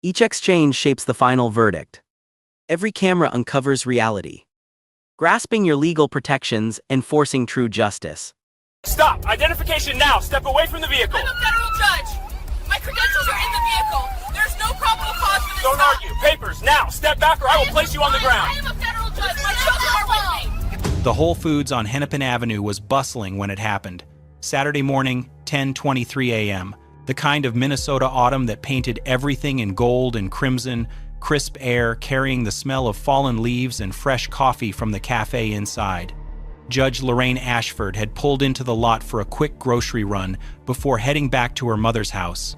Each exchange shapes the final verdict. Every camera uncovers reality. Grasping your legal protections, enforcing true justice. Stop! Identification now! Step away from the vehicle! I'm a federal judge! My credentials are in the vehicle! There's no probable cause for this Don't stop. argue! Papers, now! Step back or I will place you on the ground! I am a federal judge! My children are with me! The Whole Foods on Hennepin Avenue was bustling when it happened. Saturday morning, 10:23 a.m. The kind of Minnesota autumn that painted everything in gold and crimson, crisp air carrying the smell of fallen leaves and fresh coffee from the cafe inside. Judge Lorraine Ashford had pulled into the lot for a quick grocery run before heading back to her mother's house.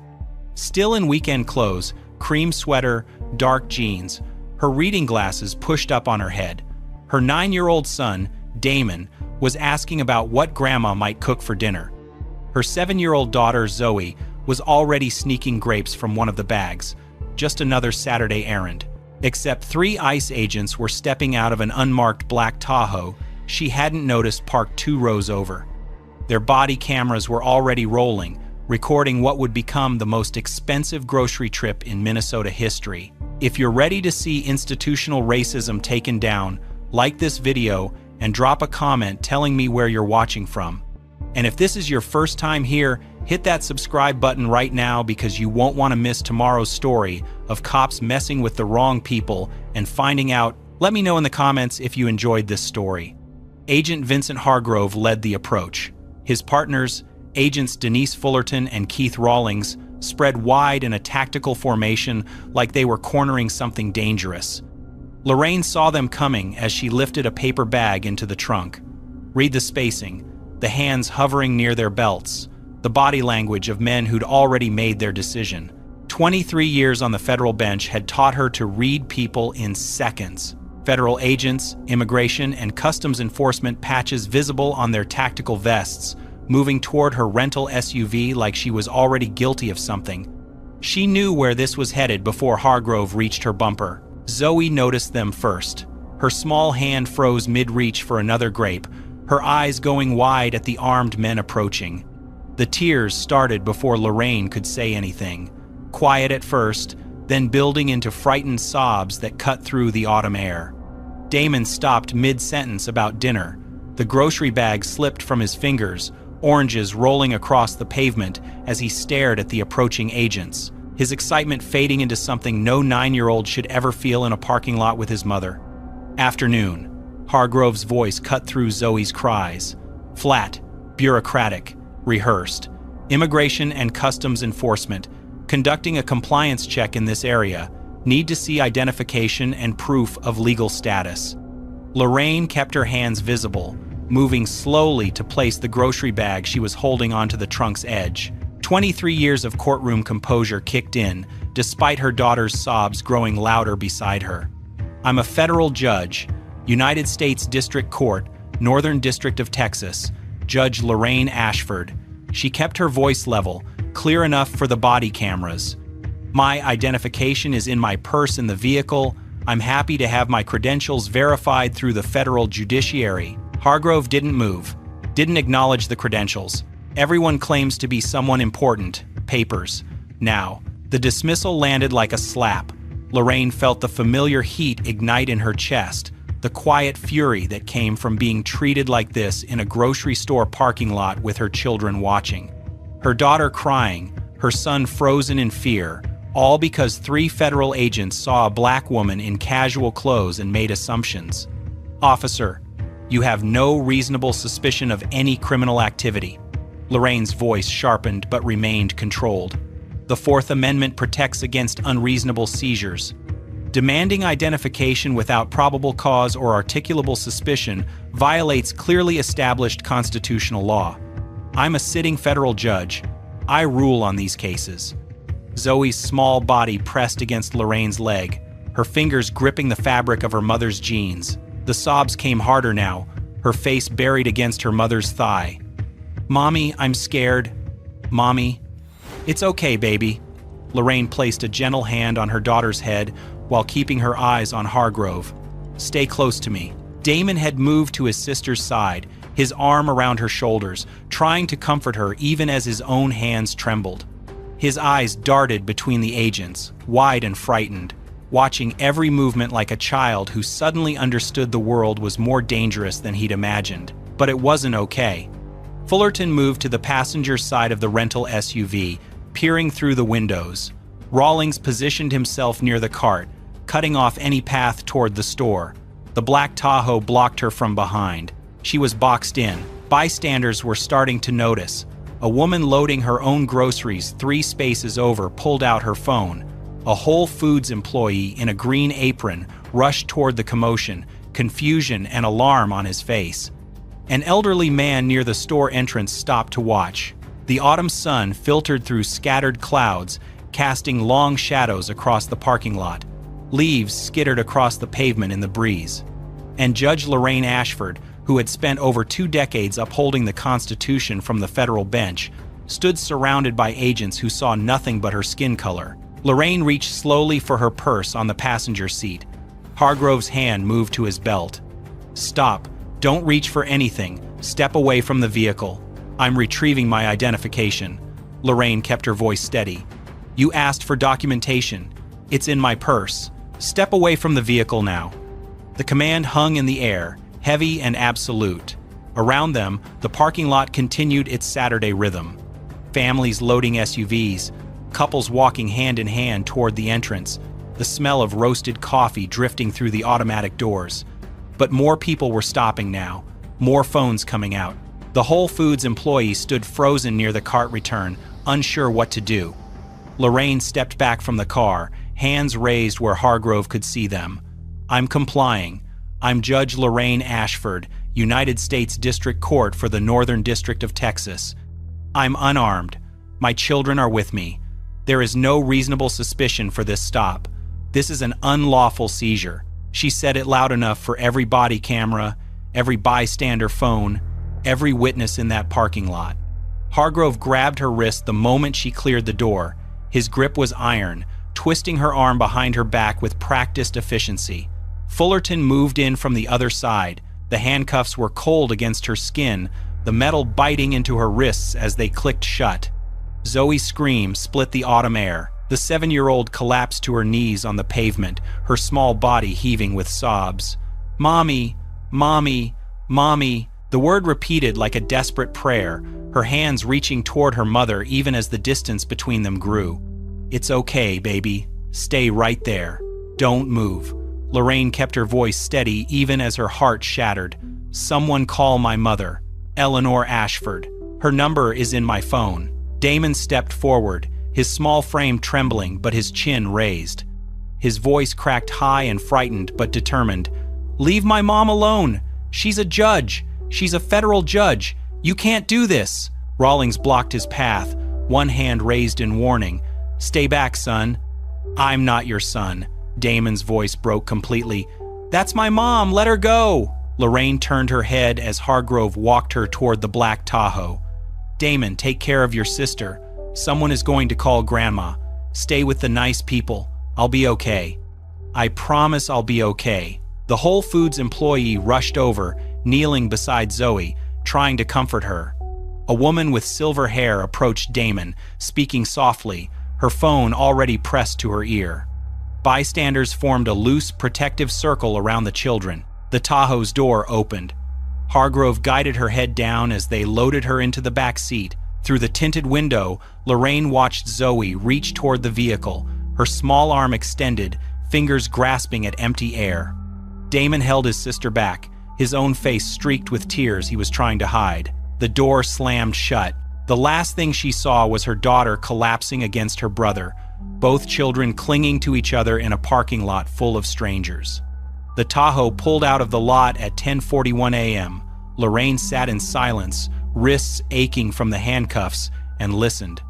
Still in weekend clothes, cream sweater, dark jeans, her reading glasses pushed up on her head. Her 9-year-old son, Damon, was asking about what Grandma might cook for dinner. Her 7-year-old daughter, Zoe, was already sneaking grapes from one of the bags. Just another Saturday errand. Except 3 ICE agents were stepping out of an unmarked black Tahoe she hadn't noticed parked 2 rows over. Their body cameras were already rolling, recording what would become the most expensive grocery trip in Minnesota history. If you're ready to see institutional racism taken down, like this video and drop a comment telling me where you're watching from. And if this is your first time here, hit that subscribe button right now because you won't want to miss tomorrow's story of cops messing with the wrong people and finding out. Let me know in the comments if you enjoyed this story. Agent Vincent Hargrove led the approach. His partners, Agents Denise Fullerton and Keith Rawlings, spread wide in a tactical formation like they were cornering something dangerous. Lorraine saw them coming as she lifted a paper bag into the trunk. Read the spacing, the hands hovering near their belts, the body language of men who'd already made their decision. 23 years on the federal bench had taught her to read people in seconds. Federal agents, immigration, and customs enforcement patches visible on their tactical vests, moving toward her rental SUV like she was already guilty of something. She knew where this was headed before Hargrove reached her bumper. Zoe noticed them first. Her small hand froze mid-reach for another grape, her eyes going wide at the armed men approaching. The tears started before Lorraine could say anything. Quiet at first, then building into frightened sobs that cut through the autumn air. Damon stopped mid-sentence about dinner. The grocery bag slipped from his fingers, oranges rolling across the pavement as he stared at the approaching agents, his excitement fading into something no 9-year-old should ever feel in a parking lot with his mother. Afternoon. Hargrove's voice cut through Zoe's cries. Flat, bureaucratic, rehearsed. Immigration and Customs Enforcement, conducting a compliance check in this area, need to see identification and proof of legal status. Lorraine kept her hands visible, moving slowly to place the grocery bag she was holding onto the trunk's edge. 23 years of courtroom composure kicked in, despite her daughter's sobs growing louder beside her. I'm a federal judge, United States District Court, Northern District of Texas, Judge Lorraine Ashford. She kept her voice level, clear enough for the body cameras. My identification is in my purse in the vehicle. I'm happy to have my credentials verified through the federal judiciary. Hargrove didn't move, didn't acknowledge the credentials. Everyone claims to be someone important. Papers. Now, the dismissal landed like a slap. Lorraine felt the familiar heat ignite in her chest, the quiet fury that came from being treated like this in a grocery store parking lot with her children watching. Her daughter crying, her son frozen in fear, all because 3 federal agents saw a black woman in casual clothes and made assumptions. Officer, you have no reasonable suspicion of any criminal activity. Lorraine's voice sharpened but remained controlled. The Fourth Amendment protects against unreasonable seizures. Demanding identification without probable cause or articulable suspicion violates clearly established constitutional law. I'm a sitting federal judge. I rule on these cases. Zoe's small body pressed against Lorraine's leg, her fingers gripping the fabric of her mother's jeans. The sobs came harder now, her face buried against her mother's thigh. Mommy, I'm scared. Mommy. It's okay, baby. Lorraine placed a gentle hand on her daughter's head while keeping her eyes on Hargrove. Stay close to me. Damon had moved to his sister's side, his arm around her shoulders, trying to comfort her even as his own hands trembled. His eyes darted between the agents, wide and frightened, watching every movement like a child who suddenly understood the world was more dangerous than he'd imagined. But it wasn't okay. Fullerton moved to the passenger side of the rental SUV, peering through the windows. Rawlings positioned himself near the cart, cutting off any path toward the store. The black Tahoe blocked her from behind. She was boxed in. Bystanders were starting to notice. A woman loading her own groceries 3 spaces over pulled out her phone. A Whole Foods employee in a green apron rushed toward the commotion, confusion and alarm on his face. An elderly man near the store entrance stopped to watch. The autumn sun filtered through scattered clouds, casting long shadows across the parking lot. Leaves skittered across the pavement in the breeze. And Judge Lorraine Ashford, who had spent over 2 decades upholding the Constitution from the federal bench, stood surrounded by agents who saw nothing but her skin color. Lorraine reached slowly for her purse on the passenger seat. Hargrove's hand moved to his belt. "Stop. Don't reach for anything. Step away from the vehicle. I'm retrieving my identification." Lorraine kept her voice steady. "You asked for documentation. It's in my purse. Step away from the vehicle now." The command hung in the air, heavy and absolute. Around them, the parking lot continued its Saturday rhythm. Families loading SUVs, couples walking hand in hand toward the entrance, the smell of roasted coffee drifting through the automatic doors. But more people were stopping now, more phones coming out. The Whole Foods employee stood frozen near the cart return, unsure what to do. Lorraine stepped back from the car, hands raised where Hargrove could see them. "I'm complying. I'm Judge Lorraine Ashford, United States District Court for the Northern District of Texas. I'm unarmed. My children are with me. There is no reasonable suspicion for this stop. This is an unlawful seizure." She said it loud enough for every body camera, every bystander phone, every witness in that parking lot. Hargrove grabbed her wrist the moment she cleared the door. His grip was iron, twisting her arm behind her back with practiced efficiency. Fullerton moved in from the other side. The handcuffs were cold against her skin, the metal biting into her wrists as they clicked shut. Zoe's scream split the autumn air. The 7-year-old collapsed to her knees on the pavement, her small body heaving with sobs. "Mommy, Mommy, Mommy." The word repeated like a desperate prayer, her hands reaching toward her mother even as the distance between them grew. "It's okay, baby. Stay right there. Don't move." Lorraine kept her voice steady even as her heart shattered. "Someone call my mother. Eleanor Ashford. Her number is in my phone." Damon stepped forward, his small frame trembling but his chin raised. His voice cracked high and frightened but determined. "Leave my mom alone. She's a judge. She's a federal judge. You can't do this." Rawlings blocked his path, one hand raised in warning. "Stay back, son." "I'm not your son." Damon's voice broke completely. "That's my mom. Let her go." Lorraine turned her head as Hargrove walked her toward the black Tahoe. "Damon, take care of your sister. Someone is going to call Grandma. Stay with the nice people. I'll be okay." "I promise I'll be okay." The Whole Foods employee rushed over, kneeling beside Zoe, trying to comfort her. A woman with silver hair approached Damon, speaking softly, her phone already pressed to her ear. Bystanders formed a loose, protective circle around the children. The Tahoe's door opened. Hargrove guided her head down as they loaded her into the back seat. Through the tinted window, Lorraine watched Zoe reach toward the vehicle, her small arm extended, fingers grasping at empty air. Damon held his sister back, his own face streaked with tears he was trying to hide. The door slammed shut. The last thing she saw was her daughter collapsing against her brother, both children clinging to each other in a parking lot full of strangers. The Tahoe pulled out of the lot at 10:41 a.m. Lorraine sat in silence, wrists aching from the handcuffs, and listened.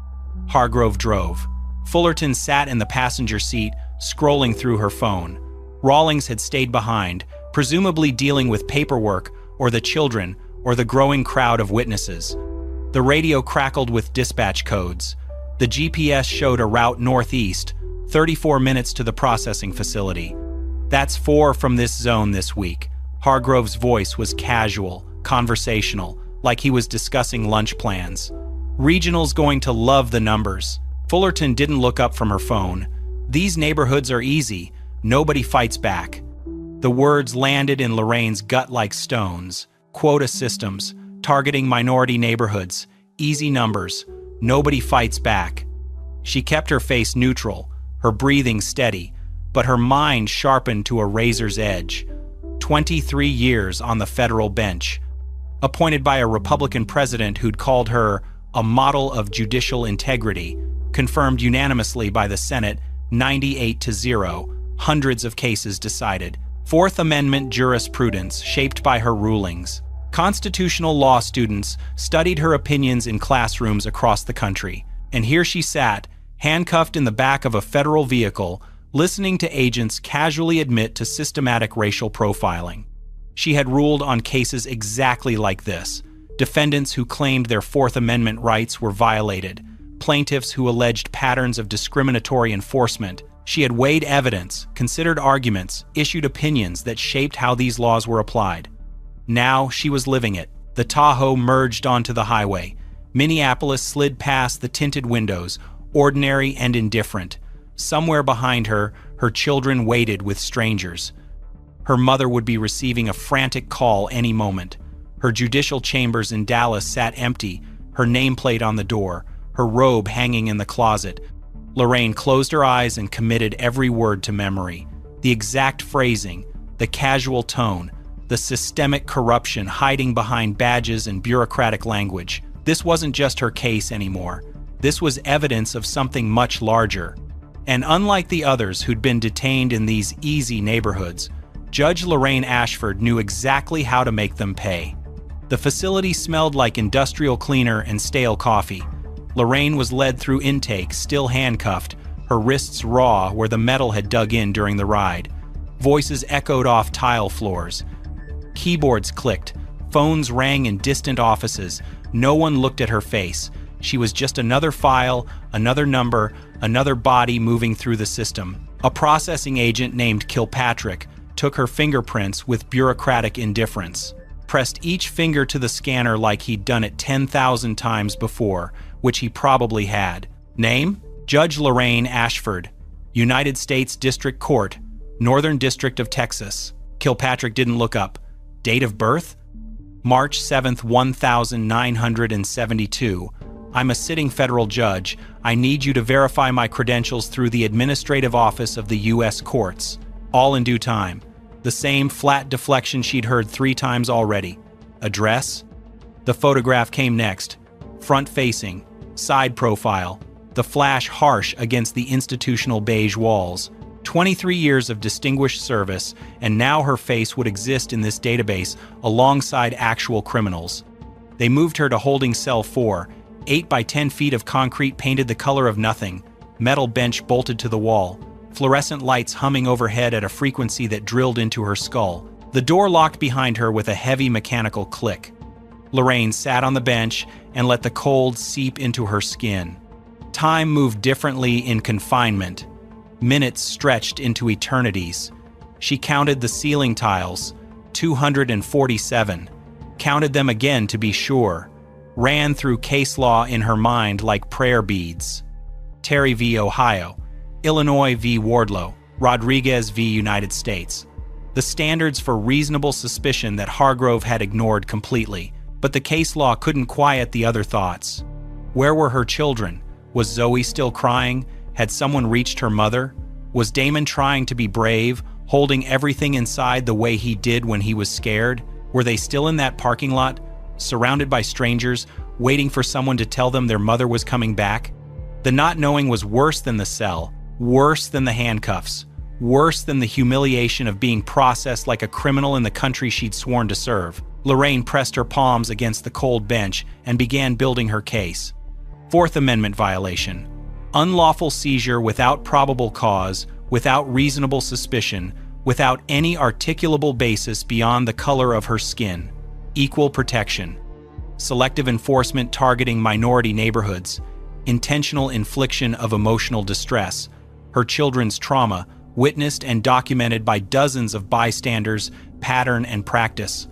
Hargrove drove. Fullerton sat in the passenger seat, scrolling through her phone. Rawlings had stayed behind, presumably dealing with paperwork, or the children, or the growing crowd of witnesses. The radio crackled with dispatch codes. The GPS showed a route northeast, 34 minutes to the processing facility. "That's 4 from this zone this week." Hargrove's voice was casual, conversational, like he was discussing lunch plans. "Regional's going to love the numbers." Fullerton didn't look up from her phone. These neighborhoods are easy. Nobody fights back. The words landed in Lorraine's gut like stones. Quota systems, targeting minority neighborhoods, easy numbers, nobody fights back. She kept her face neutral, her breathing steady, but her mind sharpened to a razor's edge. 23 years on the federal bench, appointed by a Republican president who'd called her a model of judicial integrity, confirmed unanimously by the Senate 98-0, hundreds of cases decided. Fourth Amendment jurisprudence shaped by her rulings. Constitutional law students studied her opinions in classrooms across the country, and here she sat, handcuffed in the back of a federal vehicle, listening to agents casually admit to systematic racial profiling. She had ruled on cases exactly like this: defendants who claimed their Fourth Amendment rights were violated, plaintiffs who alleged patterns of discriminatory enforcement. She had weighed evidence, considered arguments, issued opinions that shaped how these laws were applied. Now she was living it. The Tahoe merged onto the highway. Minneapolis slid past the tinted windows, ordinary and indifferent. Somewhere behind her, her children waited with strangers. Her mother would be receiving a frantic call any moment. Her judicial chambers in Dallas sat empty, her nameplate on the door, her robe hanging in the closet. Lorraine closed her eyes and committed every word to memory. The exact phrasing, the casual tone, the systemic corruption hiding behind badges and bureaucratic language. This wasn't just her case anymore. This was evidence of something much larger. And unlike the others who'd been detained in these easy neighborhoods, Judge Lorraine Ashford knew exactly how to make them pay. The facility smelled like industrial cleaner and stale coffee. Lorraine was led through intake, still handcuffed, her wrists raw where the metal had dug in during the ride. Voices echoed off tile floors. Keyboards clicked. Phones rang in distant offices. No one looked at her face. She was just another file, another number, another body moving through the system. A processing agent named Kilpatrick took her fingerprints with bureaucratic indifference, pressed each finger to the scanner like he'd done it 10,000 times before, which he probably had. Name? Judge Lorraine Ashford, United States District Court, Northern District of Texas. Kilpatrick didn't look up. Date of birth? March 7th, 1972. I'm a sitting federal judge. I need you to verify my credentials through the administrative office of the U.S. courts. All in due time. The same flat deflection she'd heard 3 times already. Address? The photograph came next. Front-facing, side profile, the flash harsh against the institutional beige walls. 23 years of distinguished service, and now her face would exist in this database alongside actual criminals. They moved her to holding cell 4, 8 by 10 feet of concrete painted the color of nothing, metal bench bolted to the wall, fluorescent lights humming overhead at a frequency that drilled into her skull. The door locked behind her with a heavy mechanical click. Lorraine sat on the bench and let the cold seep into her skin. Time moved differently in confinement. Minutes stretched into eternities. She counted the ceiling tiles, 247. Counted them again to be sure. Ran through case law in her mind like prayer beads. Terry v. Ohio, Illinois v. Wardlow, Rodriguez v. United States. The standards for reasonable suspicion that Hargrove had ignored completely, but the case law couldn't quiet the other thoughts. Where were her children? Was Zoe still crying? Had someone reached her mother? Was Damon trying to be brave, holding everything inside the way he did when he was scared? Were they still in that parking lot, surrounded by strangers, waiting for someone to tell them their mother was coming back? The not knowing was worse than the cell, worse than the handcuffs, worse than the humiliation of being processed like a criminal in the country she'd sworn to serve. Lorraine pressed her palms against the cold bench and began building her case. Fourth Amendment violation. Unlawful seizure without probable cause, without reasonable suspicion, without any articulable basis beyond the color of her skin. Equal protection. Selective enforcement targeting minority neighborhoods. Intentional infliction of emotional distress. Her children's trauma, witnessed and documented by dozens of bystanders, pattern and practice.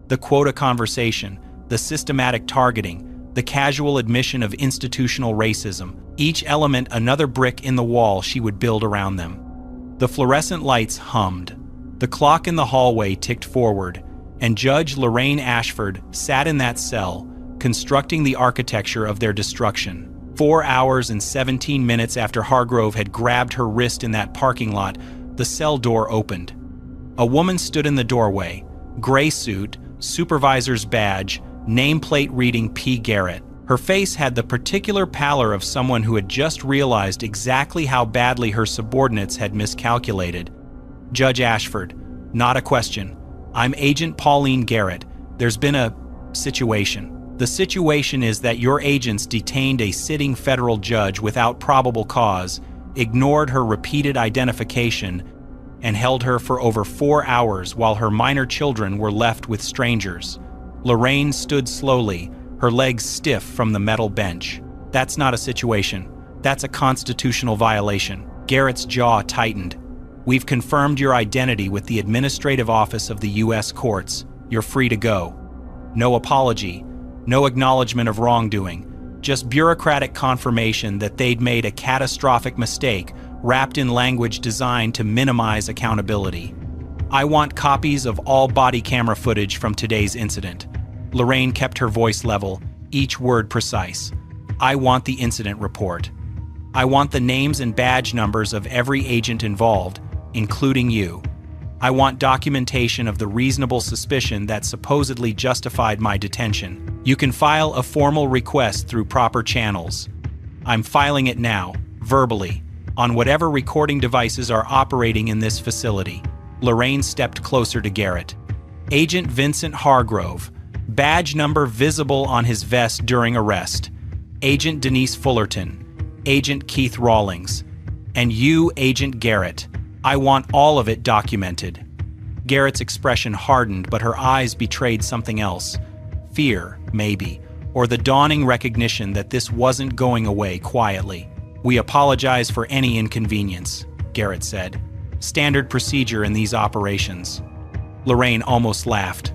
The quota conversation, the systematic targeting, the casual admission of institutional racism. each element another brick in the wall she would build around them. The fluorescent lights hummed. The clock in the hallway ticked forward, and Judge Lorraine Ashford sat in that cell, constructing the architecture of their destruction. 4 hours and 17 minutes after Hargrove had grabbed her wrist in that parking lot, the cell door opened. A woman stood in the doorway, gray suit, supervisor's badge, nameplate reading P. Garrett. Her face had the particular pallor of someone who had just realized exactly how badly her subordinates had miscalculated. Judge Ashford, not a question. I'm Agent Pauline Garrett. There's been a situation. The situation is that your agents detained a sitting federal judge without probable cause, ignored her repeated identification, and held her for over 4 hours while her minor children were left with strangers. Lorraine stood slowly, her legs stiff from the metal bench. That's not a situation. That's a constitutional violation. Garrett's jaw tightened. We've confirmed your identity with the Administrative Office of the U.S. Courts. You're free to go. No apology, no acknowledgement of wrongdoing, just bureaucratic confirmation that they'd made a catastrophic mistake wrapped in language designed to minimize accountability. I want copies of all body camera footage from today's incident. Lorraine kept her voice level, each word precise. I want the incident report. I want the names and badge numbers of every agent involved, including you. I want documentation of the reasonable suspicion that supposedly justified my detention. You can file a formal request through proper channels. I'm filing it now, verbally, on whatever recording devices are operating in this facility. Lorraine stepped closer to Garrett. Agent Vincent Hargrove, badge number visible on his vest during arrest. Agent Denise Fullerton, Agent Keith Rawlings, and you, Agent Garrett. I want all of it documented. Garrett's expression hardened, but her eyes betrayed something else. Fear, maybe, or the dawning recognition that this wasn't going away quietly. We apologize for any inconvenience, Garrett said. Standard procedure in these operations. Lorraine almost laughed.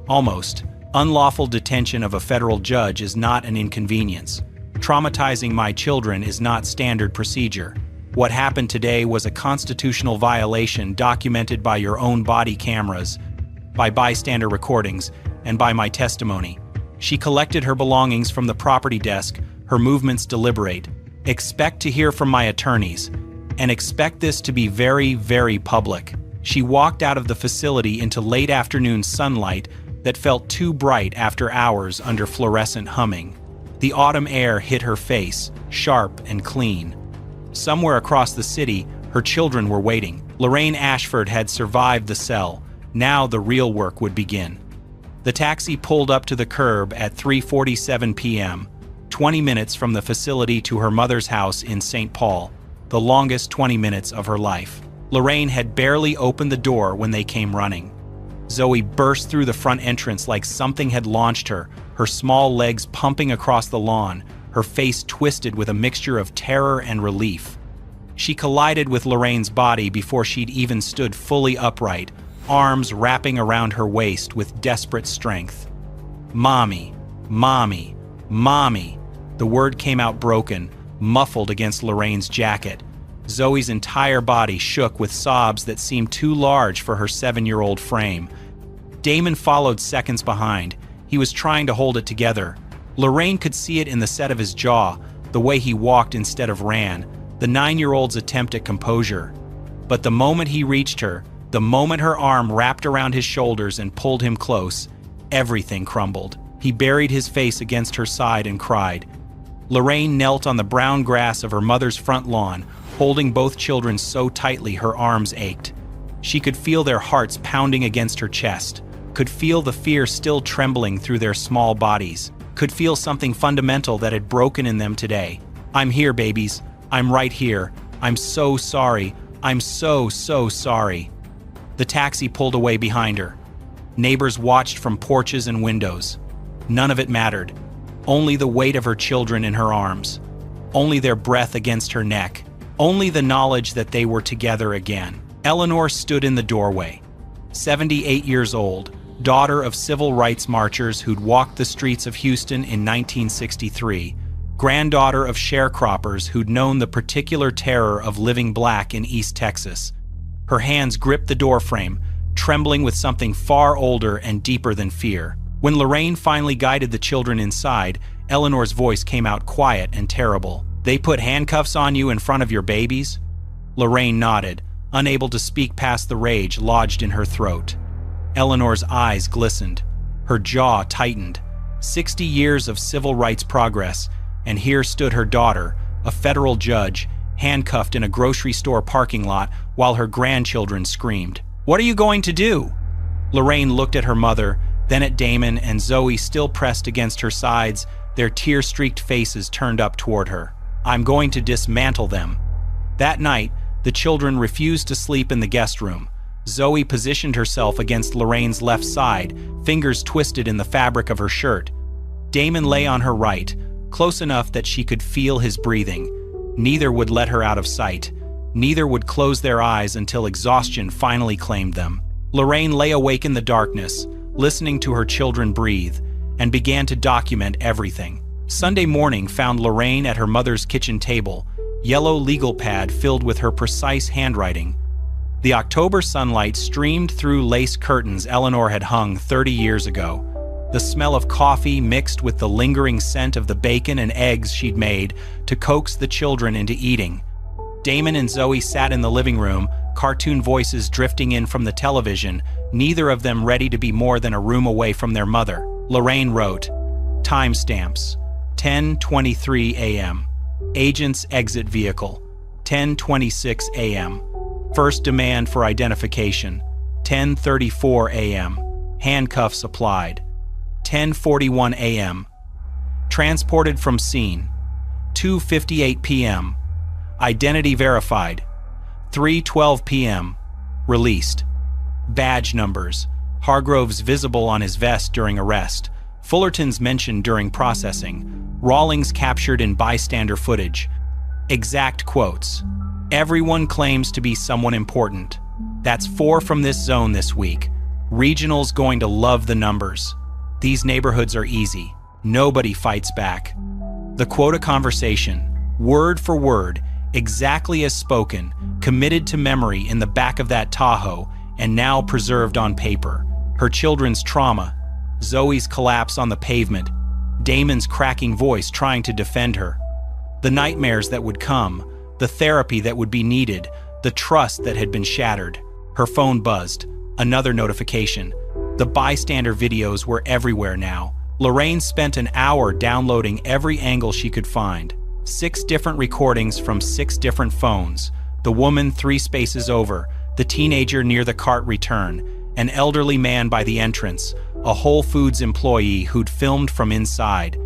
Almost. Unlawful detention of a federal judge is not an inconvenience. Traumatizing my children is not standard procedure. What happened today was a constitutional violation documented by your own body cameras, by bystander recordings, and by my testimony. She collected her belongings from the property desk, her movements deliberate. Expect to hear from my attorneys, and expect this to be very, very public. She walked out of the facility into late afternoon sunlight that felt too bright after hours under fluorescent humming. The autumn air hit her face, sharp and clean. Somewhere across the city, her children were waiting. Lorraine Ashford had survived the cell. Now the real work would begin. The taxi pulled up to the curb at 3:47 p.m., 20 minutes from the facility to her mother's house in St. Paul, the longest 20 minutes of her life. Lorraine had barely opened the door when they came running. Zoe burst through the front entrance like something had launched her, her small legs pumping across the lawn, her face twisted with a mixture of terror and relief. She collided with Lorraine's body before she'd even stood fully upright, arms wrapping around her waist with desperate strength. Mommy, mommy, mommy. The word came out broken, muffled against Lorraine's jacket. Zoe's entire body shook with sobs that seemed too large for her 7-year-old frame. Damon followed seconds behind. He was trying to hold it together. Lorraine could see it in the set of his jaw, the way he walked instead of ran, the 9-year-old's attempt at composure. But the moment he reached her, the moment her arm wrapped around his shoulders and pulled him close, everything crumbled. He buried his face against her side and cried. Lorraine knelt on the brown grass of her mother's front lawn, holding both children so tightly her arms ached. She could feel their hearts pounding against her chest, could feel the fear still trembling through their small bodies, could feel something fundamental that had broken in them today. I'm here, babies. I'm right here. I'm so sorry. I'm so sorry. The taxi pulled away behind her. Neighbors watched from porches and windows. None of it mattered. Only the weight of her children in her arms. Only their breath against her neck. Only the knowledge that they were together again. Eleanor stood in the doorway. 78 years old, daughter of civil rights marchers who'd walked the streets of Houston in 1963, granddaughter of sharecroppers who'd known the particular terror of living black in East Texas. Her hands gripped the doorframe, trembling with something far older and deeper than fear. When Lorraine finally guided the children inside, Eleanor's voice came out quiet and terrible. "They put handcuffs on you in front of your babies?" Lorraine nodded, unable to speak past the rage lodged in her throat. Eleanor's eyes glistened. Her jaw tightened. 60 years of civil rights progress, and here stood her daughter, a federal judge, handcuffed in a grocery store parking lot while her grandchildren screamed. "What are you going to do?" Lorraine looked at her mother, then at Damon and Zoe still pressed against her sides, their tear-streaked faces turned up toward her. "I'm going to dismantle them." That night, the children refused to sleep in the guest room. Zoe positioned herself against Lorraine's left side, fingers twisted in the fabric of her shirt. Damon lay on her right, close enough that she could feel his breathing. Neither would let her out of sight. Neither would close their eyes until exhaustion finally claimed them. Lorraine lay awake in the darkness, listening to her children breathe, and began to document everything. Sunday morning found Lorraine at her mother's kitchen table, yellow legal pad filled with her precise handwriting. The October sunlight streamed through lace curtains Eleanor had hung 30 years ago. The smell of coffee mixed with the lingering scent of the bacon and eggs she'd made to coax the children into eating. Damon and Zoe sat in the living room, cartoon voices drifting in from the television, neither of them ready to be more than a room away from their mother. Lorraine wrote, timestamps, 10:23 a.m. Agents exit vehicle, 10:26 a.m. First demand for identification, 10:34 a.m. Handcuffs applied, 10:41 a.m. Transported from scene, 2:58 p.m. Identity verified, 3:12 p.m. Released. Badge numbers, Hargrove's visible on his vest during arrest, Fullerton's mentioned during processing, Rawlings captured in bystander footage. Exact quotes. Everyone claims to be someone important. That's 4 from this zone this week. Regional's going to love the numbers. These neighborhoods are easy. Nobody fights back. The quota conversation, word for word, exactly as spoken, committed to memory in the back of that Tahoe, and now preserved on paper. Her children's trauma, Zoe's collapse on the pavement, Damon's cracking voice trying to defend her. The nightmares that would come, the therapy that would be needed, the trust that had been shattered. Her phone buzzed. Another notification. The bystander videos were everywhere now. Lorraine spent an hour downloading every angle she could find. 6 different recordings from 6 different phones. The woman 3 spaces over, the teenager near the cart return, an elderly man by the entrance, a Whole Foods employee who'd filmed from inside.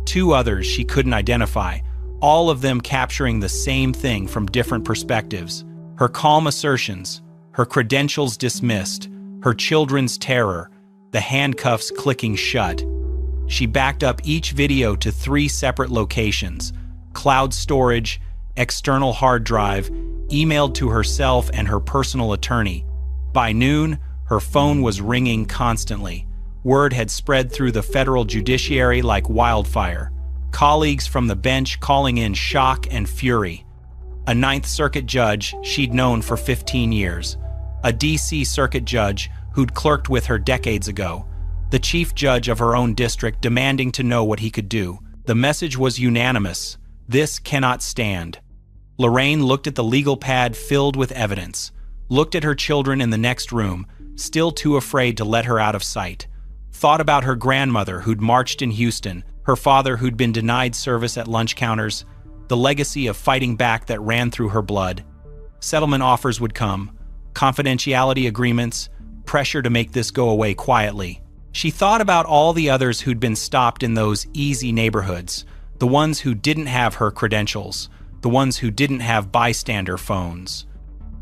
2 others she couldn't identify, all of them capturing the same thing from different perspectives. Her calm assertions, her credentials dismissed, her children's terror, the handcuffs clicking shut. She backed up each video to 3 separate locations, cloud storage, external hard drive, emailed to herself and her personal attorney. By noon, her phone was ringing constantly. Word had spread through the federal judiciary like wildfire. Colleagues from the bench calling in shock and fury. A Ninth Circuit judge she'd known for 15 years. A D.C. Circuit judge who'd clerked with her decades ago. The chief judge of her own district demanding to know what he could do. The message was unanimous. This cannot stand. Lorraine looked at the legal pad filled with evidence, looked at her children in the next room, still too afraid to let her out of sight, thought about her grandmother who'd marched in Houston, her father who'd been denied service at lunch counters, the legacy of fighting back that ran through her blood. Settlement offers would come, confidentiality agreements, pressure to make this go away quietly. She thought about all the others who'd been stopped in those easy neighborhoods, the ones who didn't have her credentials, the ones who didn't have bystander phones,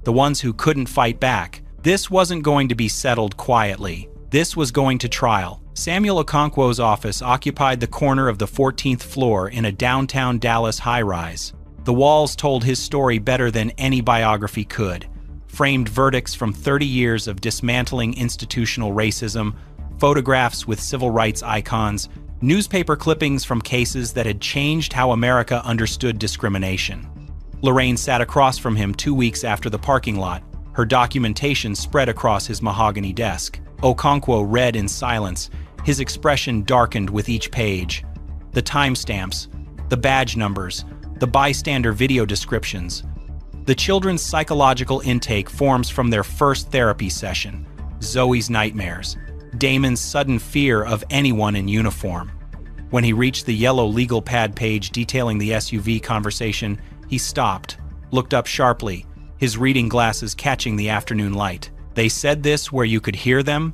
the ones who couldn't fight back. This wasn't going to be settled quietly. This was going to trial. Samuel Okonkwo's office occupied the corner of the 14th floor in a downtown Dallas high-rise. The walls told his story better than any biography could. Framed verdicts from 30 years of dismantling institutional racism, photographs with civil rights icons, Newspaper clippings from cases that had changed how America understood discrimination. Lorraine sat across from him 2 weeks after the parking lot, her documentation spread across his mahogany desk. Okonkwo read in silence, his expression darkened with each page. The timestamps, the badge numbers, the bystander video descriptions. The children's psychological intake forms from their first therapy session, Zoe's nightmares, Damon's sudden fear of anyone in uniform. When he reached the yellow legal pad page detailing the SUV conversation, he stopped, looked up sharply, his reading glasses catching the afternoon light. They said this where you could hear them?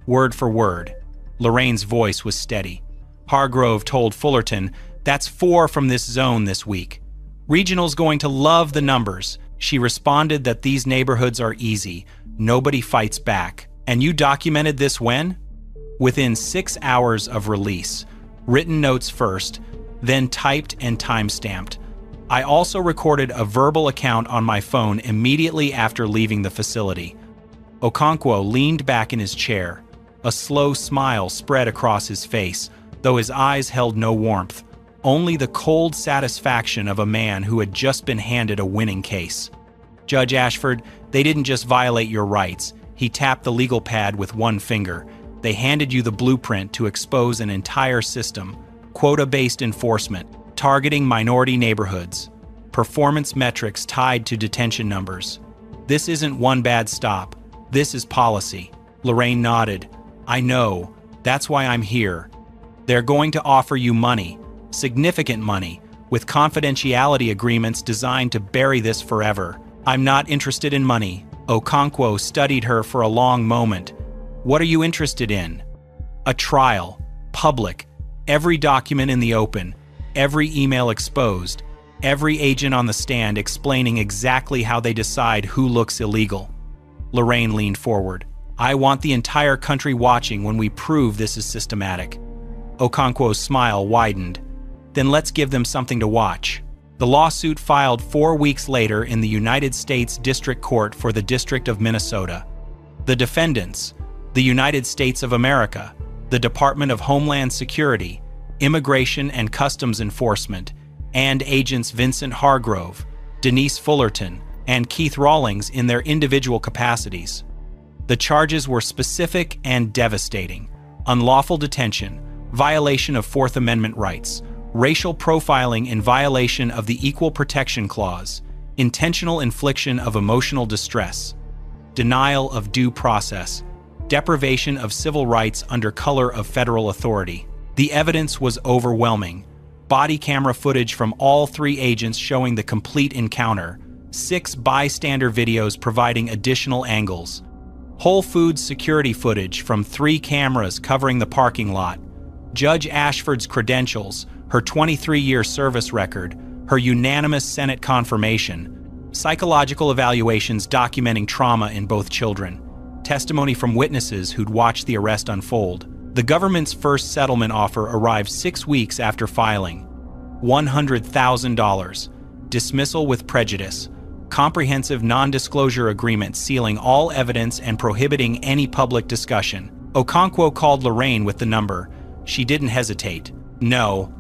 Word for word. Lorraine's voice was steady. Hargrove told Fullerton, "That's 4 from this zone this week. Regional's going to love the numbers." She responded that these neighborhoods are easy. Nobody fights back. "And you documented this when?" "Within 6 hours of release. Written notes first, then typed and time-stamped. I also recorded a verbal account on my phone immediately after leaving the facility." Okonkwo leaned back in his chair. A slow smile spread across his face, though his eyes held no warmth, only the cold satisfaction of a man who had just been handed a winning case. "Judge Ashford, they didn't just violate your rights." He tapped the legal pad with one finger. "They handed you the blueprint to expose an entire system, quota-based enforcement, targeting minority neighborhoods, performance metrics tied to detention numbers. This isn't one bad stop. This is policy." Lorraine nodded. "I know. That's why I'm here. They're going to offer you money, significant money, with confidentiality agreements designed to bury this forever." "I'm not interested in money." Okonkwo studied her for a long moment. "What are you interested in?" "A trial. Public. Every document in the open. Every email exposed. Every agent on the stand explaining exactly how they decide who looks illegal." Lorraine leaned forward. "I want the entire country watching when we prove this is systematic." Okonkwo's smile widened. "Then let's give them something to watch." The lawsuit filed 4 weeks later in the United States District Court for the District of Minnesota. The defendants, the United States of America, the Department of Homeland Security, Immigration and Customs Enforcement, and agents Vincent Hargrove, Denise Fullerton, and Keith Rawlings in their individual capacities. The charges were specific and devastating: unlawful detention, violation of Fourth Amendment rights, racial profiling in violation of the Equal Protection Clause, intentional infliction of emotional distress, denial of due process, deprivation of civil rights under color of federal authority. The evidence was overwhelming. Body camera footage from all 3 agents showing the complete encounter, 6 bystander videos providing additional angles, Whole Foods security footage from 3 cameras covering the parking lot, Judge Ashford's credentials, her 23-year service record, her unanimous Senate confirmation, psychological evaluations documenting trauma in both children, testimony from witnesses who'd watched the arrest unfold. The government's first settlement offer arrived 6 weeks after filing. $100,000. Dismissal with prejudice. Comprehensive non-disclosure agreement sealing all evidence and prohibiting any public discussion. Okonkwo called Lorraine with the number. She didn't hesitate. "No."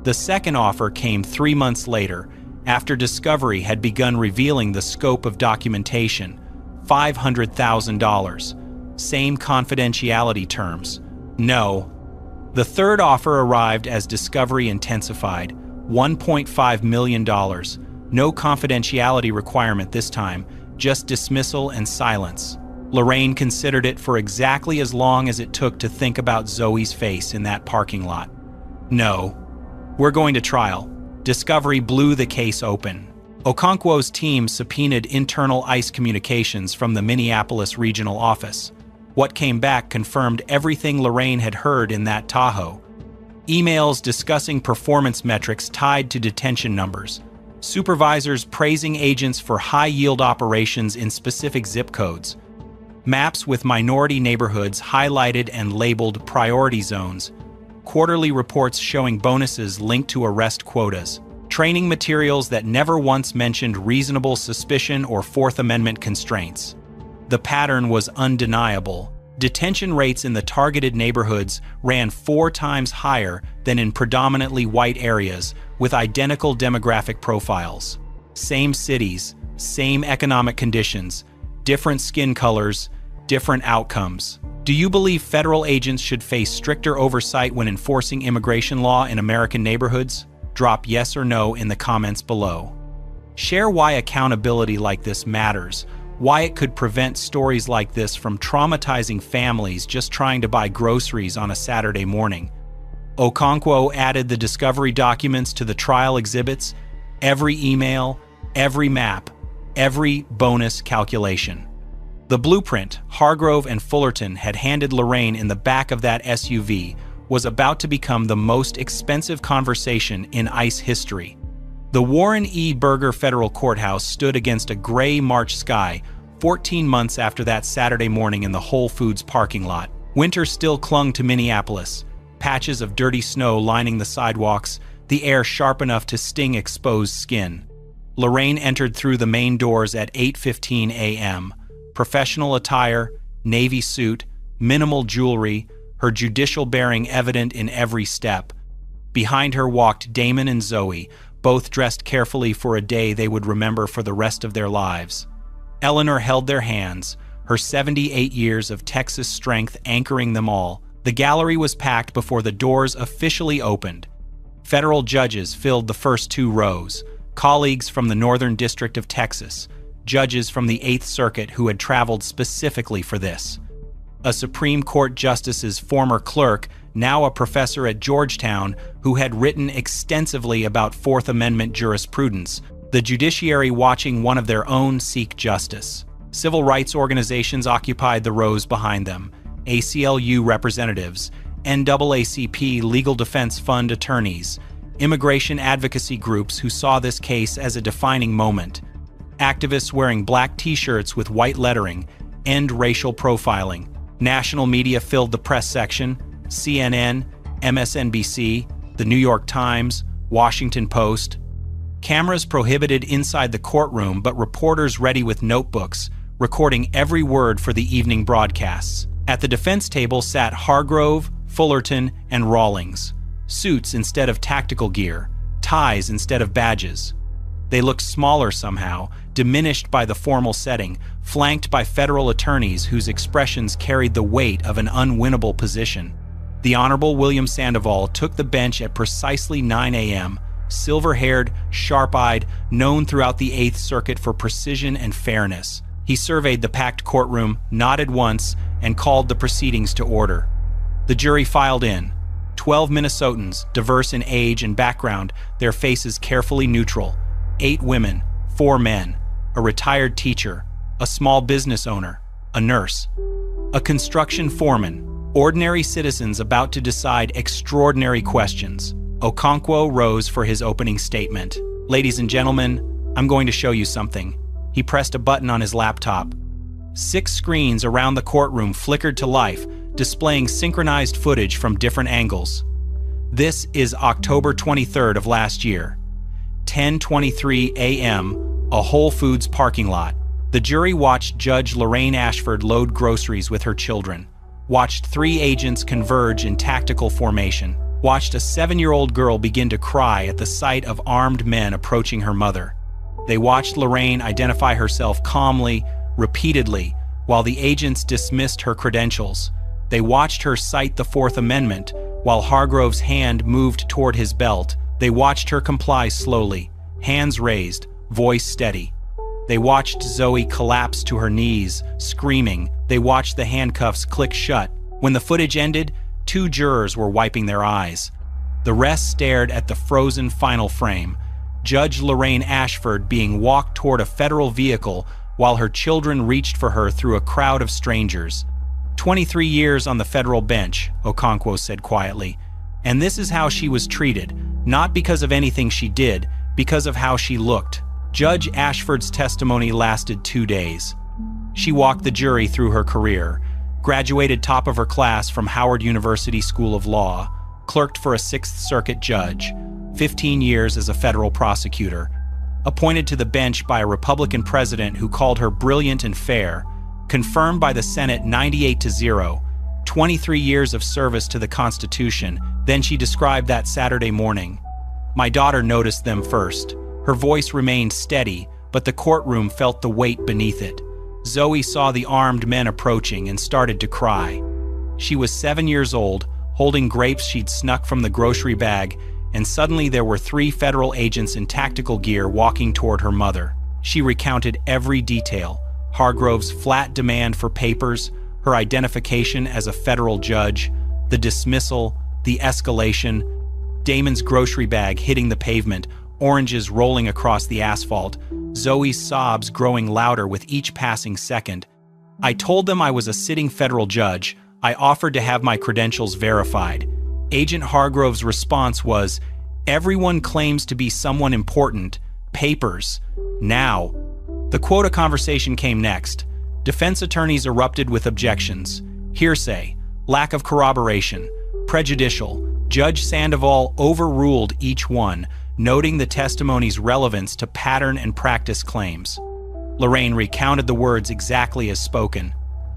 The second offer came 3 months later, after discovery had begun revealing the scope of documentation. $500,000. Same confidentiality terms. "No." The third offer arrived as discovery intensified. $1.5 million. No confidentiality requirement this time, just dismissal and silence. Lorraine considered it for exactly as long as it took to think about Zoe's face in that parking lot. "No. We're going to trial." Discovery blew the case open. Okonkwo's team subpoenaed internal ICE communications from the Minneapolis regional office. What came back confirmed everything Lorraine had heard in that Tahoe. Emails discussing performance metrics tied to detention numbers. Supervisors praising agents for high-yield operations in specific zip codes. Maps with minority neighborhoods highlighted and labeled priority zones. Quarterly reports showing bonuses linked to arrest quotas. Training materials that never once mentioned reasonable suspicion or Fourth Amendment constraints. The pattern was undeniable. Detention rates in the targeted neighborhoods ran 4 times higher than in predominantly white areas with identical demographic profiles. Same cities, same economic conditions, different skin colors, different outcomes. Do you believe federal agents should face stricter oversight when enforcing immigration law in American neighborhoods? Drop yes or no in the comments below. Share why accountability like this matters, why it could prevent stories like this from traumatizing families just trying to buy groceries on a Saturday morning. Okonkwo added the discovery documents to the trial exhibits, every email, every map, every bonus calculation. The blueprint Hargrove and Fullerton had handed Lorraine in the back of that SUV was about to become the most expensive conversation in ICE history. The Warren E. Burger Federal Courthouse stood against a gray March sky 14 months after that Saturday morning in the Whole Foods parking lot. Winter still clung to Minneapolis, patches of dirty snow lining the sidewalks, the air sharp enough to sting exposed skin. Lorraine entered through the main doors at 8:15 a.m. Professional attire, navy suit, minimal jewelry, her judicial bearing evident in every step. Behind her walked Damon and Zoe, both dressed carefully for a day they would remember for the rest of their lives. Eleanor held their hands, her 78 years of Texas strength anchoring them all. The gallery was packed before the doors officially opened. Federal judges filled the first 2 rows, colleagues from the Northern District of Texas, judges from the 8th Circuit who had traveled specifically for this. A Supreme Court justice's former clerk, now a professor at Georgetown, who had written extensively about Fourth Amendment jurisprudence, the judiciary watching one of their own seek justice. Civil rights organizations occupied the rows behind them, ACLU representatives, NAACP Legal Defense Fund attorneys, immigration advocacy groups who saw this case as a defining moment, activists wearing black t-shirts with white lettering, End Racial Profiling. National media filled the press section, CNN, MSNBC, The New York Times, Washington Post. Cameras prohibited inside the courtroom, but reporters ready with notebooks, recording every word for the evening broadcasts. At the defense table sat Hargrove, Fullerton, and Rawlings. Suits instead of tactical gear, ties instead of badges. They looked smaller somehow, diminished by the formal setting, flanked by federal attorneys whose expressions carried the weight of an unwinnable position. The Honorable William Sandoval took the bench at precisely 9 a.m., silver-haired, sharp-eyed, known throughout the 8th Circuit for precision and fairness. He surveyed the packed courtroom, nodded once, and called the proceedings to order. The jury filed in. 12 Minnesotans, diverse in age and background, their faces carefully neutral. 8 women, 4 men, a retired teacher, a small business owner, a nurse, a construction foreman, ordinary citizens about to decide extraordinary questions. Okonkwo rose for his opening statement. Ladies and gentlemen, I'm going to show you something. He pressed a button on his laptop. 6 screens around the courtroom flickered to life, displaying synchronized footage from different angles. This is October 23rd of last year. 10:23 a.m., a Whole Foods parking lot. The jury watched Judge Lorraine Ashford load groceries with her children, watched 3 agents converge in tactical formation, watched a 7-year-old girl begin to cry at the sight of armed men approaching her mother. They watched Lorraine identify herself calmly, repeatedly, while the agents dismissed her credentials. They watched her cite the Fourth Amendment, while Hargrove's hand moved toward his belt. They watched her comply slowly, hands raised, voice steady. They watched Zoe collapse to her knees, screaming. They watched the handcuffs click shut. When the footage ended, 2 jurors were wiping their eyes. The rest stared at the frozen final frame, Judge Lorraine Ashford being walked toward a federal vehicle while her children reached for her through a crowd of strangers. 23 years on the federal bench, Okonkwo said quietly. And this is how she was treated, not because of anything she did, because of how she looked. Judge Ashford's testimony lasted 2 days. She walked the jury through her career, graduated top of her class from Howard University School of Law, clerked for a 6th Circuit judge, 15 years as a federal prosecutor, appointed to the bench by a Republican president who called her brilliant and fair, Confirmed by the Senate 98-0, 23 years of service to the Constitution. Then she described that Saturday morning. My daughter noticed them first. Her voice remained steady, but the courtroom felt the weight beneath it. Zoe saw the armed men approaching and started to cry. She was 7 years old, holding grapes she'd snuck from the grocery bag, and suddenly there were 3 federal agents in tactical gear walking toward her mother. She recounted every detail: Hargrove's flat demand for papers, her identification as a federal judge, the dismissal, the escalation, Damon's grocery bag hitting the pavement, oranges rolling across the asphalt, Zoe's sobs growing louder with each passing second. I told them I was a sitting federal judge. I offered to have my credentials verified. Agent Hargrove's response was, "Everyone claims to be someone important. Papers. Now." The quota conversation came next. Defense attorneys erupted with objections. Hearsay, lack of corroboration, prejudicial. Judge Sandoval overruled each one, noting the testimony's relevance to pattern and practice claims. Lorraine recounted the words exactly as spoken.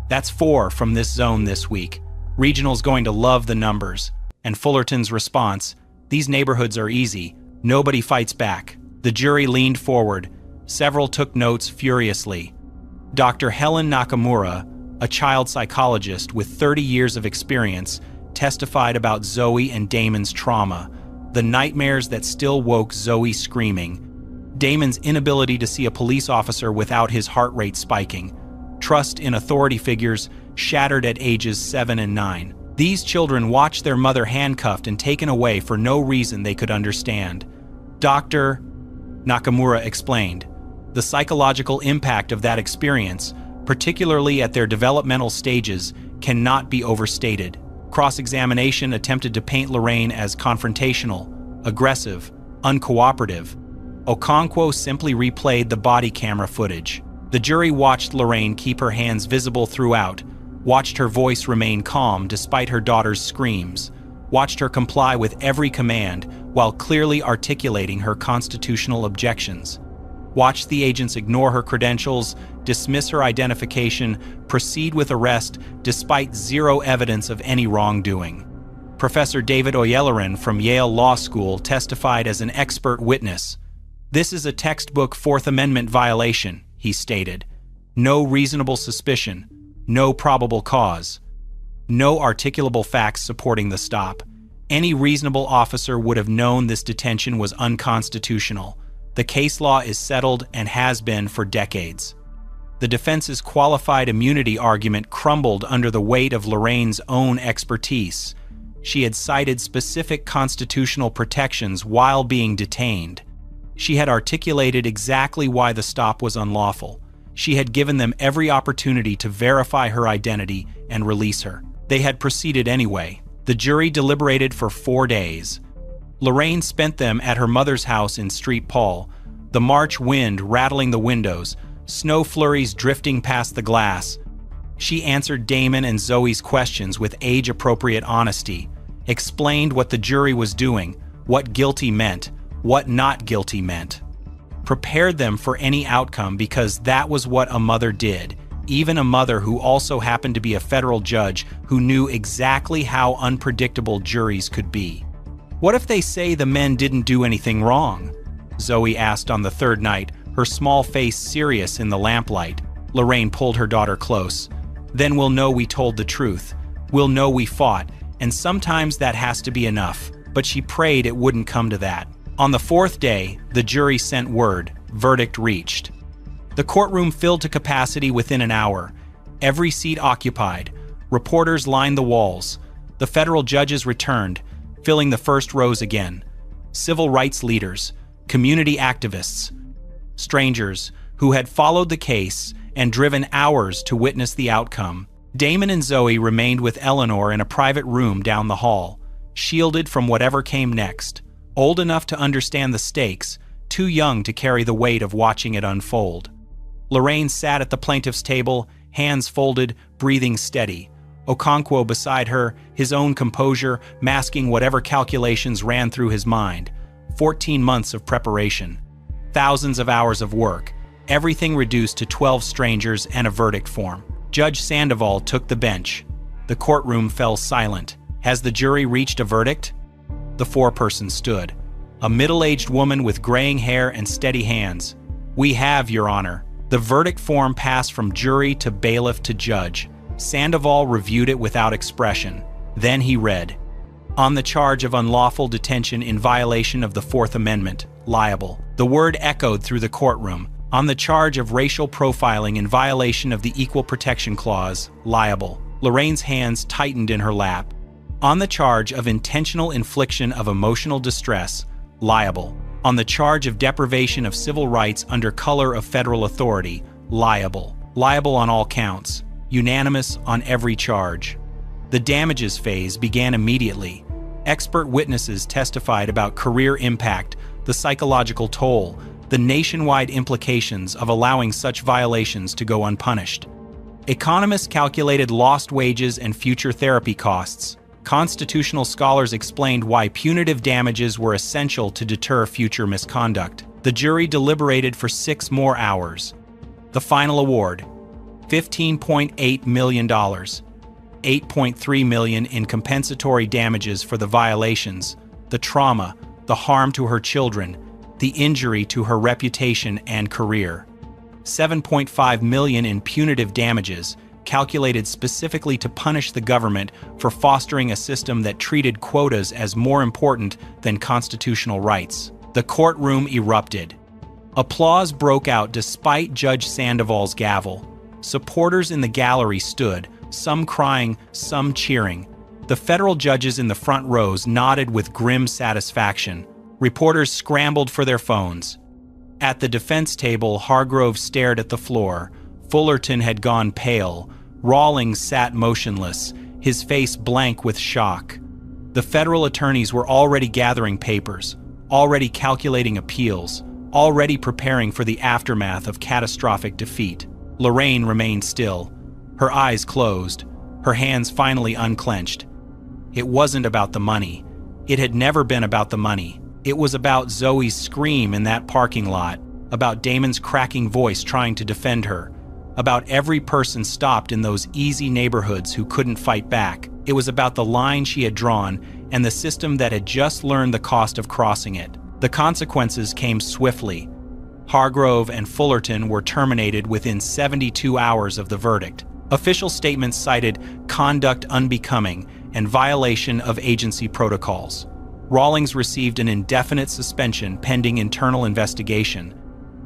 "That's 4 from this zone this week. Regional's going to love the numbers." And Fullerton's response, "These neighborhoods are easy. Nobody fights back." The jury leaned forward. Several took notes furiously. Dr. Helen Nakamura, a child psychologist with 30 years of experience, testified about Zoe and Damon's trauma, the nightmares that still woke Zoe screaming, Damon's inability to see a police officer without his heart rate spiking, trust in authority figures shattered at ages 7 and 9. These children watched their mother handcuffed and taken away for no reason they could understand. Dr. Nakamura explained, the psychological impact of that experience, particularly at their developmental stages, cannot be overstated. Cross-examination attempted to paint Lorraine as confrontational, aggressive, uncooperative. Okonkwo simply replayed the body camera footage. The jury watched Lorraine keep her hands visible throughout, watched her voice remain calm despite her daughter's screams, watched her comply with every command while clearly articulating her constitutional objections, watched the agents ignore her credentials, dismiss her identification, proceed with arrest despite zero evidence of any wrongdoing. Professor David Oyeleran from Yale Law School testified as an expert witness. "This is a textbook Fourth Amendment violation," he stated. "No reasonable suspicion, no probable cause, no articulable facts supporting the stop. Any reasonable officer would have known this detention was unconstitutional. The case law is settled and has been for decades." The defense's qualified immunity argument crumbled under the weight of Lorraine's own expertise. She had cited specific constitutional protections while being detained. She had articulated exactly why the stop was unlawful. She had given them every opportunity to verify her identity and release her. They had proceeded anyway. The jury deliberated for 4 days. Lorraine spent them at her mother's house in Street Paul, the March wind rattling the windows, snow flurries drifting past the glass. She answered Damon and Zoe's questions with age-appropriate honesty, explained what the jury was doing, what guilty meant, what not guilty meant. Prepared them for any outcome because that was what a mother did, even a mother who also happened to be a federal judge who knew exactly how unpredictable juries could be. "What if they say the men didn't do anything wrong?" Zoe asked on the 3rd night, her small face serious in the lamplight. Lorraine pulled her daughter close. "Then we'll know we told the truth. We'll know we fought, and sometimes that has to be enough." But she prayed it wouldn't come to that. On the 4th day, the jury sent word, verdict reached. The courtroom filled to capacity within an hour. Every seat occupied. Reporters lined the walls. The federal judges returned, filling the first rows again. Civil rights leaders, community activists, strangers who had followed the case and driven hours to witness the outcome. Damon and Zoe remained with Eleanor in a private room down the hall, shielded from whatever came next, old enough to understand the stakes, too young to carry the weight of watching it unfold. Lorraine sat at the plaintiff's table, hands folded, breathing steady. Okonkwo beside her, his own composure masking whatever calculations ran through his mind. 14 months of preparation. Thousands of hours of work. Everything reduced to 12 strangers and a verdict form. Judge Sandoval took the bench. The courtroom fell silent. Has the jury reached a verdict? The foreperson stood. A middle-aged woman with graying hair and steady hands. We have, Your Honor. The verdict form passed from jury to bailiff to judge. Sandoval reviewed it without expression. Then he read, on the charge of unlawful detention in violation of the Fourth Amendment, liable. The word echoed through the courtroom. On the charge of racial profiling in violation of the Equal Protection Clause, liable. Lorraine's hands tightened in her lap. On the charge of intentional infliction of emotional distress, liable. On the charge of deprivation of civil rights under color of federal authority, liable. Liable on all counts. Unanimous on every charge. The damages phase began immediately. Expert witnesses testified about career impact, the psychological toll, the nationwide implications of allowing such violations to go unpunished. Economists calculated lost wages and future therapy costs. Constitutional scholars explained why punitive damages were essential to deter future misconduct. The jury deliberated for 6 more hours. The final award, $15.8 million. $8.3 million in compensatory damages for the violations, the trauma, the harm to her children, the injury to her reputation and career. $7.5 million in punitive damages, calculated specifically to punish the government for fostering a system that treated quotas as more important than constitutional rights. The courtroom erupted. Applause broke out despite Judge Sandoval's gavel. Supporters in the gallery stood, some crying, some cheering. The federal judges in the front rows nodded with grim satisfaction. Reporters scrambled for their phones. At the defense table, Hargrove stared at the floor. Fullerton had gone pale. Rawlings sat motionless, his face blank with shock. The federal attorneys were already gathering papers, already calculating appeals, already preparing for the aftermath of catastrophic defeat. Lorraine remained still. Her eyes closed, her hands finally unclenched. It wasn't about the money. It had never been about the money. It was about Zoe's scream in that parking lot, about Damon's cracking voice trying to defend her, about every person stopped in those easy neighborhoods who couldn't fight back. It was about the line she had drawn and the system that had just learned the cost of crossing it. The consequences came swiftly. Hargrove and Fullerton were terminated within 72 hours of the verdict. Official statements cited conduct unbecoming and violation of agency protocols. Rawlings received an indefinite suspension pending internal investigation.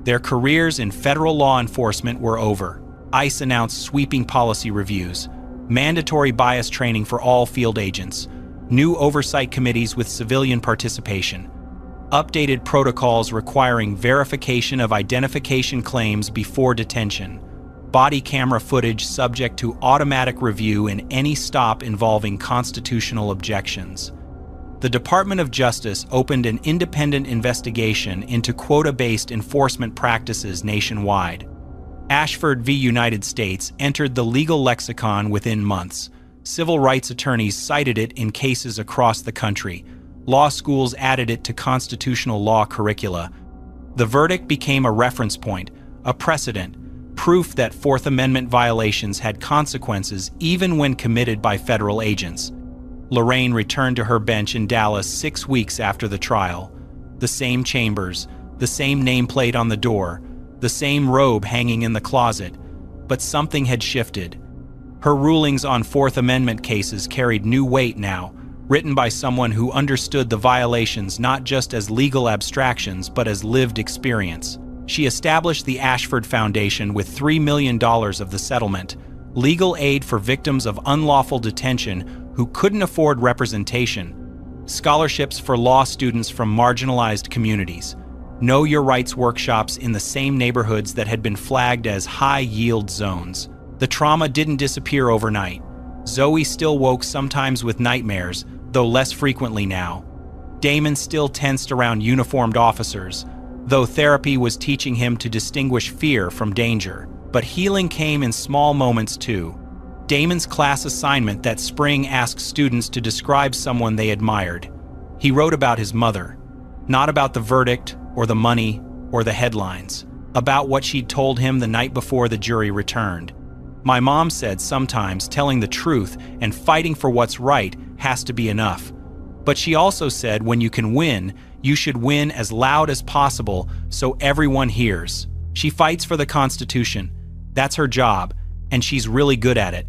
Their careers in federal law enforcement were over. ICE announced sweeping policy reviews, mandatory bias training for all field agents, new oversight committees with civilian participation, updated protocols requiring verification of identification claims before detention, body camera footage subject to automatic review in any stop involving constitutional objections. The Department of Justice opened an independent investigation into quota-based enforcement practices nationwide. Ashford v. United States entered the legal lexicon within months. Civil rights attorneys cited it in cases across the country. Law schools added it to constitutional law curricula. The verdict became a reference point, a precedent, proof that Fourth Amendment violations had consequences even when committed by federal agents. Lorraine returned to her bench in Dallas 6 weeks after the trial. The same chambers, the same nameplate on the door, the same robe hanging in the closet, but something had shifted. Her rulings on Fourth Amendment cases carried new weight now, written by someone who understood the violations not just as legal abstractions but as lived experience. She established the Ashford Foundation with $3 million of the settlement, legal aid for victims of unlawful detention who couldn't afford representation, scholarships for law students from marginalized communities, Know Your Rights workshops in the same neighborhoods that had been flagged as high-yield zones. The trauma didn't disappear overnight. Zoe still woke sometimes with nightmares, though less frequently now. Damon still tensed around uniformed officers, though therapy was teaching him to distinguish fear from danger. But healing came in small moments too. Damon's class assignment that spring asked students to describe someone they admired. He wrote about his mother, not about the verdict or the money or the headlines, about what she'd told him the night before the jury returned. My mom said sometimes telling the truth and fighting for what's right has to be enough. But she also said when you can win, you should win as loud as possible so everyone hears. She fights for the Constitution. That's her job, and she's really good at it.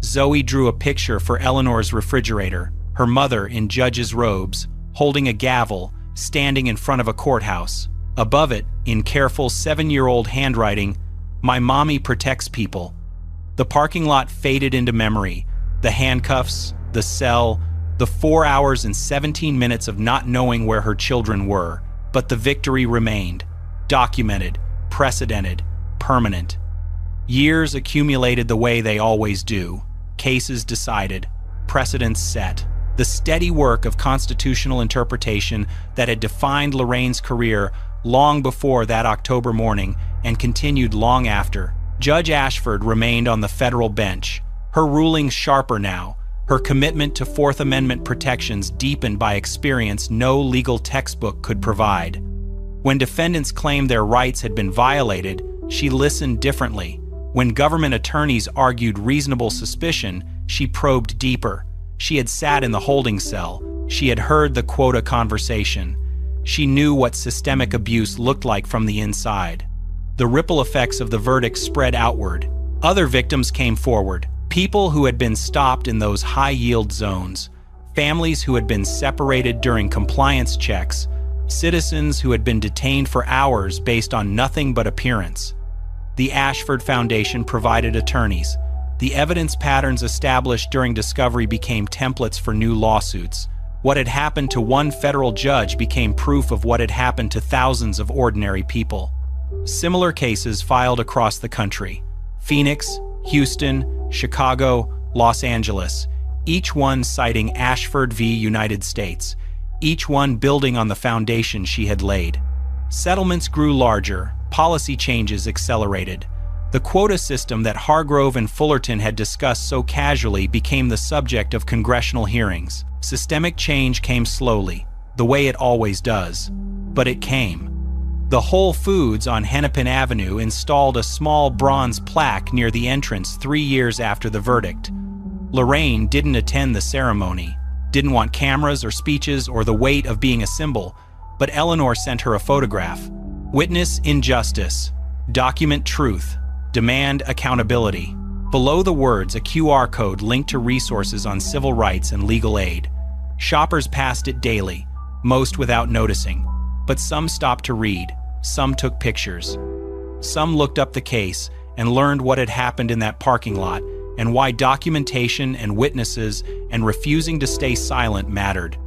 Zoe drew a picture for Eleanor's refrigerator, her mother in judge's robes, holding a gavel, standing in front of a courthouse. Above it, in careful 7-year-old handwriting, "My mommy protects people." The parking lot faded into memory. The handcuffs, the cell, the 4 hours and 17 minutes of not knowing where her children were. But the victory remained. Documented, precedented, permanent. Years accumulated the way they always do. Cases decided, precedents set. The steady work of constitutional interpretation that had defined Lorraine's career long before that October morning and continued long after. Judge Ashford remained on the federal bench, her rulings sharper now, her commitment to Fourth Amendment protections deepened by experience no legal textbook could provide. When defendants claimed their rights had been violated, she listened differently. When government attorneys argued reasonable suspicion, she probed deeper. She had sat in the holding cell. She had heard the quota conversation. She knew what systemic abuse looked like from the inside. The ripple effects of the verdict spread outward. Other victims came forward. People who had been stopped in those high-yield zones. Families who had been separated during compliance checks. Citizens who had been detained for hours based on nothing but appearance. The Ashford Foundation provided attorneys. The evidence patterns established during discovery became templates for new lawsuits. What had happened to one federal judge became proof of what had happened to thousands of ordinary people. Similar cases filed across the country. Phoenix, Houston, Chicago, Los Angeles, each one citing Ashford v. United States, each one building on the foundation she had laid. Settlements grew larger, policy changes accelerated. The quota system that Hargrove and Fullerton had discussed so casually became the subject of congressional hearings. Systemic change came slowly, the way it always does. But it came. The Whole Foods on Hennepin Avenue installed a small bronze plaque near the entrance 3 years after the verdict. Lorraine didn't attend the ceremony, didn't want cameras or speeches or the weight of being a symbol, but Eleanor sent her a photograph. Witness injustice. Document truth. Demand accountability. Below the words, a QR code linked to resources on civil rights and legal aid. Shoppers passed it daily, most without noticing. But some stopped to read, some took pictures. Some looked up the case and learned what had happened in that parking lot and why documentation and witnesses and refusing to stay silent mattered.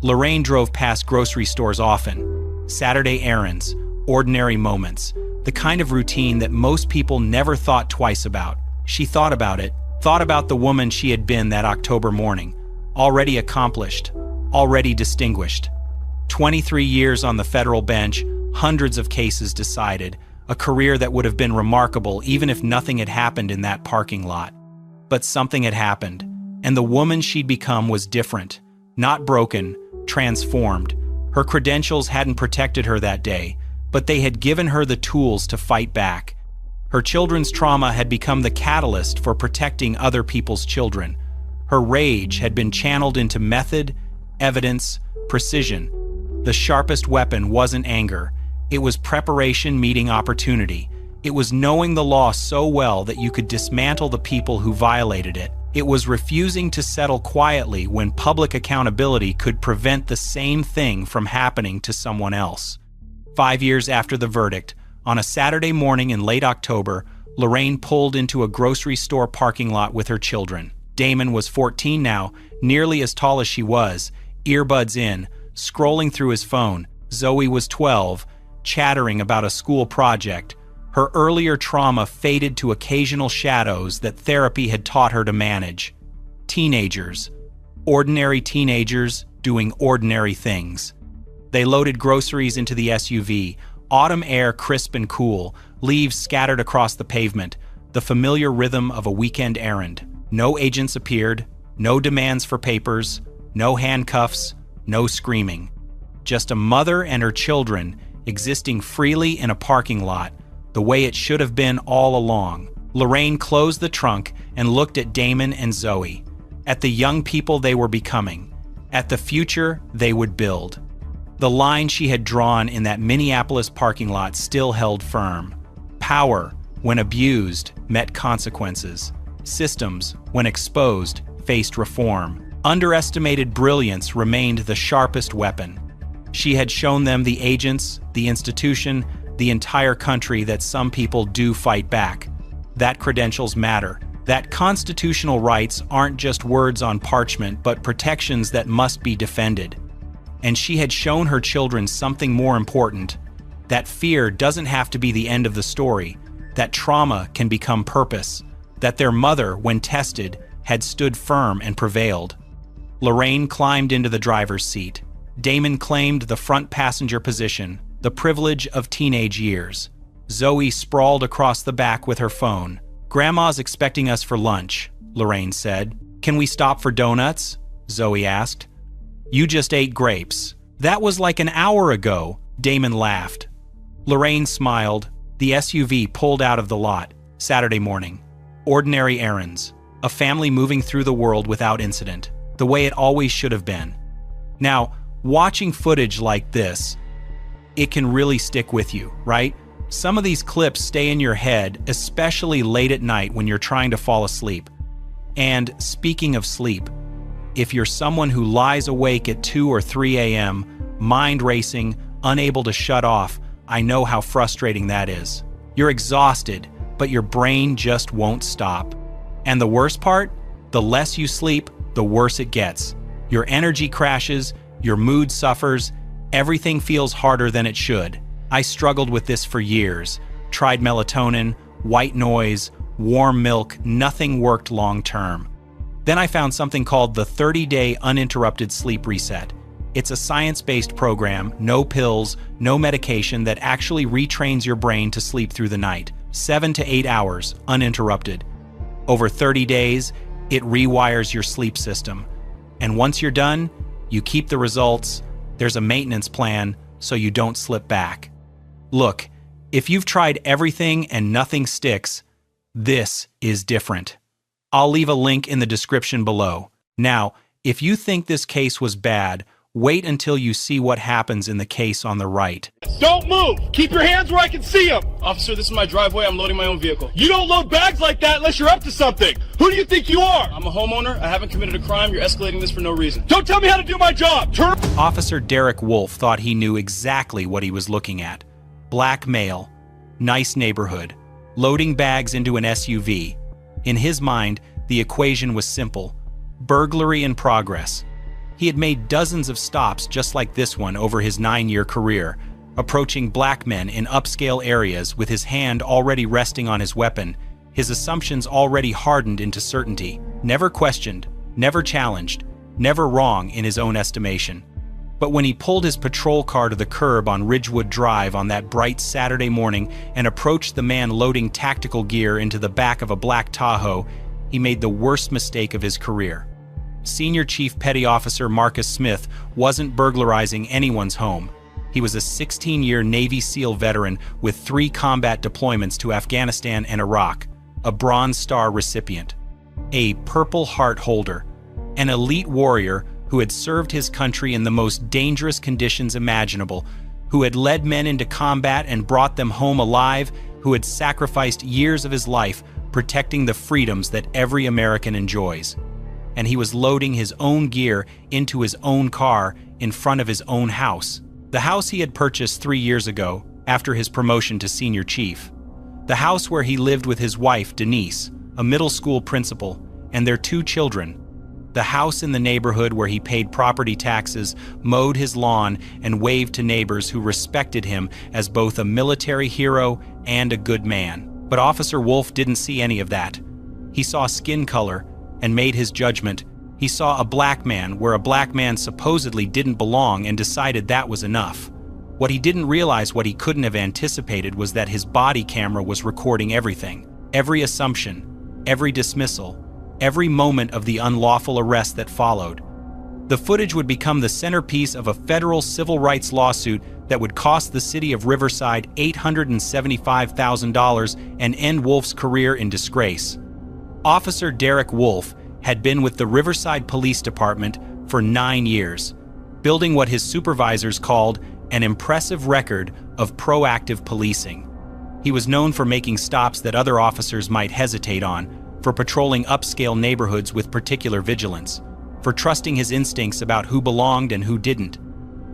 Lorraine drove past grocery stores often. Saturday errands, ordinary moments, the kind of routine that most people never thought twice about. She thought about it, thought about the woman she had been that October morning, already accomplished, already distinguished. 23 years on the federal bench, hundreds of cases decided, a career that would have been remarkable even if nothing had happened in that parking lot. But something had happened, and the woman she'd become was different, not broken, transformed. Her credentials hadn't protected her that day, but they had given her the tools to fight back. Her children's trauma had become the catalyst for protecting other people's children. Her rage had been channeled into method, evidence, precision. The sharpest weapon wasn't anger. It was preparation meeting opportunity. It was knowing the law so well that you could dismantle the people who violated it. It was refusing to settle quietly when public accountability could prevent the same thing from happening to someone else. 5 years after the verdict, on a Saturday morning in late October, Lorraine pulled into a grocery store parking lot with her children. Damon was 14 now, nearly as tall as she was, earbuds in, scrolling through his phone. Zoe was 12, chattering about a school project. Her earlier trauma faded to occasional shadows that therapy had taught her to manage. Teenagers. Ordinary teenagers doing ordinary things. They loaded groceries into the SUV, autumn air crisp and cool, leaves scattered across the pavement, the familiar rhythm of a weekend errand. No agents appeared, no demands for papers, no handcuffs, no screaming. Just a mother and her children existing freely in a parking lot, the way it should have been all along. Lorraine closed the trunk and looked at Damon and Zoe, at the young people they were becoming, at the future they would build. The line she had drawn in that Minneapolis parking lot still held firm. Power, when abused, met consequences. Systems, when exposed, faced reform. Underestimated brilliance remained the sharpest weapon. She had shown them, the agents, the institution, the entire country, that some people do fight back. That credentials matter. That constitutional rights aren't just words on parchment, but protections that must be defended. And she had shown her children something more important. That fear doesn't have to be the end of the story. That trauma can become purpose. That their mother, when tested, had stood firm and prevailed. Lorraine climbed into the driver's seat. Damon claimed the front passenger position, the privilege of teenage years. Zoe sprawled across the back with her phone. "Grandma's expecting us for lunch," Lorraine said. "Can we stop for donuts?" Zoe asked. "You just ate grapes." "That was like an hour ago," Damon laughed. Lorraine smiled. The SUV pulled out of the lot. Saturday morning. Ordinary errands. A family moving through the world without incident. The way it always should have been. Now, watching footage like this, it can really stick with you, right? Some of these clips stay in your head, especially late at night when you're trying to fall asleep. And speaking of sleep, if you're someone who lies awake at 2 or 3 a.m., mind racing, unable to shut off, I know how frustrating that is. You're exhausted, but your brain just won't stop. And the worst part? The less you sleep, the worse it gets. Your energy crashes, your mood suffers, everything feels harder than it should. I struggled with this for years. Tried melatonin, white noise, warm milk, nothing worked long term. Then I found something called the 30-Day Uninterrupted Sleep Reset. It's a science-based program, no pills, no medication, that actually retrains your brain to sleep through the night. 7 to 8 hours, uninterrupted. Over 30 days, it rewires your sleep system. And once you're done, you keep the results. There's a maintenance plan so you don't slip back. Look, if you've tried everything and nothing sticks, this is different. I'll leave a link in the description below. Now, if you think this case was bad, wait until you see what happens in the case on the right. Don't move! Keep your hands where I can see them! Officer, this is my driveway. I'm loading my own vehicle. You don't load bags like that unless you're up to something! Who do you think you are? I'm a homeowner. I haven't committed a crime. You're escalating this for no reason. Don't tell me how to do my job! Turn. Officer Derek Wolf thought he knew exactly what he was looking at. Black male, nice neighborhood, loading bags into an SUV. In his mind, the equation was simple: burglary in progress. He had made dozens of stops just like this one over his 9-year career, approaching black men in upscale areas with his hand already resting on his weapon, his assumptions already hardened into certainty, never questioned, never challenged, never wrong in his own estimation. But when he pulled his patrol car to the curb on Ridgewood Drive on that bright Saturday morning and approached the man loading tactical gear into the back of a black Tahoe, he made the worst mistake of his career. Senior Chief Petty Officer Marcus Smith wasn't burglarizing anyone's home. He was a 16-year Navy SEAL veteran with 3 combat deployments to Afghanistan and Iraq, a Bronze Star recipient, a Purple Heart holder, an elite warrior who had served his country in the most dangerous conditions imaginable, who had led men into combat and brought them home alive, who had sacrificed years of his life protecting the freedoms that every American enjoys. And he was loading his own gear into his own car in front of his own house. The house he had purchased 3 years ago, after his promotion to senior chief. The house where he lived with his wife, Denise, a middle school principal, and their 2 children. The house in the neighborhood where he paid property taxes, mowed his lawn, and waved to neighbors who respected him as both a military hero and a good man. But Officer Wolf didn't see any of that. He saw skin color and made his judgment. He saw a black man where a black man supposedly didn't belong and decided that was enough. What he didn't realize, what he couldn't have anticipated, was that his body camera was recording everything. Every assumption, every dismissal, every moment of the unlawful arrest that followed. The footage would become the centerpiece of a federal civil rights lawsuit that would cost the city of Riverside $875,000 and end Wolf's career in disgrace. Officer Derek Wolf had been with the Riverside Police Department for 9 years, building what his supervisors called an impressive record of proactive policing. He was known for making stops that other officers might hesitate on, for patrolling upscale neighborhoods with particular vigilance, for trusting his instincts about who belonged and who didn't.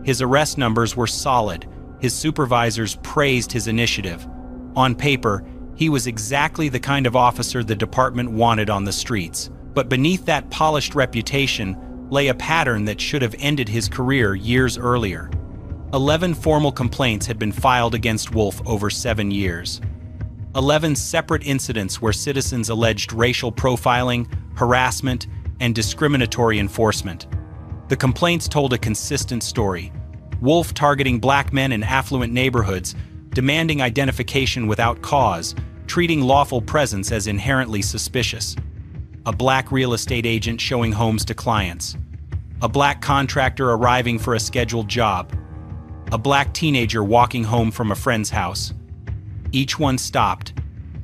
His arrest numbers were solid. His supervisors praised his initiative. On paper, he was exactly the kind of officer the department wanted on the streets. But beneath that polished reputation lay a pattern that should have ended his career years earlier. 11 formal complaints had been filed against Wolf over 7 years. 11 separate incidents where citizens alleged racial profiling, harassment, and discriminatory enforcement. The complaints told a consistent story. Wolf targeting black men in affluent neighborhoods, demanding identification without cause, treating lawful presence as inherently suspicious. A black real estate agent showing homes to clients. A black contractor arriving for a scheduled job. A black teenager walking home from a friend's house. Each one stopped.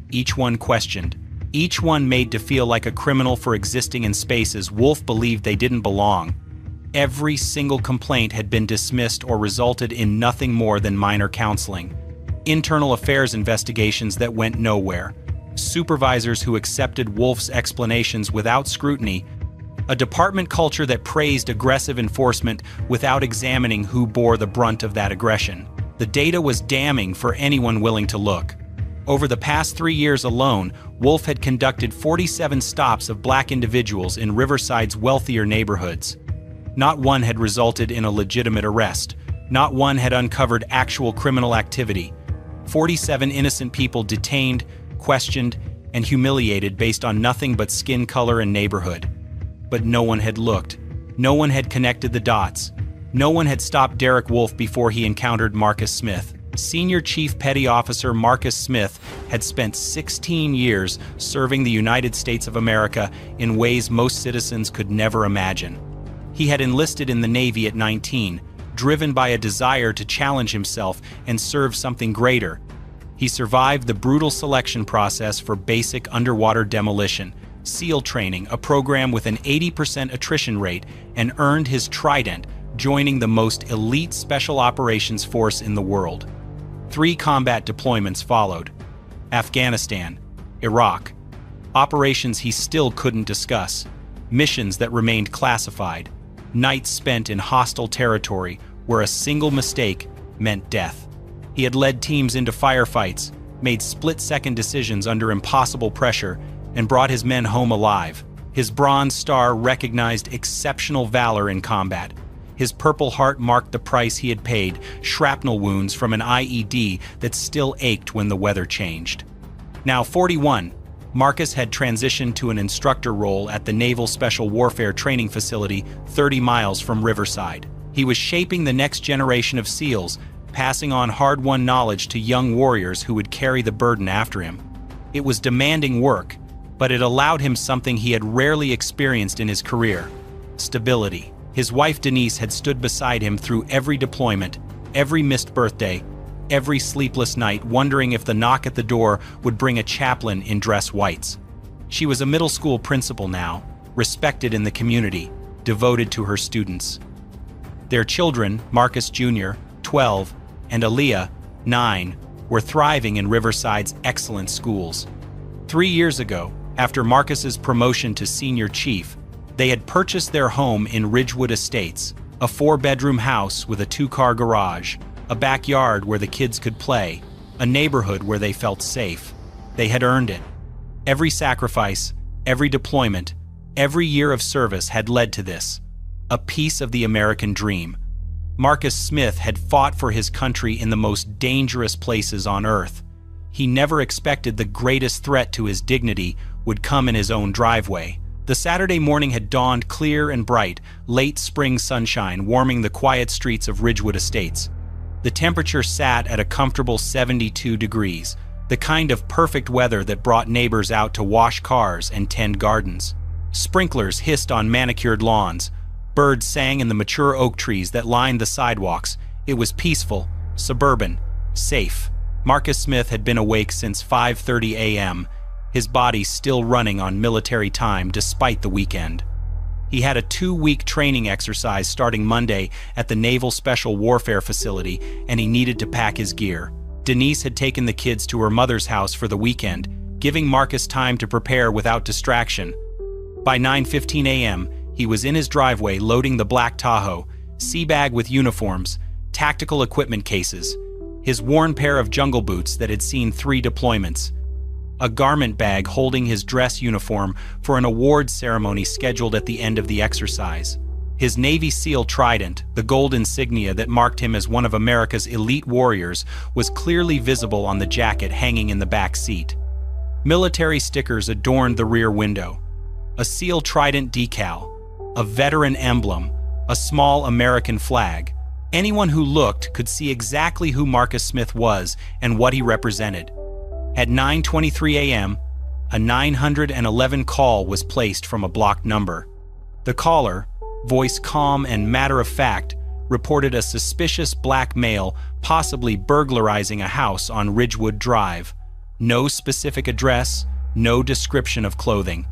Each one questioned. Each one made to feel like a criminal for existing in spaces Wolf believed they didn't belong. Every single complaint had been dismissed or resulted in nothing more than minor counseling. Internal affairs investigations that went nowhere. Supervisors who accepted Wolf's explanations without scrutiny. A department culture that praised aggressive enforcement without examining who bore the brunt of that aggression. The data was damning for anyone willing to look. Over the past 3 years alone, Wolf had conducted 47 stops of black individuals in Riverside's wealthier neighborhoods. Not one had resulted in a legitimate arrest. Not one had uncovered actual criminal activity. 47 innocent people detained, questioned, and humiliated based on nothing but skin color and neighborhood. But no one had looked. No one had connected the dots. No one had stopped Derek Wolf before he encountered Marcus Smith. Senior Chief Petty Officer Marcus Smith had spent 16 years serving the United States of America in ways most citizens could never imagine. He had enlisted in the Navy at 19, driven by a desire to challenge himself and serve something greater. He survived the brutal selection process for basic underwater demolition, SEAL training, a program with an 80% attrition rate, and earned his Trident, joining the most elite special operations force in the world. 3 combat deployments followed: Afghanistan, Iraq, operations he still couldn't discuss, missions that remained classified, nights spent in hostile territory where a single mistake meant death. He had led teams into firefights, made split-second decisions under impossible pressure, and brought his men home alive. His Bronze Star recognized exceptional valor in combat. His Purple Heart marked the price he had paid, shrapnel wounds from an IED that still ached when the weather changed. Now 41, Marcus had transitioned to an instructor role at the Naval Special Warfare Training Facility 30 miles from Riverside. He was shaping the next generation of SEALs, passing on hard-won knowledge to young warriors who would carry the burden after him. It was demanding work, but it allowed him something he had rarely experienced in his career: stability. His wife Denise had stood beside him through every deployment, every missed birthday, every sleepless night, wondering if the knock at the door would bring a chaplain in dress whites. She was a middle school principal now, respected in the community, devoted to her students. Their children, Marcus Jr., 12, and Aaliyah, 9, were thriving in Riverside's excellent schools. 3 years ago, after Marcus's promotion to senior chief, they had purchased their home in Ridgewood Estates, a 4-bedroom house with a 2-car garage, a backyard where the kids could play, a neighborhood where they felt safe. They had earned it. Every sacrifice, every deployment, every year of service had led to this, a piece of the American dream. Marcus Smith had fought for his country in the most dangerous places on earth. He never expected the greatest threat to his dignity would come in his own driveway. The Saturday morning had dawned clear and bright, late spring sunshine warming the quiet streets of Ridgewood Estates. The temperature sat at a comfortable 72 degrees, the kind of perfect weather that brought neighbors out to wash cars and tend gardens. Sprinklers hissed on manicured lawns. Birds sang in the mature oak trees that lined the sidewalks. It was peaceful, suburban, safe. Marcus Smith had been awake since 5:30 a.m., his body still running on military time despite the weekend. He had a 2-week training exercise starting Monday at the Naval Special Warfare Facility, and he needed to pack his gear. Denise had taken the kids to her mother's house for the weekend, giving Marcus time to prepare without distraction. By 9:15 a.m., he was in his driveway loading the black Tahoe, sea bag with uniforms, tactical equipment cases, his worn pair of jungle boots that had seen 3 deployments, a garment bag holding his dress uniform for an awards ceremony scheduled at the end of the exercise. His Navy SEAL trident, the gold insignia that marked him as one of America's elite warriors, was clearly visible on the jacket hanging in the back seat. Military stickers adorned the rear window. A SEAL trident decal, a veteran emblem, a small American flag. Anyone who looked could see exactly who Marcus Smith was and what he represented. At 9:23 a.m., a 911 call was placed from a blocked number. The caller, voice calm and matter-of-fact, reported a suspicious black male possibly burglarizing a house on Ridgewood Drive. No specific address, no description of clothing.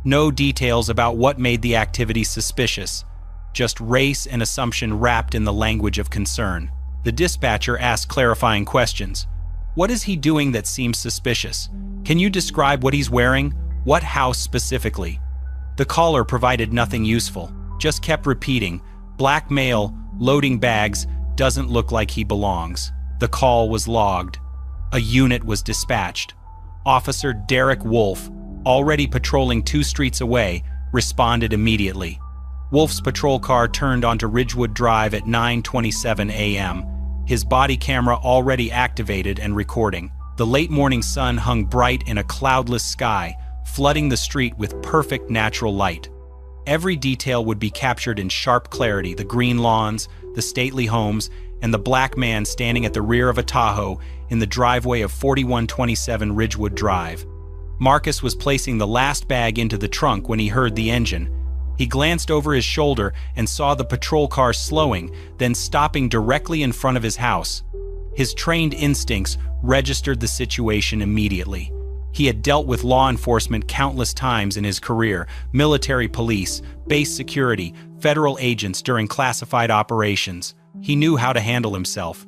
No details about what made the activity suspicious. Just race and assumption wrapped in the language of concern. The dispatcher asked clarifying questions. What is he doing that seems suspicious? Can you describe what he's wearing? What house specifically? The caller provided nothing useful, just kept repeating, black male, loading bags, doesn't look like he belongs. The call was logged. A unit was dispatched. Officer Derek Wolf, already patrolling 2 streets away, responded immediately. Wolf's patrol car turned onto Ridgewood Drive at 9:27 a.m., his body camera already activated and recording. The late morning sun hung bright in a cloudless sky, flooding the street with perfect natural light. Every detail would be captured in sharp clarity: the green lawns, the stately homes, and the black man standing at the rear of a Tahoe in the driveway of 4127 Ridgewood Drive. Marcus was placing the last bag into the trunk when he heard the engine. He glanced over his shoulder and saw the patrol car slowing, then stopping directly in front of his house. His trained instincts registered the situation immediately. He had dealt with law enforcement countless times in his career: military police, base security, federal agents during classified operations. He knew how to handle himself.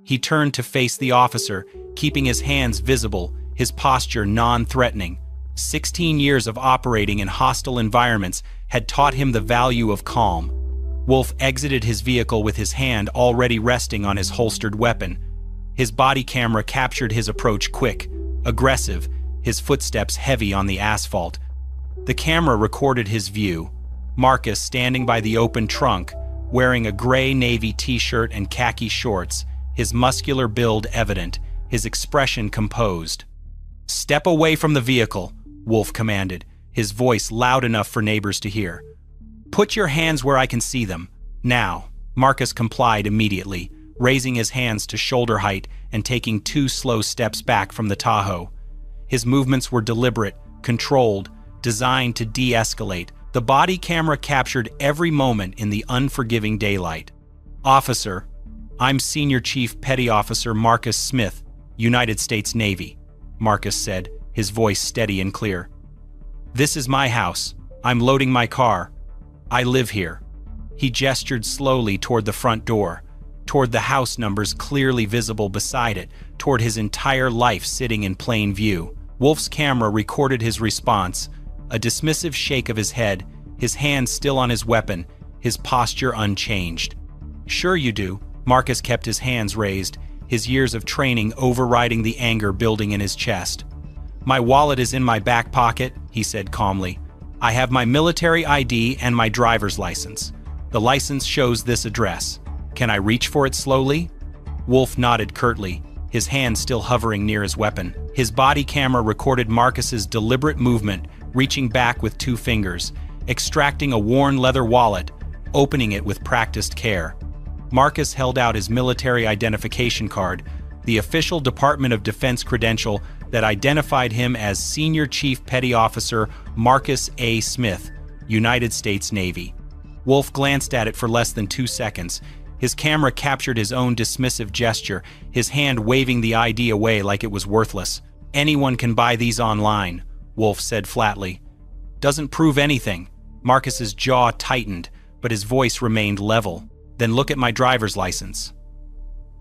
He turned to face the officer, keeping his hands visible, his posture non-threatening. 16 years of operating in hostile environments had taught him the value of calm. Wolf exited his vehicle with his hand already resting on his holstered weapon. His body camera captured his approach quick, aggressive, his footsteps heavy on the asphalt. The camera recorded his view. Marcus standing by the open trunk, wearing a gray navy t-shirt and khaki shorts, his muscular build evident, his expression composed. "Step away from the vehicle," Wolf commanded, his voice loud enough for neighbors to hear. "Put your hands where I can see them. Now." Marcus complied immediately, raising his hands to shoulder height and taking 2 slow steps back from the Tahoe. His movements were deliberate, controlled, designed to de-escalate. The body camera captured every moment in the unforgiving daylight. "Officer, I'm Senior Chief Petty Officer Marcus Smith, United States Navy," Marcus said, his voice steady and clear. "This is my house. I'm loading my car. I live here." He gestured slowly toward the front door, toward the house numbers clearly visible beside it, toward his entire life sitting in plain view. Wolf's camera recorded his response, a dismissive shake of his head, his hand still on his weapon, his posture unchanged. "Sure you do." Marcus kept his hands raised, his years of training overriding the anger building in his chest. "My wallet is in my back pocket," he said calmly. "I have my military ID and my driver's license. The license shows this address. Can I reach for it slowly?" Wolf nodded curtly, his hand still hovering near his weapon. His body camera recorded Marcus's deliberate movement, reaching back with 2 fingers, extracting a worn leather wallet, opening it with practiced care. Marcus held out his military identification card, the official Department of Defense credential that identified him as Senior Chief Petty Officer Marcus A. Smith, United States Navy. Wolf glanced at it for less than 2 seconds. His camera captured his own dismissive gesture, his hand waving the ID away like it was worthless. "Anyone can buy these online," Wolf said flatly. "Doesn't prove anything." Marcus's jaw tightened, but his voice remained level. "Then look at my driver's license."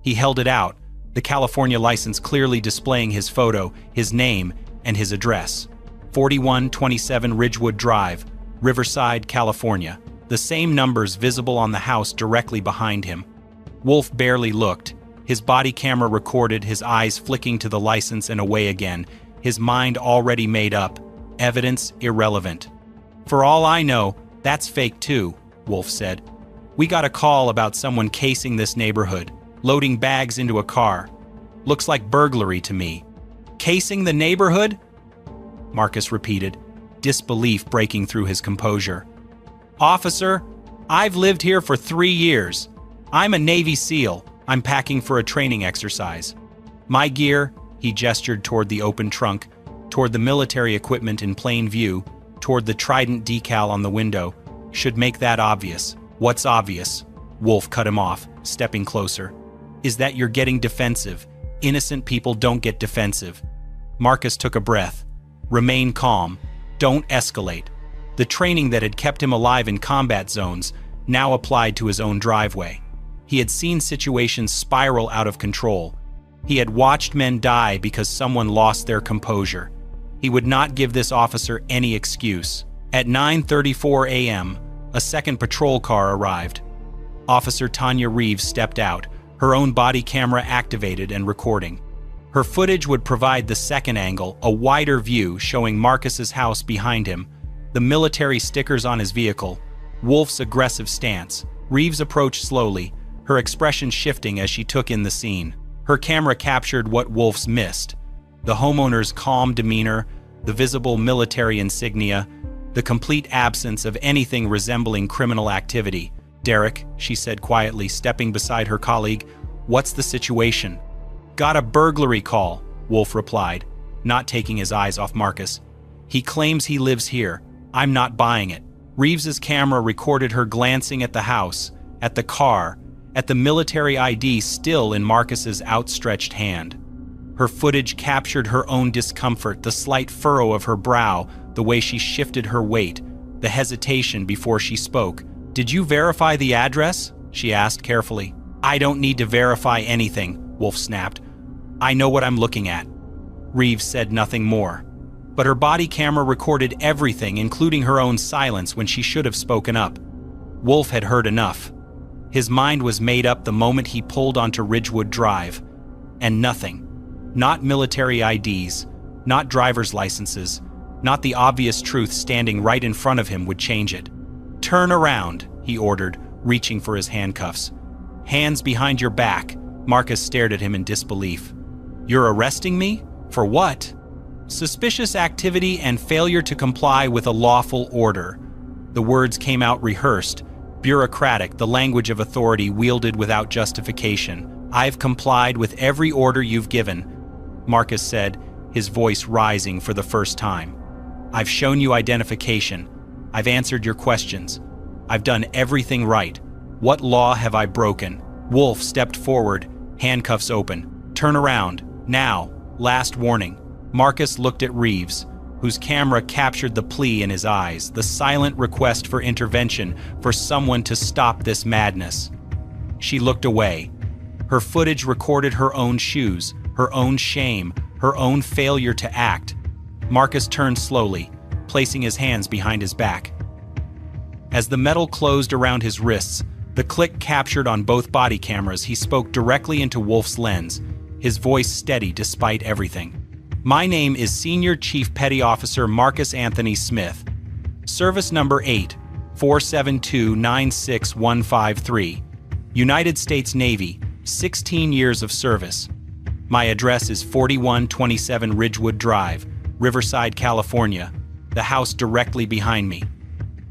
He held it out, the California license clearly displaying his photo, his name, and his address. 4127 Ridgewood Drive, Riverside, California. The same numbers visible on the house directly behind him. Wolf barely looked. His body camera recorded, his eyes flicking to the license and away again, his mind already made up. Evidence irrelevant. "For all I know, that's fake too," Wolf said. "We got a call about someone casing this neighborhood, loading bags into a car. Looks like burglary to me." "Casing the neighborhood?" Marcus repeated, disbelief breaking through his composure. "Officer, I've lived here for 3 years. I'm a Navy SEAL. I'm packing for a training exercise. My gear," he gestured toward the open trunk, toward the military equipment in plain view, toward the Trident decal on the window, "should make that obvious." "What's obvious?" Wolf cut him off, stepping closer. "Is that you're getting defensive. Innocent people don't get defensive." Marcus took a breath. "Remain calm. Don't escalate." The training that had kept him alive in combat zones now applied to his own driveway. He had seen situations spiral out of control. He had watched men die because someone lost their composure. He would not give this officer any excuse. At 9:34 a.m., a second patrol car arrived. Officer Tanya Reeves stepped out, her own body camera activated and recording. Her footage would provide the second angle, a wider view showing Marcus's house behind him, the military stickers on his vehicle, Wolf's aggressive stance. Reeves approached slowly, her expression shifting as she took in the scene. Her camera captured what Wolf's missed: the homeowner's calm demeanor, the visible military insignia, the complete absence of anything resembling criminal activity. "Derek," she said quietly, stepping beside her colleague, "what's the situation?" "Got a burglary call," Wolf replied, not taking his eyes off Marcus. "He claims he lives here. I'm not buying it." Reeves's camera recorded her glancing at the house, at the car, at the military ID still in Marcus's outstretched hand. Her footage captured her own discomfort, the slight furrow of her brow, the way she shifted her weight, the hesitation before she spoke. "Did you verify the address?" she asked carefully. "I don't need to verify anything," Wolf snapped. "I know what I'm looking at." Reeves said nothing more. But her body camera recorded everything, including her own silence when she should have spoken up. Wolf had heard enough. His mind was made up the moment he pulled onto Ridgewood Drive. And nothing. Not military IDs, not driver's licenses, not the obvious truth standing right in front of him would change it. "Turn around," he ordered, reaching for his handcuffs. "Hands behind your back." Marcus stared at him in disbelief. "You're arresting me? For what?" "Suspicious activity and failure to comply with a lawful order." The words came out rehearsed, bureaucratic, the language of authority wielded without justification. "I've complied with every order you've given," Marcus said, his voice rising for the first time. "I've shown you identification. I've answered your questions. I've done everything right. What law have I broken?" Wolf stepped forward, handcuffs open. "Turn around, now, last warning." Marcus looked at Reeves, whose camera captured the plea in his eyes, the silent request for intervention, for someone to stop this madness. She looked away. Her footage recorded her own shoes, her own shame, her own failure to act. Marcus turned slowly, placing his hands behind his back. As the metal closed around his wrists, the click captured on both body cameras, he spoke directly into Wolf's lens, his voice steady despite everything. "My name is Senior Chief Petty Officer Marcus Anthony Smith. Service number 847296153. United States Navy, 16 years of service. My address is 4127 Ridgewood Drive, Riverside, California, the house directly behind me.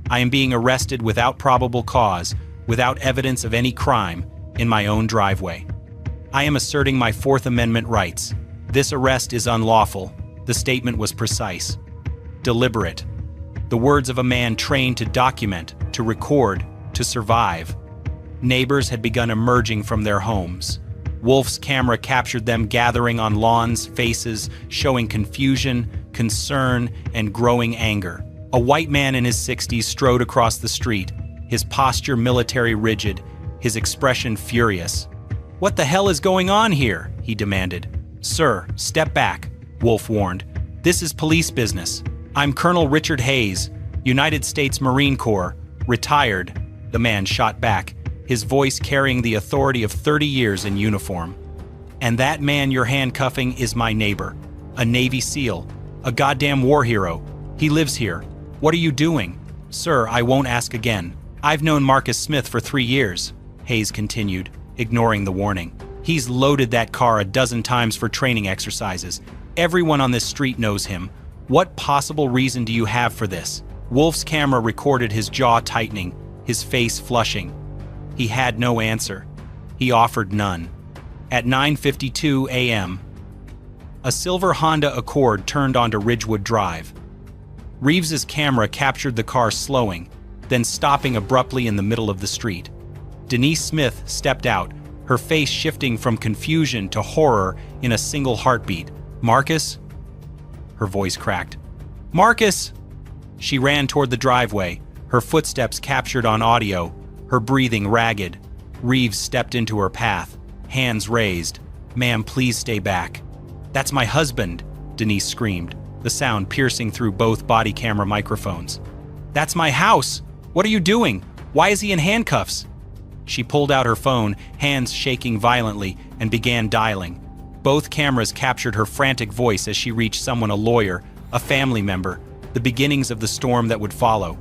I am being arrested without probable cause, without evidence of any crime, in my own driveway. I am asserting my Fourth Amendment rights. This arrest is unlawful." The statement was precise, deliberate. The words of a man trained to document, to record, to survive. Neighbors had begun emerging from their homes. Wolf's camera captured them gathering on lawns, faces showing confusion, concern, and growing anger. A white man in his 60s strode across the street, his posture military rigid, his expression furious. "What the hell is going on here?" he demanded. "Sir, step back," Wolf warned. "This is police business. I'm Colonel Richard Hayes, United States Marine Corps, retired," the man shot back, his voice carrying the authority of 30 years in uniform. "And that man you're handcuffing is my neighbor, a Navy SEAL, a goddamn war hero. He lives here. What are you doing?" "Sir, I won't ask again. I've known Marcus Smith for 3 years," Hayes continued, ignoring the warning. "He's loaded that car a dozen times for training exercises. Everyone on this street knows him. What possible reason do you have for this?" Wolf's camera recorded his jaw tightening, his face flushing. He had no answer. He offered none. At 9:52 a.m., a silver Honda Accord turned onto Ridgewood Drive. Reeves's camera captured the car slowing, then stopping abruptly in the middle of the street. Denise Smith stepped out, her face shifting from confusion to horror in a single heartbeat. "Marcus?" Her voice cracked. "Marcus!" She ran toward the driveway, her footsteps captured on audio, her breathing ragged. Reeves stepped into her path, hands raised. "Ma'am, please stay back." "That's my husband," Denise screamed, the sound piercing through both body camera microphones. "That's my house! What are you doing? Why is he in handcuffs?" She pulled out her phone, hands shaking violently, and began dialing. Both cameras captured her frantic voice as she reached someone, a lawyer, a family member, the beginnings of the storm that would follow.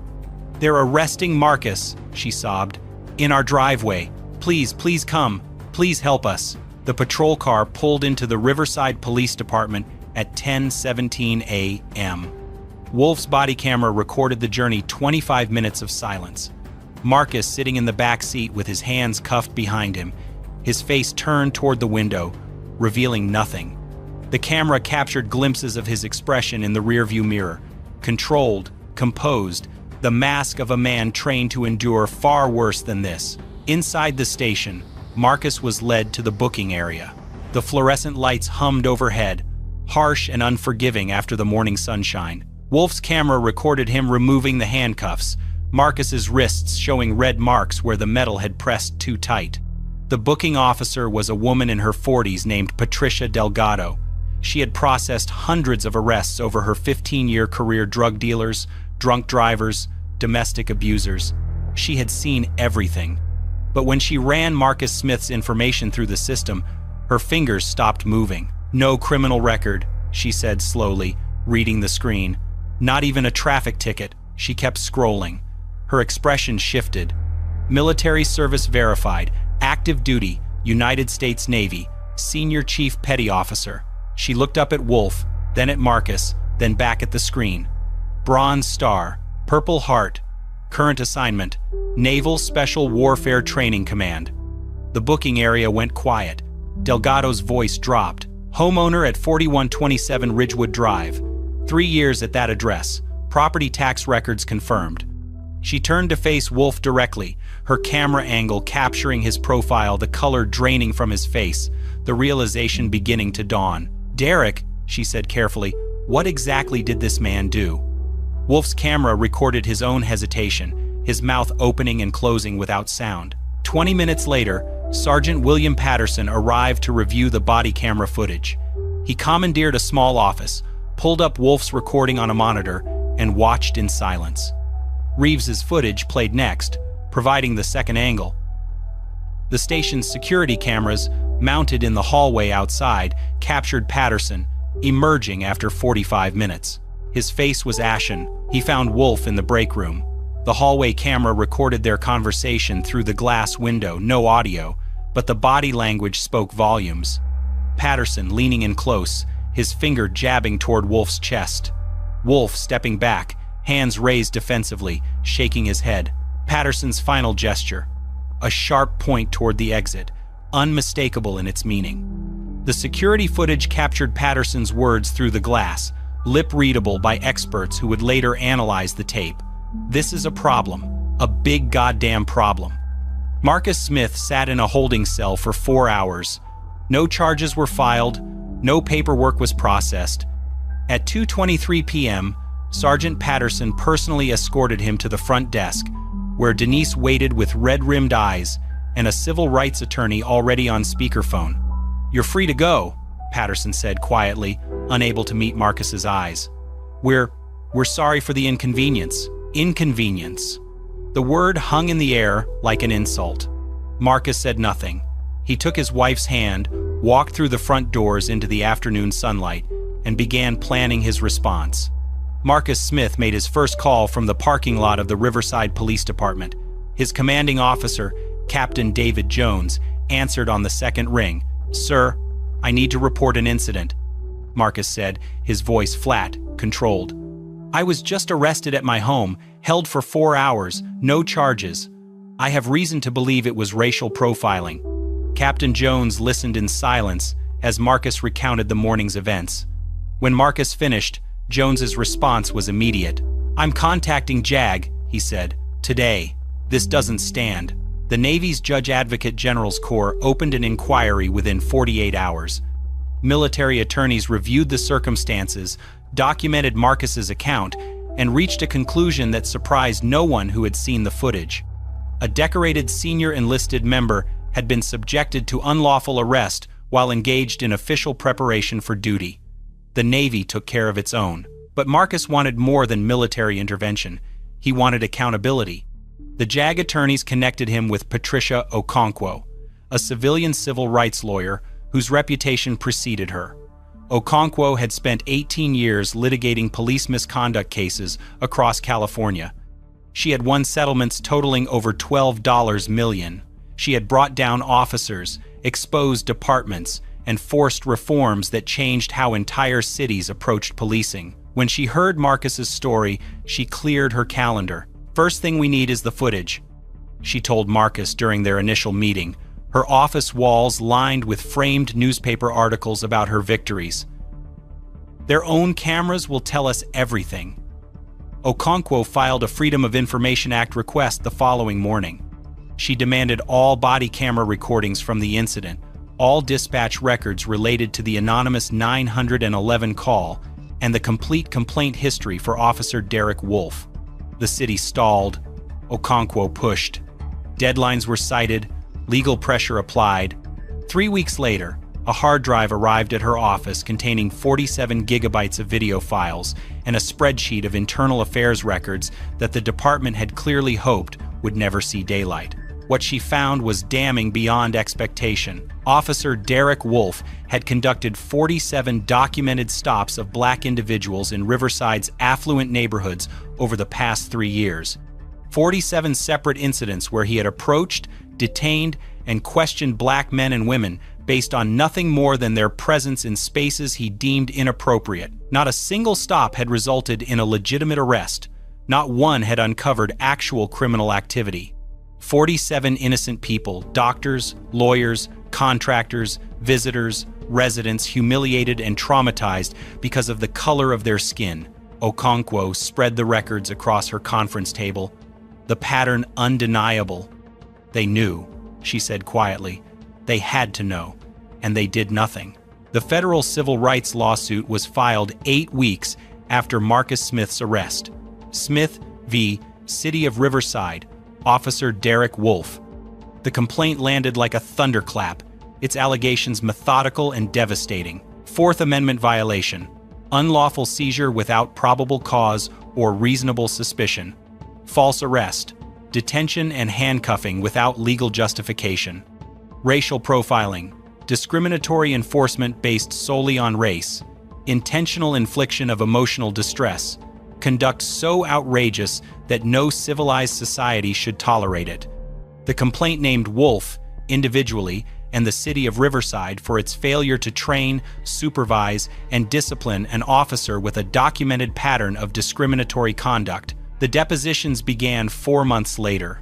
"They're arresting Marcus," she sobbed. "In our driveway. Please, please come. Please help us." The patrol car pulled into the Riverside Police Department at 10:17 a.m. Wolf's body camera recorded the journey. 25 minutes of silence. Marcus sitting in the back seat with his hands cuffed behind him, his face turned toward the window, revealing nothing. The camera captured glimpses of his expression in the rearview mirror, controlled, composed, the mask of a man trained to endure far worse than this. Inside the station, Marcus was led to the booking area. The fluorescent lights hummed overhead, harsh and unforgiving after the morning sunshine. Wolf's camera recorded him removing the handcuffs, Marcus's wrists showing red marks where the metal had pressed too tight. The booking officer was a woman in her 40s named Patricia Delgado. She had processed hundreds of arrests over her 15-year career: drug dealers, drunk drivers, domestic abusers. She had seen everything. But when she ran Marcus Smith's information through the system, her fingers stopped moving. "No criminal record," she said slowly, reading the screen. "Not even a traffic ticket." She kept scrolling. Her expression shifted. "Military service verified. Active duty, United States Navy. Senior Chief Petty Officer." She looked up at Wolf, then at Marcus, then back at the screen. "Bronze Star, Purple Heart. Current assignment, Naval Special Warfare Training Command." The booking area went quiet. Delgado's voice dropped. "Homeowner at 4127 Ridgewood Drive. 3 years at that address. Property tax records confirmed." She turned to face Wolf directly, her camera angle capturing his profile, the color draining from his face, the realization beginning to dawn. "Derek," she said carefully, "what exactly did this man do?" Wolf's camera recorded his own hesitation, his mouth opening and closing without sound. 20 minutes later, Sergeant William Patterson arrived to review the body camera footage. He commandeered a small office, pulled up Wolf's recording on a monitor, and watched in silence. Reeves's footage played next, providing the second angle. The station's security cameras, mounted in the hallway outside, captured Patterson, emerging after 45 minutes. His face was ashen. He found Wolf in the break room. The hallway camera recorded their conversation through the glass window, no audio, but the body language spoke volumes. Patterson leaning in close, his finger jabbing toward Wolf's chest. Wolf stepping back, hands raised defensively, shaking his head. Patterson's final gesture, a sharp point toward the exit, unmistakable in its meaning. The security footage captured Patterson's words through the glass, lip-readable by experts who would later analyze the tape. "This is a problem. A big goddamn problem. Marcus Smith sat in a holding cell for 4 hours. No charges were filed, no paperwork was processed. At 2:23 p.m., Sergeant Patterson personally escorted him to the front desk, where Denise waited with red-rimmed eyes and a civil rights attorney already on speakerphone. "You're free to go," Patterson said quietly, unable to meet Marcus's eyes. We're sorry for the inconvenience." Inconvenience. The word hung in the air like an insult. Marcus said nothing. He took his wife's hand, walked through the front doors into the afternoon sunlight, and began planning his response. Marcus Smith made his first call from the parking lot of the Riverside Police Department. His commanding officer, Captain David Jones, answered on the second ring. "Sir, I need to report an incident," Marcus said, his voice flat, controlled. "I was just arrested at my home, held for 4 hours, no charges. I have reason to believe it was racial profiling." Captain Jones listened in silence as Marcus recounted the morning's events. When Marcus finished, Jones's response was immediate. "I'm contacting JAG," he said, "today. This doesn't stand." The Navy's Judge Advocate General's Corps opened an inquiry within 48 hours. Military attorneys reviewed the circumstances, documented Marcus's account, and reached a conclusion that surprised no one who had seen the footage. A decorated senior enlisted member had been subjected to unlawful arrest while engaged in official preparation for duty. The Navy took care of its own. But Marcus wanted more than military intervention. He wanted accountability. The JAG attorneys connected him with Patricia Okonkwo, a civilian civil rights lawyer whose reputation preceded her. Okonkwo had spent 18 years litigating police misconduct cases across California. She had won settlements totaling over $12 million. She had brought down officers, exposed departments, and forced reforms that changed how entire cities approached policing. When she heard Marcus's story, she cleared her calendar. "First thing we need is the footage," she told Marcus during their initial meeting, her office walls lined with framed newspaper articles about her victories. "Their own cameras will tell us everything." Okonkwo filed a Freedom of Information Act request the following morning. She demanded all body camera recordings from the incident, all dispatch records related to the anonymous 911 call, and the complete complaint history for Officer Derek Wolf. The city stalled. Okonkwo pushed. Deadlines were cited, legal pressure applied. 3 weeks later, a hard drive arrived at her office containing 47 gigabytes of video files and a spreadsheet of internal affairs records that the department had clearly hoped would never see daylight. What she found was damning beyond expectation. Officer Derek Wolf had conducted 47 documented stops of black individuals in Riverside's affluent neighborhoods over the past 3 years. 47 separate incidents where he had approached, detained, and questioned black men and women based on nothing more than their presence in spaces he deemed inappropriate. Not a single stop had resulted in a legitimate arrest. Not one had uncovered actual criminal activity. 47 innocent people, doctors, lawyers, contractors, visitors, residents, humiliated and traumatized because of the color of their skin. Okonkwo spread the records across her conference table. The pattern undeniable. "They knew," she said quietly. "They had to know, and they did nothing." The federal civil rights lawsuit was filed 8 weeks after Marcus Smith's arrest. Smith v. City of Riverside, Officer Derek Wolf. The complaint landed like a thunderclap, its allegations methodical and devastating. Fourth Amendment violation, unlawful seizure without probable cause or reasonable suspicion. False arrest, detention and handcuffing without legal justification. Racial profiling, discriminatory enforcement based solely on race. Intentional infliction of emotional distress. Conduct so outrageous that no civilized society should tolerate it. The complaint named Wolf, individually, and the city of Riverside for its failure to train, supervise, and discipline an officer with a documented pattern of discriminatory conduct. The depositions began 4 months later.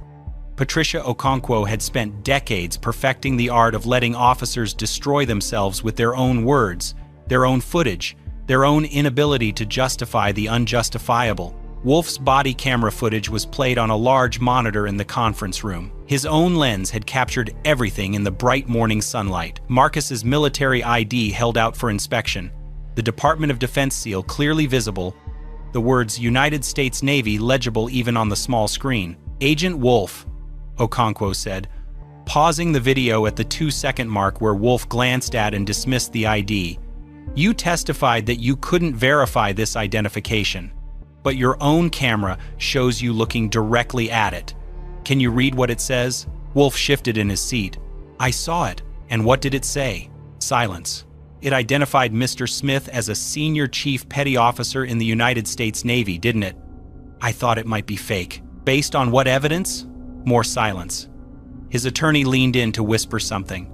Patricia Okonkwo had spent decades perfecting the art of letting officers destroy themselves with their own words, their own footage, their own inability to justify the unjustifiable. Wolf's body camera footage was played on a large monitor in the conference room. His own lens had captured everything in the bright morning sunlight. Marcus's military ID held out for inspection, the Department of Defense seal clearly visible, the words United States Navy legible even on the small screen. "Agent Wolf," Okonkwo said, pausing the video at the 2-second mark where Wolf glanced at and dismissed the ID. "You testified that you couldn't verify this identification, but your own camera shows you looking directly at it. Can you read what it says?" Wolf shifted in his seat. "I saw it. And what did it say?" Silence. "It identified Mr. Smith as a senior chief petty officer in the United States Navy, didn't it?" "I thought it might be fake." "Based on what evidence?" More silence. His attorney leaned in to whisper something.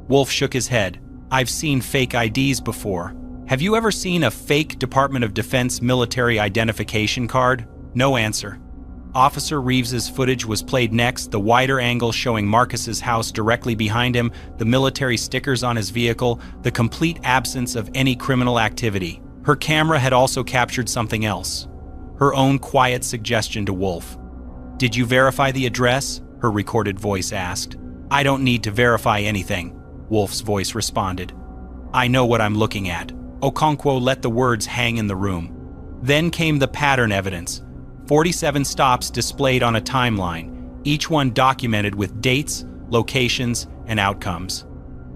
Wolf shook his head. "I've seen fake IDs before. Have you ever seen a fake Department of Defense military identification card?" No answer. Officer Reeves's footage was played next, the wider angle showing Marcus's house directly behind him, the military stickers on his vehicle, the complete absence of any criminal activity. Her camera had also captured something else. Her own quiet suggestion to Wolf. "Did you verify the address?" her recorded voice asked. "I don't need to verify anything," Wolf's voice responded. "I know what I'm looking at." Okonkwo let the words hang in the room. Then came the pattern evidence. 47 stops displayed on a timeline, each one documented with dates, locations, and outcomes.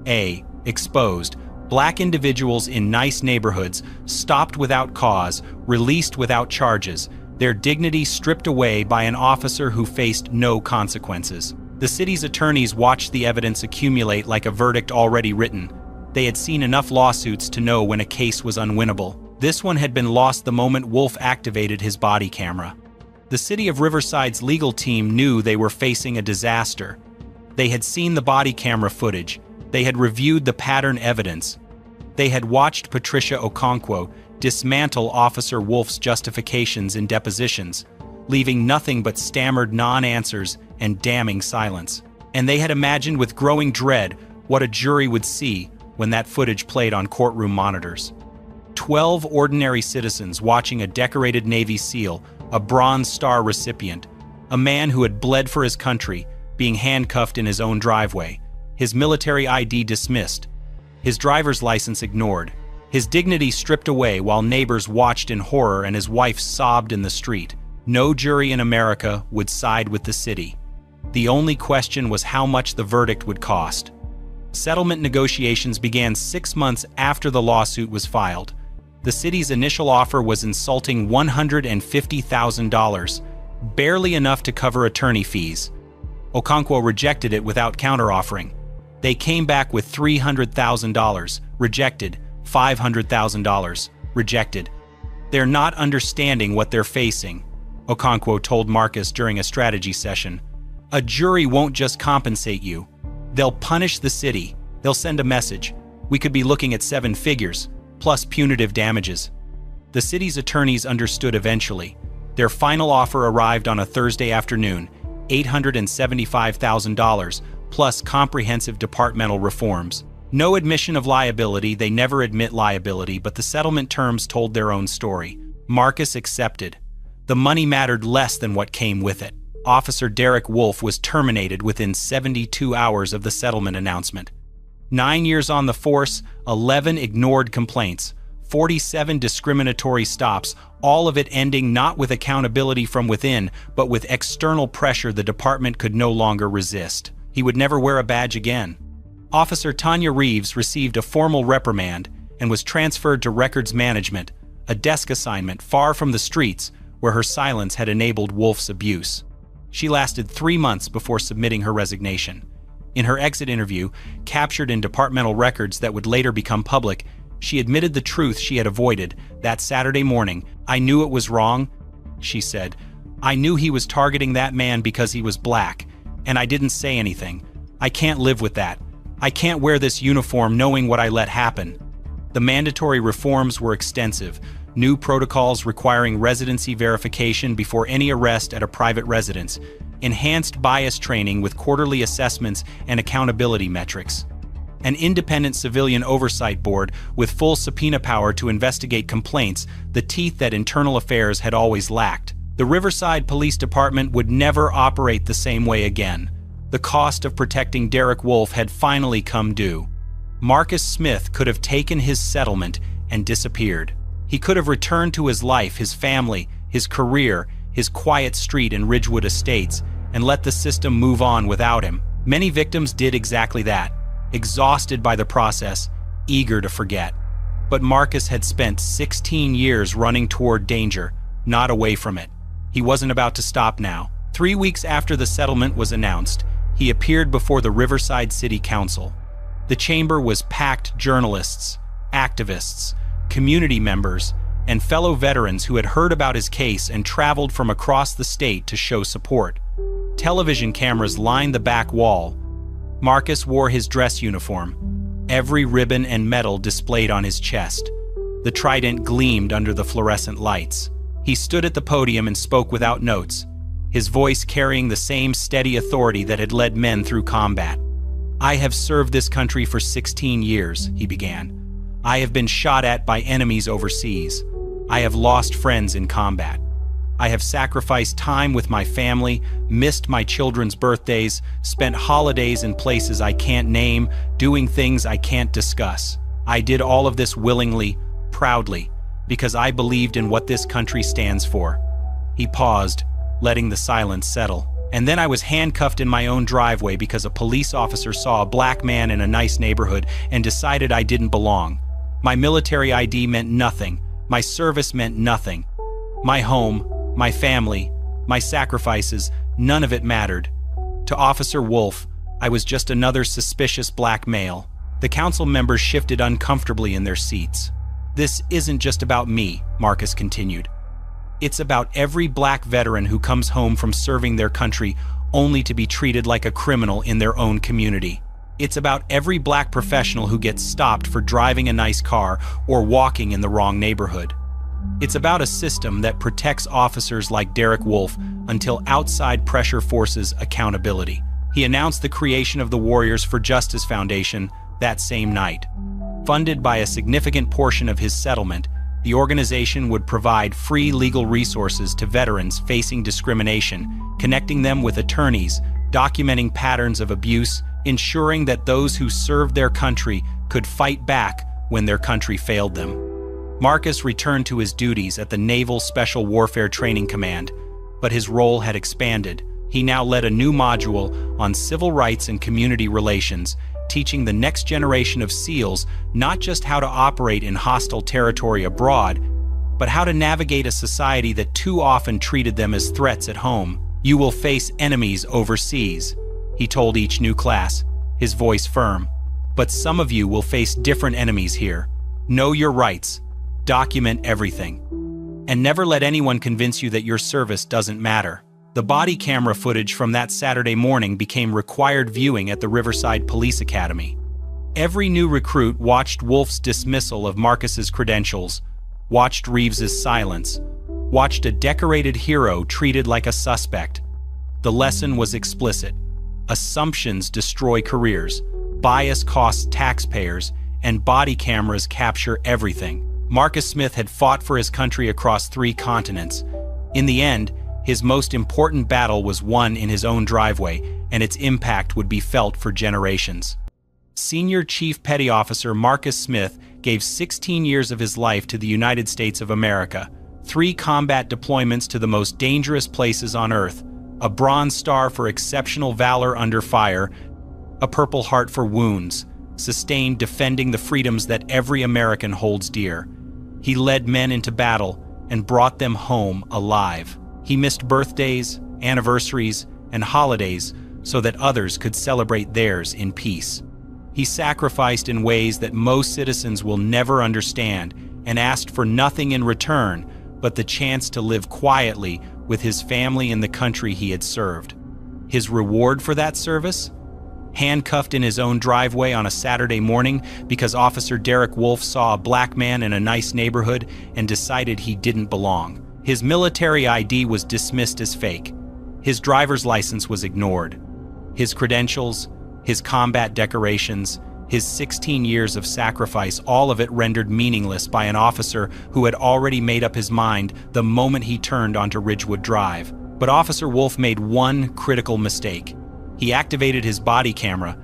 A. Exposed. Black individuals in nice neighborhoods, stopped without cause, released without charges, their dignity stripped away by an officer who faced no consequences. The city's attorneys watched the evidence accumulate like a verdict already written. They had seen enough lawsuits to know when a case was unwinnable. This one had been lost the moment Wolf activated his body camera. The city of Riverside's legal team knew they were facing a disaster. They had seen the body camera footage. They had reviewed the pattern evidence. They had watched Patricia Okonkwo dismantle Officer Wolf's justifications in depositions, leaving nothing but stammered non-answers and damning silence. And they had imagined with growing dread what a jury would see when that footage played on courtroom monitors. 12 ordinary citizens watching a decorated Navy SEAL, a Bronze Star recipient, a man who had bled for his country, being handcuffed in his own driveway, his military ID dismissed, his driver's license ignored, his dignity stripped away while neighbors watched in horror and his wife sobbed in the street. No jury in America would side with the city. The only question was how much the verdict would cost. Settlement negotiations began 6 months after the lawsuit was filed. The city's initial offer was insulting $150,000, barely enough to cover attorney fees. Okonkwo rejected it without counteroffering. They came back with $300,000, rejected, $500,000, rejected. "They're not understanding what they're facing," Okonkwo told Marcus during a strategy session. "A jury won't just compensate you. They'll punish the city. They'll send a message. We could be looking at 7 figures, plus punitive damages." The city's attorneys understood eventually. Their final offer arrived on a Thursday afternoon, $875,000, plus comprehensive departmental reforms. No admission of liability, they never admit liability, but the settlement terms told their own story. Marcus accepted. The money mattered less than what came with it. Officer Derek Wolf was terminated within 72 hours of the settlement announcement. 9 years on the force, 11 ignored complaints, 47 discriminatory stops, all of it ending not with accountability from within, but with external pressure the department could no longer resist. He would never wear a badge again. Officer Tanya Reeves received a formal reprimand and was transferred to records management, a desk assignment far from the streets where her silence had enabled Wolf's abuse. She lasted 3 months before submitting her resignation. In her exit interview, captured in departmental records that would later become public, she admitted the truth she had avoided. That Saturday morning, "I knew it was wrong," she said. "I knew he was targeting that man because he was black, and I didn't say anything. I can't live with that. I can't wear this uniform knowing what I let happen." The mandatory reforms were extensive. New protocols requiring residency verification before any arrest at a private residence, enhanced bias training with quarterly assessments and accountability metrics. an independent civilian oversight board with full subpoena power to investigate complaints, the teeth that Internal Affairs had always lacked. The Riverside Police Department would never operate the same way again. The cost of protecting Derek Wolfe had finally come due. Marcus Smith could have taken his settlement and disappeared. He could have returned to his life, his family, his career, his quiet street in Ridgewood Estates, and let the system move on without him. Many victims did exactly that, exhausted by the process, eager to forget. But Marcus had spent 16 years running toward danger, not away from it. He wasn't about to stop now. 3 weeks after the settlement was announced, he appeared before the Riverside City Council. The chamber was packed journalists, activists, community members, and fellow veterans who had heard about his case and traveled from across the state to show support. Television cameras lined the back wall. Marcus wore his dress uniform, every ribbon and medal displayed on his chest. The trident gleamed under the fluorescent lights. He stood at the podium and spoke without notes, his voice carrying the same steady authority that had led men through combat. "I have served this country for 16 years, he began. "I have been shot at by enemies overseas. I have lost friends in combat. I have sacrificed time with my family, missed my children's birthdays, spent holidays in places I can't name, doing things I can't discuss. I did all of this willingly, proudly, because I believed in what this country stands for." He paused, letting the silence settle. "And then I was handcuffed in my own driveway because a police officer saw a black man in a nice neighborhood and decided I didn't belong. My military ID meant nothing. My service meant nothing. My home, my family, my sacrifices, none of it mattered. To Officer Wolfe, I was just another suspicious black male." The council members shifted uncomfortably in their seats. "This isn't just about me," Marcus continued. "It's about every black veteran who comes home from serving their country only to be treated like a criminal in their own community. It's about every black professional who gets stopped for driving a nice car or walking in the wrong neighborhood. It's about a system that protects officers like Derek Wolfe until outside pressure forces accountability." He announced the creation of the Warriors for Justice Foundation that same night. Funded by a significant portion of his settlement, the organization would provide free legal resources to veterans facing discrimination, connecting them with attorneys, documenting patterns of abuse, ensuring that those who served their country could fight back when their country failed them. Marcus returned to his duties at the Naval Special Warfare Training Command, but his role had expanded. He now led a new module on civil rights and community relations, teaching the next generation of SEALs not just how to operate in hostile territory abroad, but how to navigate a society that too often treated them as threats at home. "You will face enemies overseas," he told each new class, his voice firm. "But some of you will face different enemies here. Know your rights, document everything, and never let anyone convince you that your service doesn't matter." The body camera footage from that Saturday morning became required viewing at the Riverside Police Academy. Every new recruit watched Wolfe's dismissal of Marcus's credentials, watched Reeves's silence, watched a decorated hero treated like a suspect. The lesson was explicit. Assumptions destroy careers, bias costs taxpayers, and body cameras capture everything. Marcus Smith had fought for his country across 3 continents. In the end, his most important battle was won in his own driveway, and its impact would be felt for generations. Senior Chief Petty Officer Marcus Smith gave 16 years of his life to the United States of America, 3 combat deployments to the most dangerous places on Earth, a Bronze Star for exceptional valor under fire, a Purple Heart for wounds, sustained defending the freedoms that every American holds dear. He led men into battle and brought them home alive. He missed birthdays, anniversaries, and holidays so that others could celebrate theirs in peace. He sacrificed in ways that most citizens will never understand and asked for nothing in return but the chance to live quietly with his family in the country he had served. His reward for that service? Handcuffed in his own driveway on a Saturday morning because Officer Derek Wolfe saw a black man in a nice neighborhood and decided he didn't belong. His military ID was dismissed as fake. His driver's license was ignored. His credentials, his combat decorations, His 16 years of sacrifice, all of it rendered meaningless by an officer who had already made up his mind the moment he turned onto Ridgewood Drive. But Officer Wolf made one critical mistake. He activated his body camera.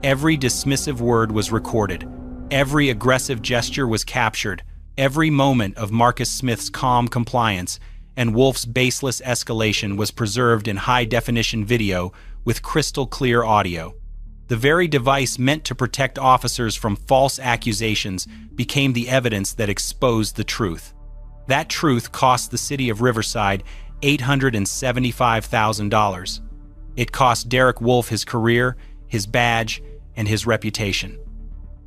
Every dismissive word was recorded. Every aggressive gesture was captured. Every moment of Marcus Smith's calm compliance and Wolf's baseless escalation was preserved in high-definition video with crystal-clear audio. The very device meant to protect officers from false accusations became the evidence that exposed the truth. That truth cost the city of Riverside $875,000. It cost Derek Wolf his career, his badge, and his reputation.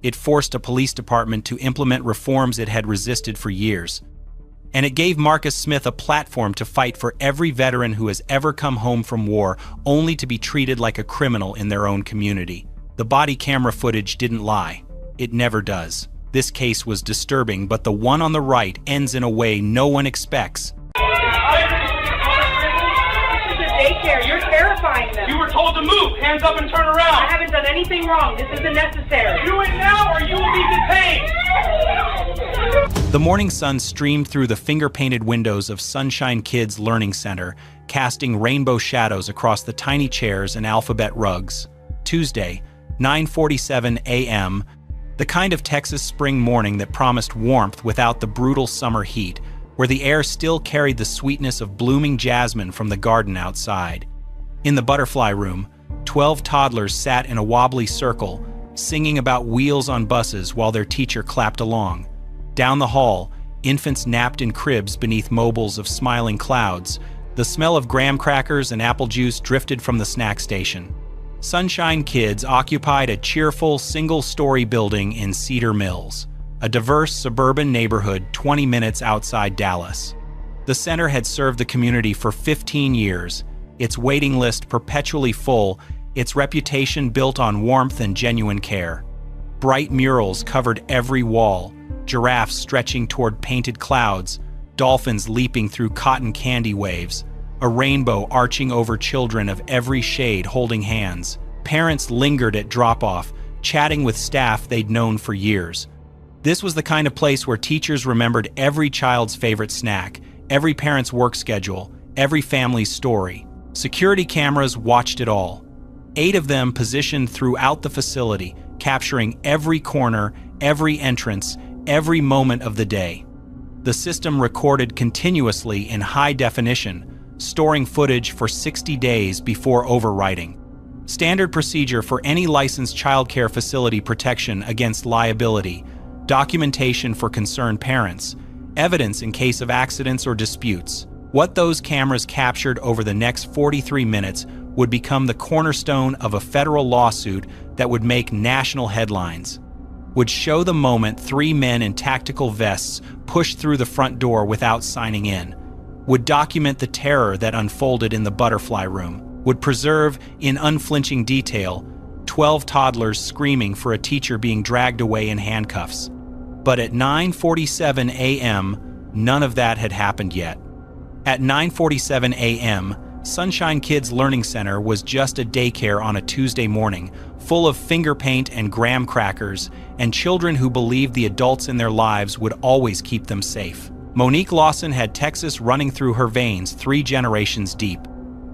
It forced a police department to implement reforms it had resisted for years. And it gave Marcus Smith a platform to fight for every veteran who has ever come home from war only to be treated like a criminal in their own community. The body camera footage didn't lie. It never does. This case was disturbing, but the one on the right ends in a way no one expects. Daycare, you're terrifying them. You were told to move. Hands up and turn around. I haven't done anything wrong. This isn't necessary. Do it now or you will be detained. The morning sun streamed through the finger-painted windows of Sunshine Kids Learning Center, casting rainbow shadows across the tiny chairs and alphabet rugs. Tuesday, 9:47 a.m., the kind of Texas spring morning that promised warmth without the brutal summer heat, where the air still carried the sweetness of blooming jasmine from the garden outside. In the butterfly room, 12 toddlers sat in a wobbly circle, singing about wheels on buses while their teacher clapped along. Down the hall, infants napped in cribs beneath mobiles of smiling clouds. The smell of graham crackers and apple juice drifted from the snack station. Sunshine Kids occupied a cheerful, single-story building in Cedar Mills, a diverse suburban neighborhood 20 minutes outside Dallas. The center had served the community for 15 years, its waiting list perpetually full, its reputation built on warmth and genuine care. Bright murals covered every wall, giraffes stretching toward painted clouds, dolphins leaping through cotton candy waves, a rainbow arching over children of every shade holding hands. Parents lingered at drop-off, chatting with staff they'd known for years. This was the kind of place where teachers remembered every child's favorite snack, every parent's work schedule, every family's story. Security cameras watched it all. 8 of them positioned throughout the facility, capturing every corner, every entrance, every moment of the day. The system recorded continuously in high definition, storing footage for 60 days before overwriting. Standard procedure for any licensed childcare facility: protection against liability, documentation for concerned parents, evidence in case of accidents or disputes. What those cameras captured over the next 43 minutes would become the cornerstone of a federal lawsuit that would make national headlines. Would show the moment 3 men in tactical vests pushed through the front door without signing in. Would document the terror that unfolded in the butterfly room. Would preserve, in unflinching detail, 12 toddlers screaming for a teacher being dragged away in handcuffs. But at 9:47 a.m., none of that had happened yet. At 9:47 a.m., Sunshine Kids Learning Center was just a daycare on a Tuesday morning, full of finger paint and graham crackers, and children who believed the adults in their lives would always keep them safe. Monique Lawson had Texas running through her veins 3 generations deep.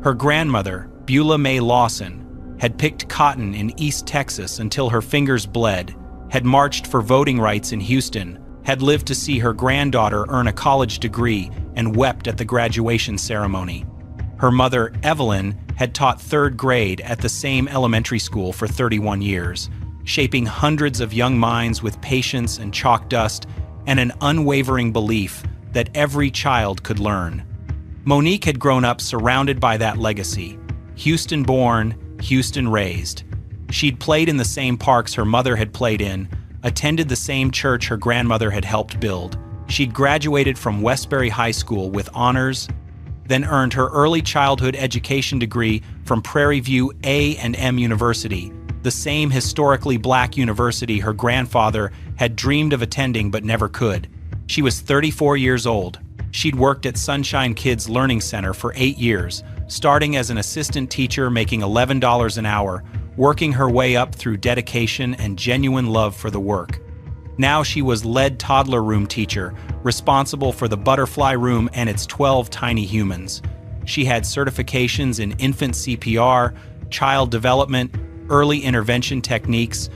Her grandmother, Beulah Mae Lawson, had picked cotton in East Texas until her fingers bled, had marched for voting rights in Houston, had lived to see her granddaughter earn a college degree, and wept at the graduation ceremony. Her mother, Evelyn, had taught 3rd grade at the same elementary school for 31 years, shaping hundreds of young minds with patience and chalk dust and an unwavering belief that every child could learn. Monique had grown up surrounded by that legacy. Houston-born, Houston-raised. She'd played in the same parks her mother had played in, attended the same church her grandmother had helped build. She'd graduated from Westbury High School with honors, then earned her early childhood education degree from Prairie View A&M University, the same historically black university her grandfather had dreamed of attending but never could. She was 34 years old. She'd worked at Sunshine Kids Learning Center for 8 years, starting as an assistant teacher making $11 an hour, working her way up through dedication and genuine love for the work. Now she was lead toddler room teacher, responsible for the butterfly room and its 12 tiny humans. She had certifications in infant CPR, child development, early intervention techniques.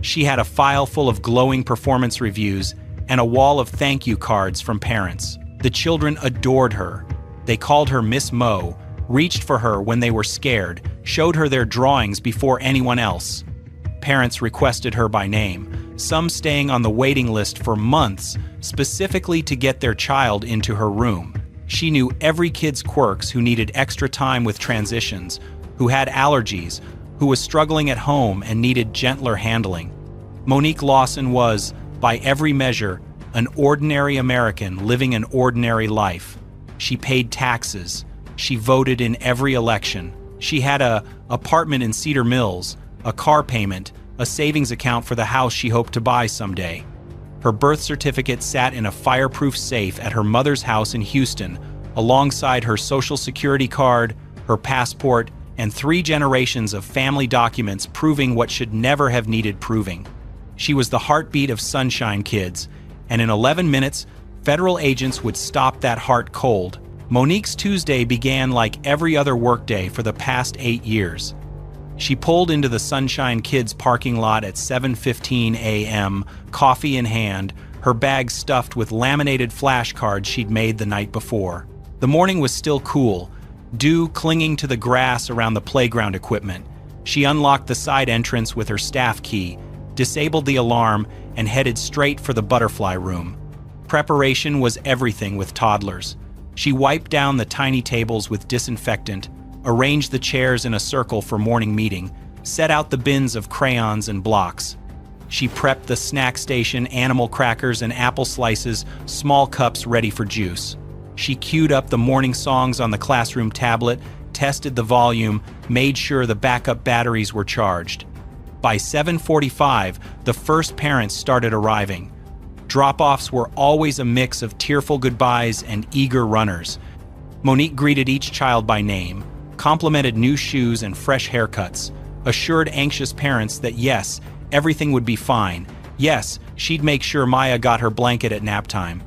She had a file full of glowing performance reviews and a wall of thank you cards from parents. The children adored her. They called her Miss Mo, reached for her when they were scared, showed her their drawings before anyone else. Parents requested her by name, some staying on the waiting list for months, specifically to get their child into her room. She knew every kid's quirks who needed extra time with transitions, who had allergies, who was struggling at home and needed gentler handling. Monique Lawson was, by every measure, an ordinary American living an ordinary life. She paid taxes. She voted in every election. She had an apartment in Cedar Mills, a car payment, a savings account for the house she hoped to buy someday. Her birth certificate sat in a fireproof safe at her mother's house in Houston, alongside her Social Security card, her passport, and 3 generations of family documents proving what should never have needed proving. She was the heartbeat of Sunshine Kids, and in 11 minutes, federal agents would stop that heart cold. Monique's Tuesday began like every other workday for the past 8 years. She pulled into the Sunshine Kids parking lot at 7:15 a.m., coffee in hand, her bag stuffed with laminated flashcards she'd made the night before. The morning was still cool, dew clinging to the grass around the playground equipment. She unlocked the side entrance with her staff key, disabled the alarm, and headed straight for the butterfly room. Preparation was everything with toddlers. She wiped down the tiny tables with disinfectant, arranged the chairs in a circle for morning meeting, set out the bins of crayons and blocks. She prepped the snack station, animal crackers and apple slices, small cups ready for juice. She queued up the morning songs on the classroom tablet, tested the volume, made sure the backup batteries were charged. By 7:45, the first parents started arriving. Drop-offs were always a mix of tearful goodbyes and eager runners. Monique greeted each child by name, complimented new shoes and fresh haircuts, assured anxious parents that yes, everything would be fine. Yes, she'd make sure Maya got her blanket at nap time.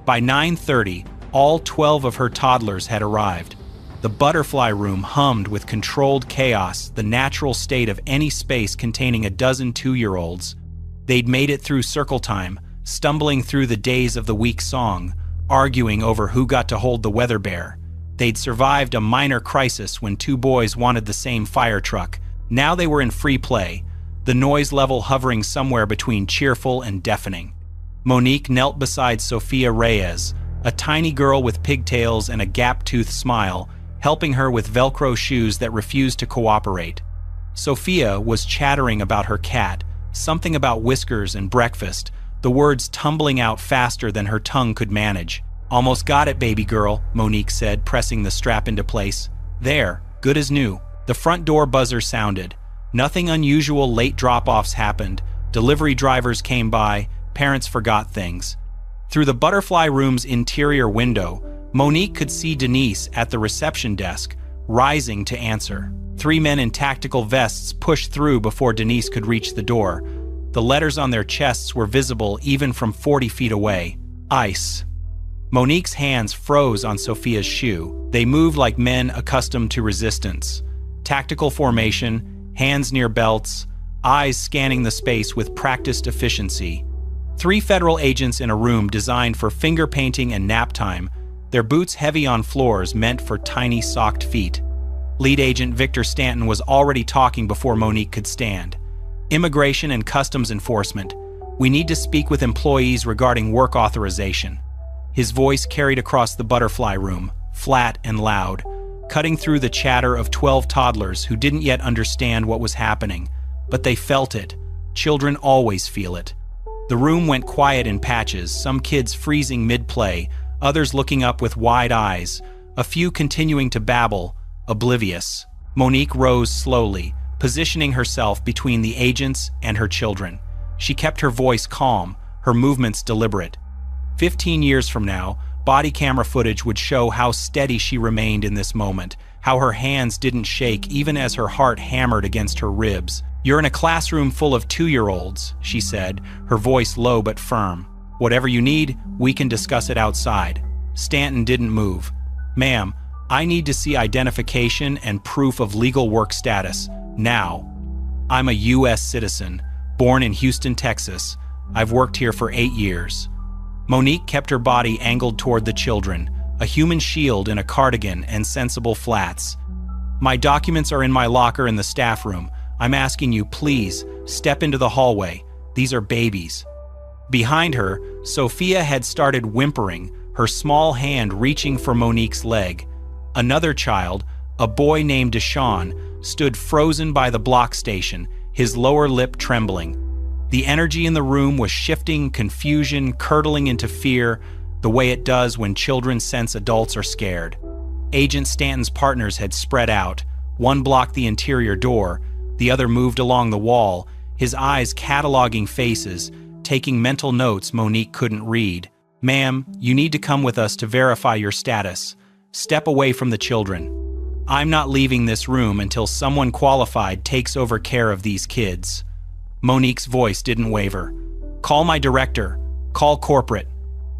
By 9:30, all 12 of her toddlers had arrived. The butterfly room hummed with controlled chaos, the natural state of any space containing a dozen 2-year-olds. They'd made it through circle time, stumbling through the days of the week song, arguing over who got to hold the weather bear. They'd survived a minor crisis when 2 boys wanted the same fire truck. Now they were in free play, the noise level hovering somewhere between cheerful and deafening. Monique knelt beside Sophia Reyes, a tiny girl with pigtails and a gap-toothed smile, helping her with Velcro shoes that refused to cooperate. Sophia was chattering about her cat, something about whiskers and breakfast, the words tumbling out faster than her tongue could manage. "Almost got it, baby girl," Monique said, pressing the strap into place. "There, good as new." The front door buzzer sounded. Nothing unusual late drop-offs happened. Delivery drivers came by, parents forgot things. Through the butterfly room's interior window, Monique could see Denise at the reception desk, rising to answer. 3 men in tactical vests pushed through before Denise could reach the door. The letters on their chests were visible even from 40 feet away. ICE. Monique's hands froze on Sophia's shoe. They moved like men accustomed to resistance. Tactical formation, hands near belts, eyes scanning the space with practiced efficiency. 3 federal agents in a room designed for finger painting and nap time, their boots heavy on floors meant for tiny socked feet. Lead agent Victor Stanton was already talking before Monique could stand. "Immigration and Customs Enforcement. We need to speak with employees regarding work authorization." His voice carried across the butterfly room, flat and loud, cutting through the chatter of 12 toddlers who didn't yet understand what was happening, but they felt it. Children always feel it. The room went quiet in patches, some kids freezing mid-play, others looking up with wide eyes, a few continuing to babble, oblivious. Monique rose slowly, positioning herself between the agents and her children. She kept her voice calm, her movements deliberate. 15 years from now, Body camera footage would show how steady she remained in this moment, how her hands didn't shake even as her heart hammered against her ribs. "You're in a classroom full of 2-year-olds, she said, her voice low but firm. "Whatever you need, we can discuss it outside." Stanton didn't move. "Ma'am, I need to see identification and proof of legal work status, now. I'm a U.S. citizen, born in Houston, Texas. I've worked here for 8 years. Monique kept her body angled toward the children, a human shield in a cardigan and sensible flats. "My documents are in my locker in the staff room. I'm asking you, please, step into the hallway. These are babies." Behind her, Sophia had started whimpering, her small hand reaching for Monique's leg. Another child, a boy named Deshaun, stood frozen by the block station, his lower lip trembling. The energy in the room was shifting, confusion, curdling into fear, the way it does when children sense adults are scared. Agent Stanton's partners had spread out. One blocked the interior door, the other moved along the wall, his eyes cataloging faces, taking mental notes Monique couldn't read. "Ma'am, you need to come with us to verify your status. Step away from the children. I'm not leaving this room until someone qualified takes over care of these kids." Monique's voice didn't waver. "Call my director. Call corporate.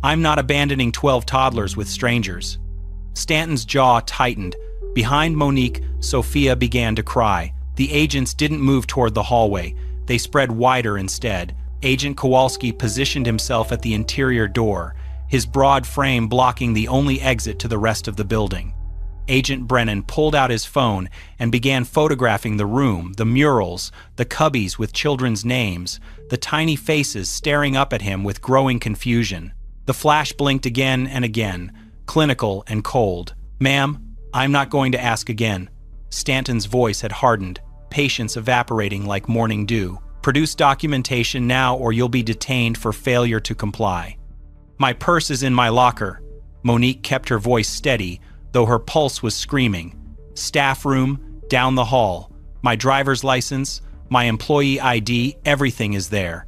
I'm not abandoning 12 toddlers with strangers." Stanton's jaw tightened. Behind Monique, Sophia began to cry. The agents didn't move toward the hallway. They spread wider instead. Agent Kowalski positioned himself at the interior door, his broad frame blocking the only exit to the rest of the building. Agent Brennan pulled out his phone and began photographing the room, the murals, the cubbies with children's names, the tiny faces staring up at him with growing confusion. The flash blinked again and again, clinical and cold. "Ma'am, I'm not going to ask again." Stanton's voice had hardened, patience evaporating like morning dew. "Produce documentation now or you'll be detained for failure to comply." "My purse is in my locker." Monique kept her voice steady, though her pulse was screaming. "Staff room, down the hall. My driver's license, my employee ID, everything is there."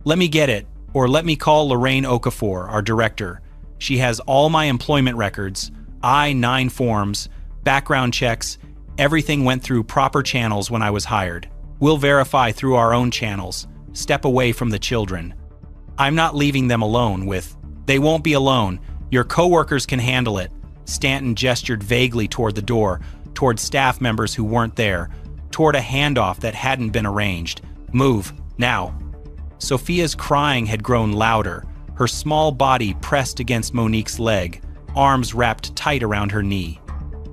"Let me get it, or let me call Lorraine Okafor, our director. She has all my employment records, I-9 forms, background checks, everything went through proper channels when I was hired. We'll verify through our own channels. Step away from the children." "I'm not leaving them alone with..." "They won't be alone. Your coworkers can handle it." Stanton gestured vaguely toward the door, toward staff members who weren't there, toward a handoff that hadn't been arranged. "Move, now." Sophia's crying had grown louder, her small body pressed against Monique's leg, arms wrapped tight around her knee.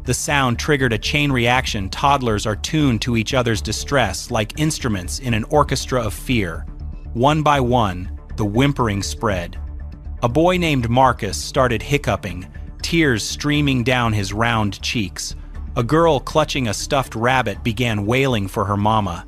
The sound triggered a chain reaction. Toddlers are tuned to each other's distress like instruments in an orchestra of fear. One by one, the whimpering spread. A boy named Marcus started hiccuping, tears streaming down his round cheeks. A girl clutching a stuffed rabbit began wailing for her mama.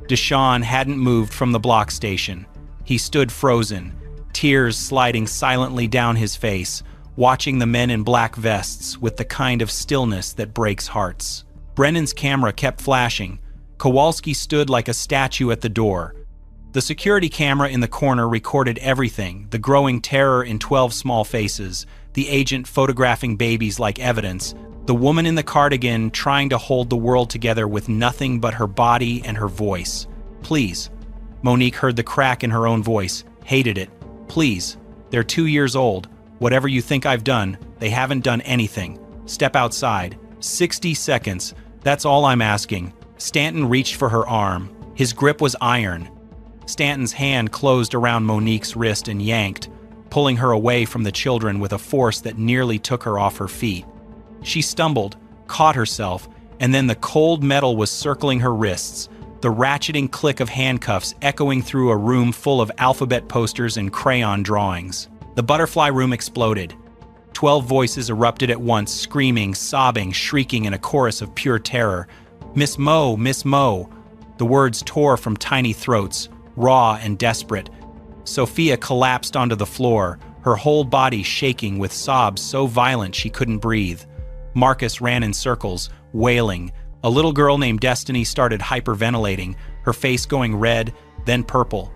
Deshaun hadn't moved from the block station. He stood frozen, tears sliding silently down his face, watching the men in black vests with the kind of stillness that breaks hearts. Brennan's camera kept flashing. Kowalski stood like a statue at the door. The security camera in the corner recorded everything, the growing terror in 12 small faces, the agent photographing babies like evidence, the woman in the cardigan trying to hold the world together with nothing but her body and her voice. "Please." Monique heard the crack in her own voice, hated it. "Please. They're 2 years old. Whatever you think I've done, they haven't done anything. Step outside. 60 seconds. That's all I'm asking." Stanton reached for her arm. His grip was iron. Stanton's hand closed around Monique's wrist and yanked, pulling her away from the children with a force that nearly took her off her feet. She stumbled, caught herself, and then the cold metal was circling her wrists, the ratcheting click of handcuffs echoing through a room full of alphabet posters and crayon drawings. The butterfly room exploded. 12 voices erupted at once, screaming, sobbing, shrieking in a chorus of pure terror. "Miss Mo! Miss Mo!" The words tore from tiny throats, raw and desperate. Sophia collapsed onto the floor, her whole body shaking with sobs so violent she couldn't breathe. Marcus ran in circles, wailing. A little girl named Destiny started hyperventilating, her face going red, then purple.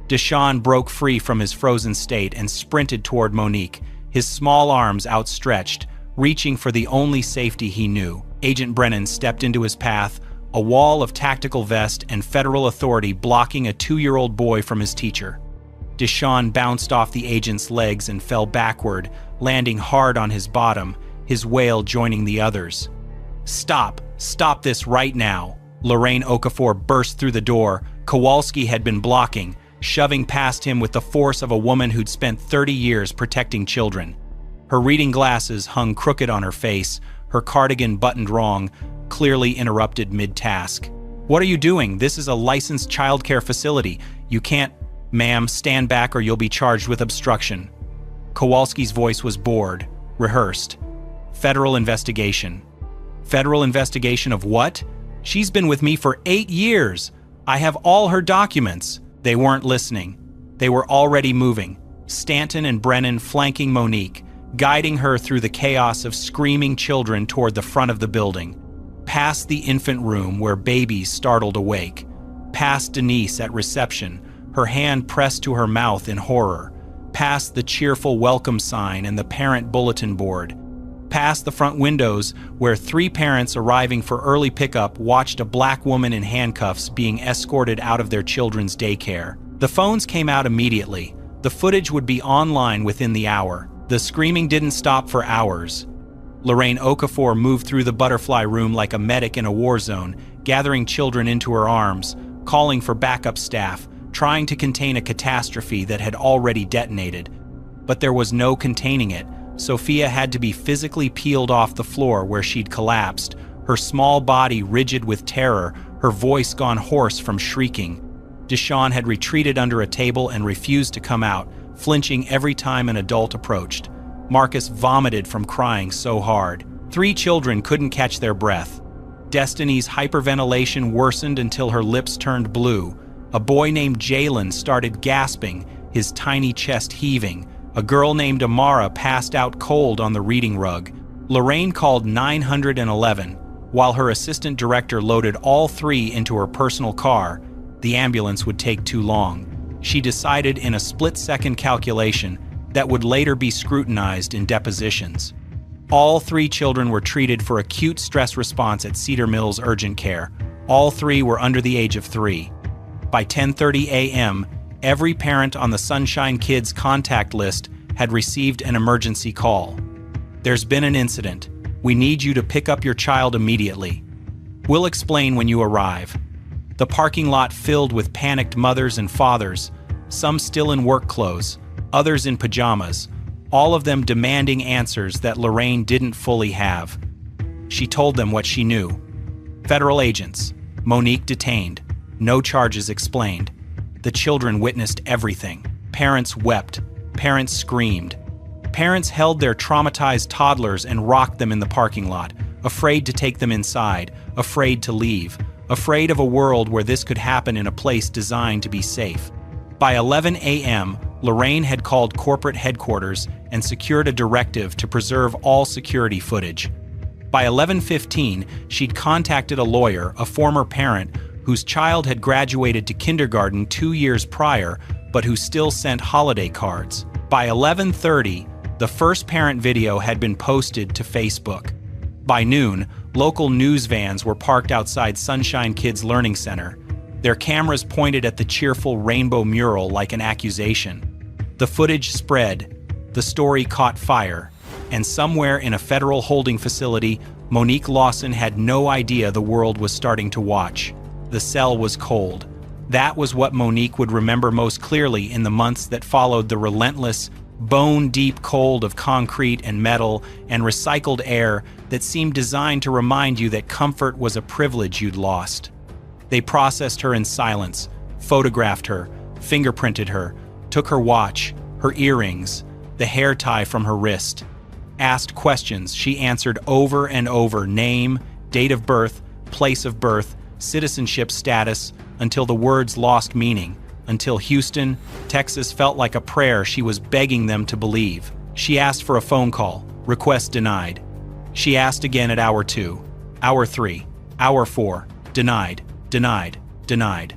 Deshaun broke free from his frozen state and sprinted toward Monique, his small arms outstretched, reaching for the only safety he knew. Agent Brennan stepped into his path, a wall of tactical vest and federal authority blocking a 2-year-old boy from his teacher. Deshaun bounced off the agent's legs and fell backward, landing hard on his bottom, his wail joining the others. "Stop! Stop this right now!" Lorraine Okafor burst through the door. Kowalski had been blocking, shoving past him with the force of a woman who'd spent 30 years protecting children. Her reading glasses hung crooked on her face, her cardigan buttoned wrong, clearly interrupted mid-task. "What are you doing? This is a licensed childcare facility. You can't—" "Ma'am, stand back or you'll be charged with obstruction." Kowalski's voice was bored, rehearsed. "Federal investigation." "Federal investigation of what? She's been with me for 8 years. I have all her documents." They weren't listening. They were already moving, Stanton and Brennan flanking Monique, guiding her through the chaos of screaming children toward the front of the building. Past the infant room where babies startled awake. Past Denise at reception, her hand pressed to her mouth in horror. Past the cheerful welcome sign and the parent bulletin board. Past the front windows where 3 parents arriving for early pickup watched a black woman in handcuffs being escorted out of their children's daycare. The phones came out immediately. The footage would be online within the hour. The screaming didn't stop for hours. Lorraine Okafor moved through the butterfly room like a medic in a war zone, gathering children into her arms, calling for backup staff, trying to contain a catastrophe that had already detonated. But there was no containing it. Sophia had to be physically peeled off the floor where she'd collapsed, her small body rigid with terror, her voice gone hoarse from shrieking. Deshaun had retreated under a table and refused to come out, flinching every time an adult approached. Marcus vomited from crying so hard. 3 children couldn't catch their breath. Destiny's hyperventilation worsened until her lips turned blue. A boy named Jalen started gasping, his tiny chest heaving. A girl named Amara passed out cold on the reading rug. Lorraine called 911. While her assistant director loaded all 3 into her personal car, the ambulance would take too long. She decided in a split-second calculation that would later be scrutinized in depositions. All 3 children were treated for acute stress response at Cedar Mills Urgent Care. All 3 were under the age of 3. By 10:30 a.m., every parent on the Sunshine Kids contact list had received an emergency call. "There's been an incident. We need you to pick up your child immediately. We'll explain when you arrive." The parking lot filled with panicked mothers and fathers, some still in work clothes, others in pajamas, all of them demanding answers that Lorraine didn't fully have. She told them what she knew. Federal agents, Monique detained, no charges explained. The children witnessed everything. Parents wept. Parents screamed. Parents held their traumatized toddlers and rocked them in the parking lot, afraid to take them inside, afraid to leave, afraid of a world where this could happen in a place designed to be safe. By 11 a.m., Lorraine had called corporate headquarters and secured a directive to preserve all security footage. By 11:15, she'd contacted a lawyer, a former parent, whose child had graduated to kindergarten 2 years prior, but who still sent holiday cards. By 11:30, the first parent video had been posted to Facebook. By noon, local news vans were parked outside Sunshine Kids Learning Center, their cameras pointed at the cheerful rainbow mural like an accusation. The footage spread, the story caught fire, and somewhere in a federal holding facility, Monique Lawson had no idea the world was starting to watch. The cell was cold. That was what Monique would remember most clearly in the months that followed the relentless, bone-deep cold of concrete and metal and recycled air that seemed designed to remind you that comfort was a privilege you'd lost. They processed her in silence, photographed her, fingerprinted her, took her watch, her earrings, the hair tie from her wrist. Asked questions she answered over and over: name, date of birth, place of birth, citizenship status, until the words lost meaning, until Houston, Texas felt like a prayer she was begging them to believe. She asked for a phone call, request denied. She asked again at hour 2, hour 3, hour 4, denied, denied, denied.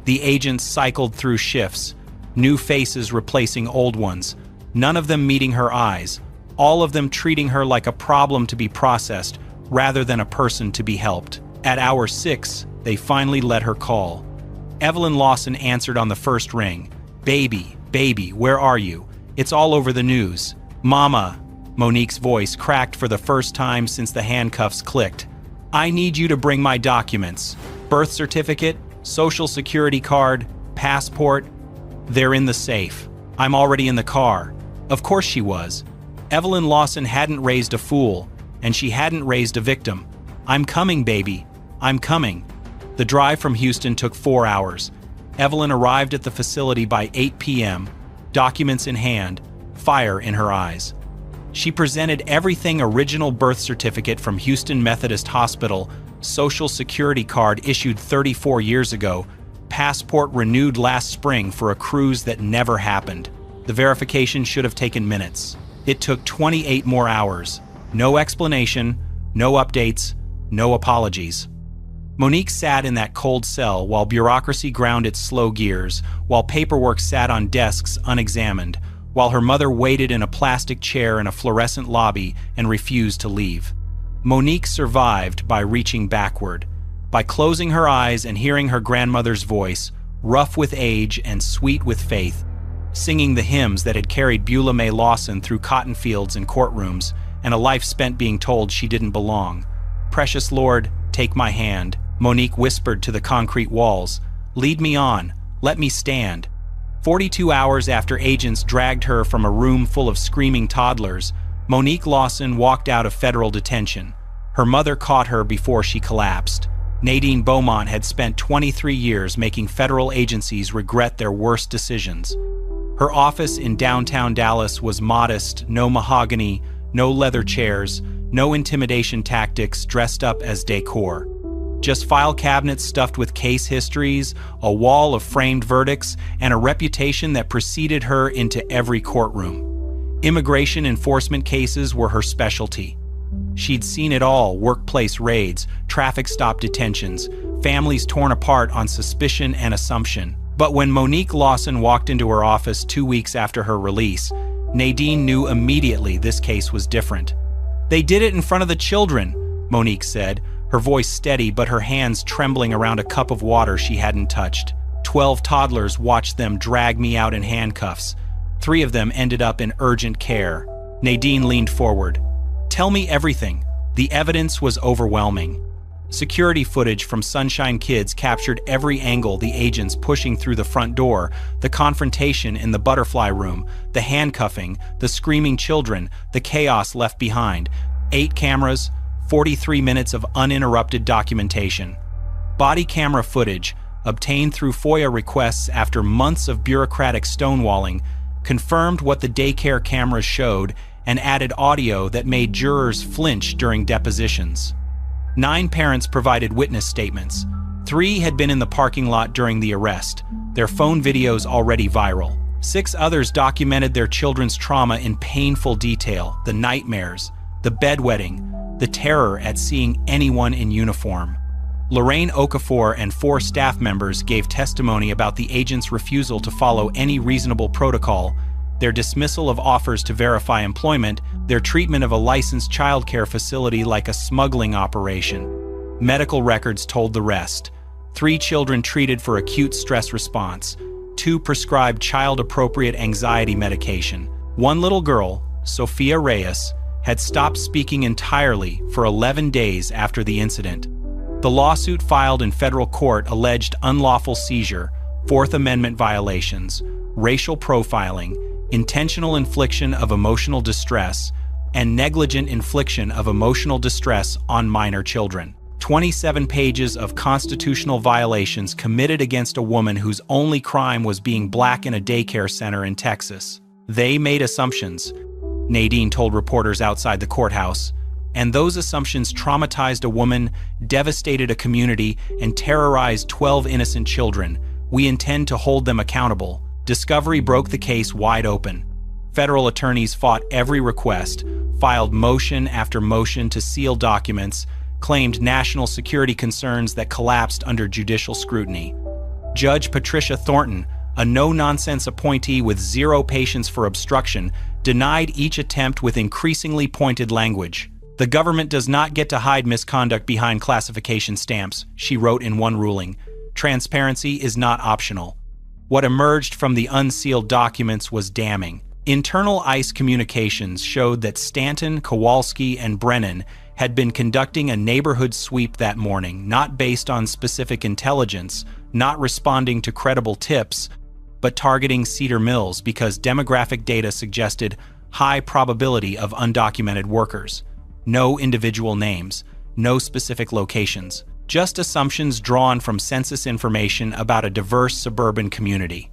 The agents cycled through shifts, new faces replacing old ones, none of them meeting her eyes, all of them treating her like a problem to be processed rather than a person to be helped. At hour 6, they finally let her call. Evelyn Lawson answered on the first ring. Baby, where are you? It's all over the news. Mama, Monique's voice cracked for the first time since the handcuffs clicked. I need you to bring my documents. Birth certificate, social security card, passport. They're in the safe. I'm already in the car. Of course she was. Evelyn Lawson hadn't raised a fool, and she hadn't raised a victim. I'm coming, baby. I'm coming. The drive from Houston took 4 hours. Evelyn arrived at the facility by 8 p.m., documents in hand, fire in her eyes. She presented everything: original birth certificate from Houston Methodist Hospital, social security card issued 34 years ago, passport renewed last spring for a cruise that never happened. The verification should have taken minutes. It took 28 more hours. No explanation, no updates, no apologies. Monique sat in that cold cell while bureaucracy ground its slow gears, while paperwork sat on desks unexamined, while her mother waited in a plastic chair in a fluorescent lobby and refused to leave. Monique survived by reaching backward, by closing her eyes and hearing her grandmother's voice, rough with age and sweet with faith, singing the hymns that had carried Beulah May Lawson through cotton fields and courtrooms, and a life spent being told she didn't belong. Precious Lord, take my hand, Monique whispered to the concrete walls. Lead me on, let me stand. 42 hours after agents dragged her from a room full of screaming toddlers, Monique Lawson walked out of federal detention. Her mother caught her before she collapsed. Nadine Beaumont had spent 23 years making federal agencies regret their worst decisions. Her office in downtown Dallas was modest: no mahogany, no leather chairs, no intimidation tactics dressed up as decor. Just file cabinets stuffed with case histories, a wall of framed verdicts, and a reputation that preceded her into every courtroom. Immigration enforcement cases were her specialty. She'd seen it all: workplace raids, traffic stop detentions, families torn apart on suspicion and assumption. But when Monique Lawson walked into her office 2 weeks after her release, Nadine knew immediately this case was different. They did it in front of the children, Monique said, her voice steady but her hands trembling around a cup of water she hadn't touched. 12 toddlers watched them drag me out in handcuffs. 3 of them ended up in urgent care. Nadine leaned forward. Tell me everything. The evidence was overwhelming. Security footage from Sunshine Kids captured every angle: the agents pushing through the front door, the confrontation in the butterfly room, the handcuffing, the screaming children, the chaos left behind. 8 cameras, 43 minutes of uninterrupted documentation. Body camera footage, obtained through FOIA requests after months of bureaucratic stonewalling, confirmed what the daycare cameras showed and added audio that made jurors flinch during depositions. 9 parents provided witness statements. 3 had been in the parking lot during the arrest, their phone videos already viral. 6 others documented their children's trauma in painful detail: the nightmares, the bedwetting, the terror at seeing anyone in uniform. Lorraine Okafor and 4 staff members gave testimony about the agents' refusal to follow any reasonable protocol, their dismissal of offers to verify employment, their treatment of a licensed childcare facility like a smuggling operation. Medical records told the rest. 3 children treated for acute stress response, 2 prescribed child-appropriate anxiety medication. 1 little girl, Sophia Reyes, had stopped speaking entirely for 11 days after the incident. The lawsuit filed in federal court alleged unlawful seizure, Fourth Amendment violations, racial profiling, intentional infliction of emotional distress, and negligent infliction of emotional distress on minor children. 27 pages of constitutional violations committed against a woman whose only crime was being black in a daycare center in Texas. They made assumptions, Nadine told reporters outside the courthouse, and those assumptions traumatized a woman, devastated a community, and terrorized 12 innocent children. We intend to hold them accountable. Discovery broke the case wide open. Federal attorneys fought every request, filed motion after motion to seal documents, claimed national security concerns that collapsed under judicial scrutiny. Judge Patricia Thornton, a no-nonsense appointee with zero patience for obstruction, denied each attempt with increasingly pointed language. "The government does not get to hide misconduct behind classification stamps," she wrote in one ruling. "Transparency is not optional." What emerged from the unsealed documents was damning. Internal ICE communications showed that Stanton, Kowalski, and Brennan had been conducting a neighborhood sweep that morning, not based on specific intelligence, not responding to credible tips, but targeting Cedar Mills because demographic data suggested high probability of undocumented workers. No individual names, no specific locations, just assumptions drawn from census information about a diverse suburban community.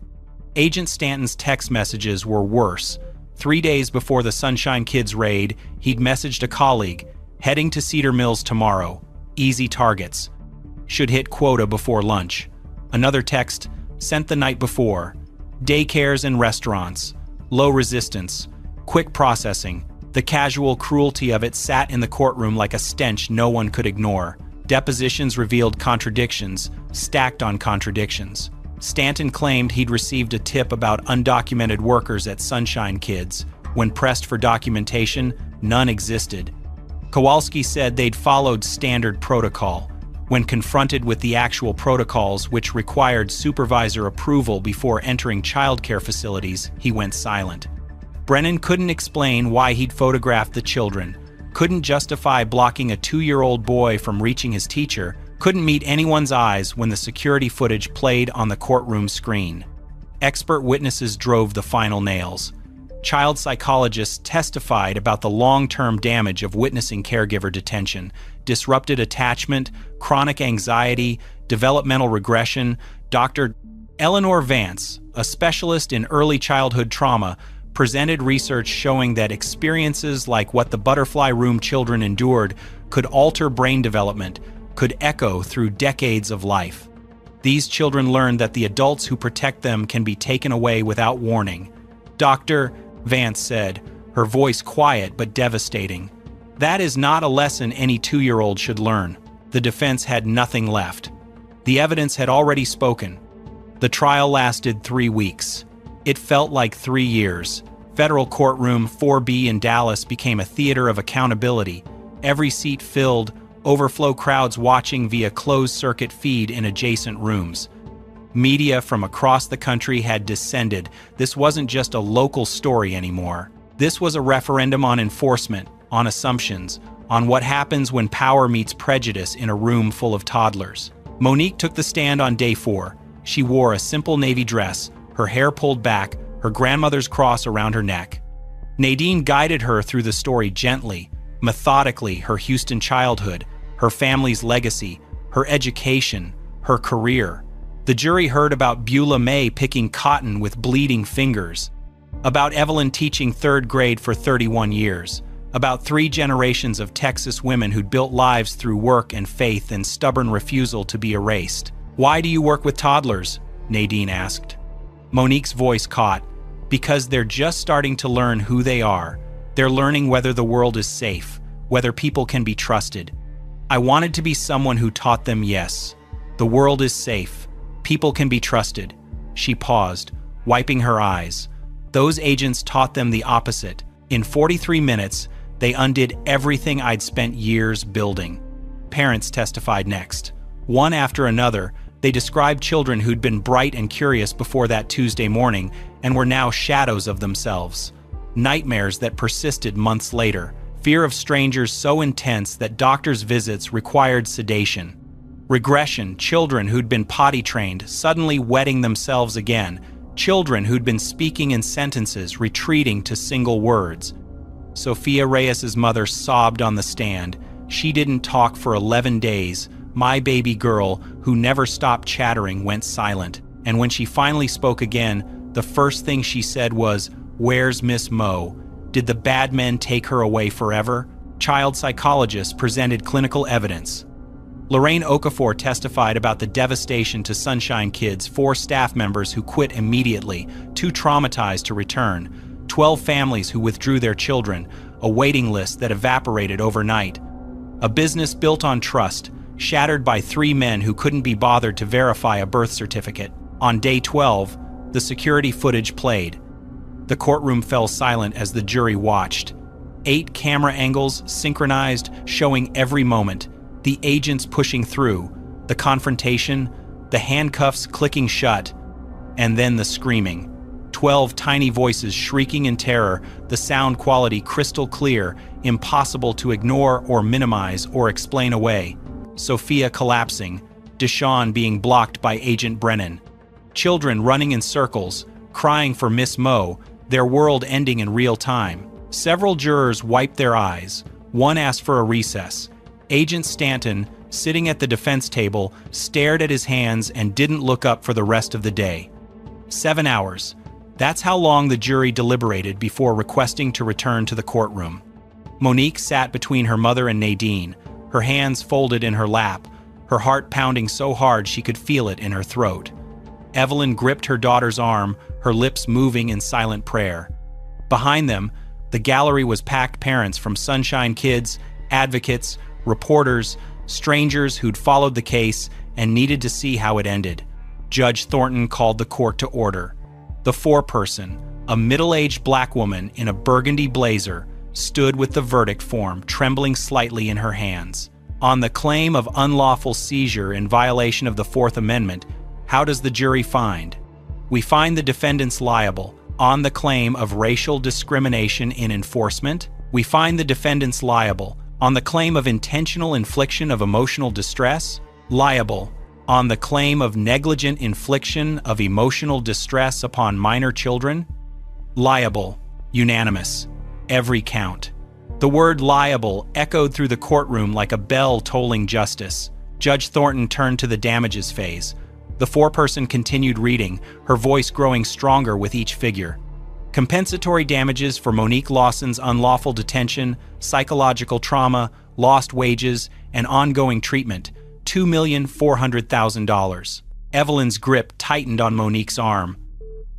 Agent Stanton's text messages were worse. 3 days before the Sunshine Kids raid, he'd messaged a colleague, "Heading to Cedar Mills tomorrow. Easy targets. Should hit quota before lunch." Another text, sent the night before, "Daycares and restaurants. Low resistance. Quick processing." The casual cruelty of it sat in the courtroom like a stench no one could ignore. Depositions revealed contradictions, stacked on contradictions. Stanton claimed he'd received a tip about undocumented workers at Sunshine Kids. When pressed for documentation, none existed. Kowalski said they'd followed standard protocol. When confronted with the actual protocols, which required supervisor approval before entering childcare facilities, he went silent. Brennan couldn't explain why he'd photographed the children, couldn't justify blocking a 2-year-old boy from reaching his teacher, couldn't meet anyone's eyes when the security footage played on the courtroom screen. Expert witnesses drove the final nails. Child psychologists testified about the long-term damage of witnessing caregiver detention, disrupted attachment, chronic anxiety, developmental regression. Dr. Eleanor Vance, a specialist in early childhood trauma, presented research showing that experiences like what the Butterfly Room children endured could alter brain development, could echo through decades of life. These children learned that the adults who protect them can be taken away without warning. Dr. Vance said, her voice quiet but devastating. "That is not a lesson any 2-year-old should learn." The defense had nothing left. The evidence had already spoken. The trial lasted 3 weeks. It felt like 3 years. Federal Courtroom 4B in Dallas became a theater of accountability. Every seat filled, overflow crowds watching via closed-circuit feed in adjacent rooms. Media from across the country had descended. This wasn't just a local story anymore. This was a referendum on enforcement, on assumptions, on what happens when power meets prejudice in a room full of toddlers. Monique took the stand on day 4. She wore a simple navy dress, her hair pulled back, her grandmother's cross around her neck. Nadine guided her through the story gently, methodically, her Houston childhood, her family's legacy, her education, her career. The jury heard about Beulah May picking cotton with bleeding fingers, about Evelyn teaching 3rd grade for 31 years, about 3 generations of Texas women who'd built lives through work and faith and stubborn refusal to be erased. "Why do you work with toddlers?" Nadine asked. Monique's voice caught. "Because they're just starting to learn who they are. They're learning whether the world is safe, whether people can be trusted. I wanted to be someone who taught them yes. The world is safe. People can be trusted." She paused, wiping her eyes. Those agents taught them the opposite. In 43 minutes, they undid everything I'd spent years building. Parents testified next. One after another, they described children who'd been bright and curious before that Tuesday morning and were now shadows of themselves. Nightmares that persisted months later. Fear of strangers so intense that doctors' visits required sedation. Regression, children who'd been potty trained suddenly wetting themselves again. Children who'd been speaking in sentences retreating to single words. Sophia Reyes's mother sobbed on the stand. She didn't talk for 11 days. My baby girl, who never stopped chattering, went silent. And when she finally spoke again, the first thing she said was, "Where's Miss Mo? Did the bad men take her away forever?" Child psychologists presented clinical evidence. Lorraine Okafor testified about the devastation to Sunshine Kids, 4 staff members who quit immediately, too traumatized to return, 12 families who withdrew their children, a waiting list that evaporated overnight. A business built on trust, shattered by 3 men who couldn't be bothered to verify a birth certificate. On day 12, The security footage played. The courtroom fell silent as the jury watched. 8 camera angles synchronized, showing every moment. The agents pushing through, the confrontation, the handcuffs clicking shut, and then the screaming. 12 tiny voices shrieking in terror, the sound quality crystal clear, impossible to ignore or minimize or explain away. Sophia collapsing, Deshawn being blocked by Agent Brennan. Children running in circles, crying for Miss Mo, their world ending in real time. Several jurors wiped their eyes. One asked for a recess. Agent Stanton, sitting at the defense table, stared at his hands and didn't look up for the rest of the day. 7 hours. That's how long the jury deliberated before requesting to return to the courtroom. Monique sat between her mother and Nadine, her hands folded in her lap, her heart pounding so hard she could feel it in her throat. Evelyn gripped her daughter's arm, her lips moving in silent prayer. Behind them, the gallery was packed. Parents from Sunshine Kids, advocates, reporters, strangers who'd followed the case and needed to see how it ended. Judge Thornton called the court to order. The foreperson, a middle-aged black woman in a burgundy blazer, stood with the verdict form trembling slightly in her hands. On the claim of unlawful seizure in violation of the Fourth Amendment, how does the jury find? We find the defendants liable. On the claim of racial discrimination in enforcement, we find the defendants liable. On the claim of intentional infliction of emotional distress, liable. On the claim of negligent infliction of emotional distress upon minor children, liable. Unanimous. Every count. The word liable echoed through the courtroom like a bell tolling justice. Judge Thornton turned to the damages phase. The foreperson continued reading, her voice growing stronger with each figure. Compensatory damages for Monique Lawson's unlawful detention, psychological trauma, lost wages, and ongoing treatment, $2,400,000. Evelyn's grip tightened on Monique's arm.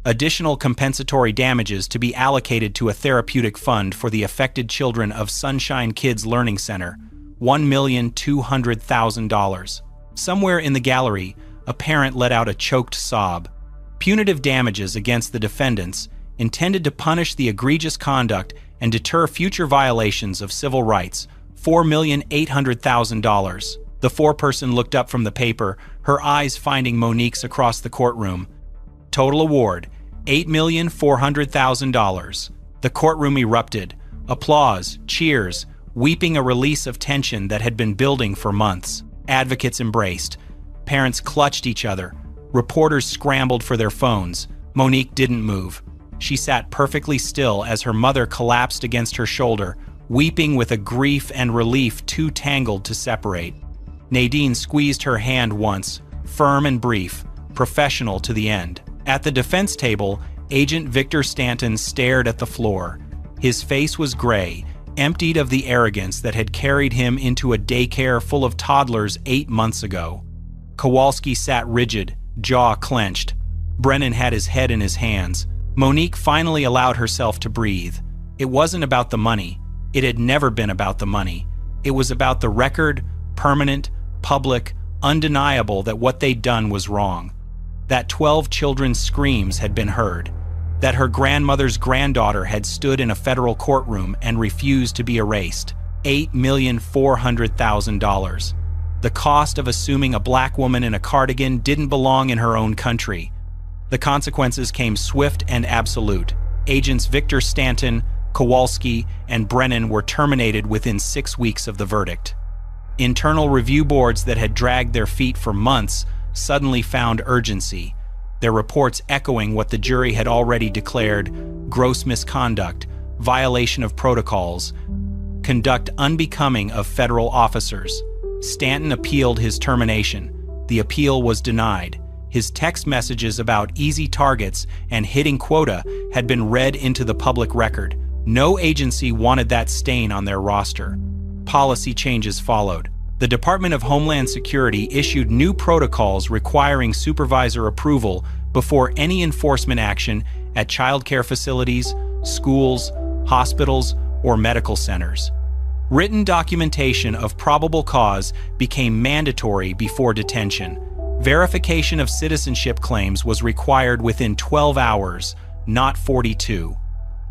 Additional compensatory damages to be allocated to a therapeutic fund for the affected children of Sunshine Kids Learning Center, $1,200,000. Somewhere in the gallery, a parent let out a choked sob. Punitive damages against the defendants, intended to punish the egregious conduct and deter future violations of civil rights, $4,800,000. The foreperson looked up from the paper, her eyes finding Monique's across the courtroom. Total award, $8,400,000. The courtroom erupted. Applause, cheers, weeping a release of tension that had been building for months. Advocates embraced. Parents clutched each other. Reporters scrambled for their phones. Monique didn't move. She sat perfectly still as her mother collapsed against her shoulder, weeping with a grief and relief too tangled to separate. Nadine squeezed her hand once, firm and brief, professional to the end. At the defense table, Agent Victor Stanton stared at the floor. His face was gray, emptied of the arrogance that had carried him into a daycare full of toddlers 8 months ago. Kowalski sat rigid, jaw clenched. Brennan had his head in his hands. Monique finally allowed herself to breathe. It wasn't about the money. It had never been about the money. It was about the record, permanent, public, undeniable that what they'd done was wrong. That 12 children's screams had been heard. That her grandmother's granddaughter had stood in a federal courtroom and refused to be erased. $8,400,000. The cost of assuming a black woman in a cardigan didn't belong in her own country. The consequences came swift and absolute. Agents Victor Stanton, Kowalski, and Brennan were terminated within 6 weeks of the verdict. Internal review boards that had dragged their feet for months suddenly found urgency, their reports echoing what the jury had already declared: gross misconduct, violation of protocols, conduct unbecoming of federal officers. Stanton appealed his termination. The appeal was denied. His text messages about easy targets and hitting quota had been read into the public record. No agency wanted that stain on their roster. Policy changes followed. The Department of Homeland Security issued new protocols requiring supervisor approval before any enforcement action at child care facilities, schools, hospitals, or medical centers. Written documentation of probable cause became mandatory before detention. Verification of citizenship claims was required within 12 hours, not 42.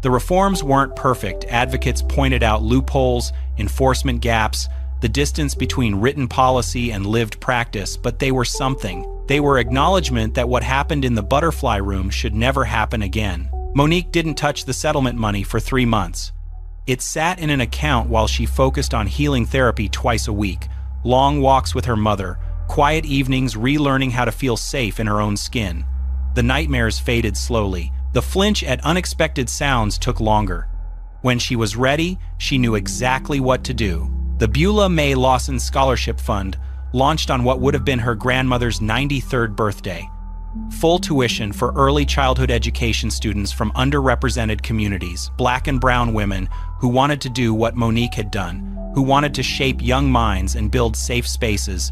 The reforms weren't perfect. Advocates pointed out loopholes, enforcement gaps, the distance between written policy and lived practice, but they were something. They were acknowledgement that what happened in the butterfly room should never happen again. Monique didn't touch the settlement money for 3 months. It sat in an account while she focused on healing therapy twice a week, long walks with her mother, quiet evenings relearning how to feel safe in her own skin. The nightmares faded slowly. The flinch at unexpected sounds took longer. When she was ready, she knew exactly what to do. The Beulah May Lawson Scholarship Fund launched on what would have been her grandmother's 93rd birthday. Full tuition for early childhood education students from underrepresented communities, Black and brown women who wanted to do what Monique had done, who wanted to shape young minds and build safe spaces,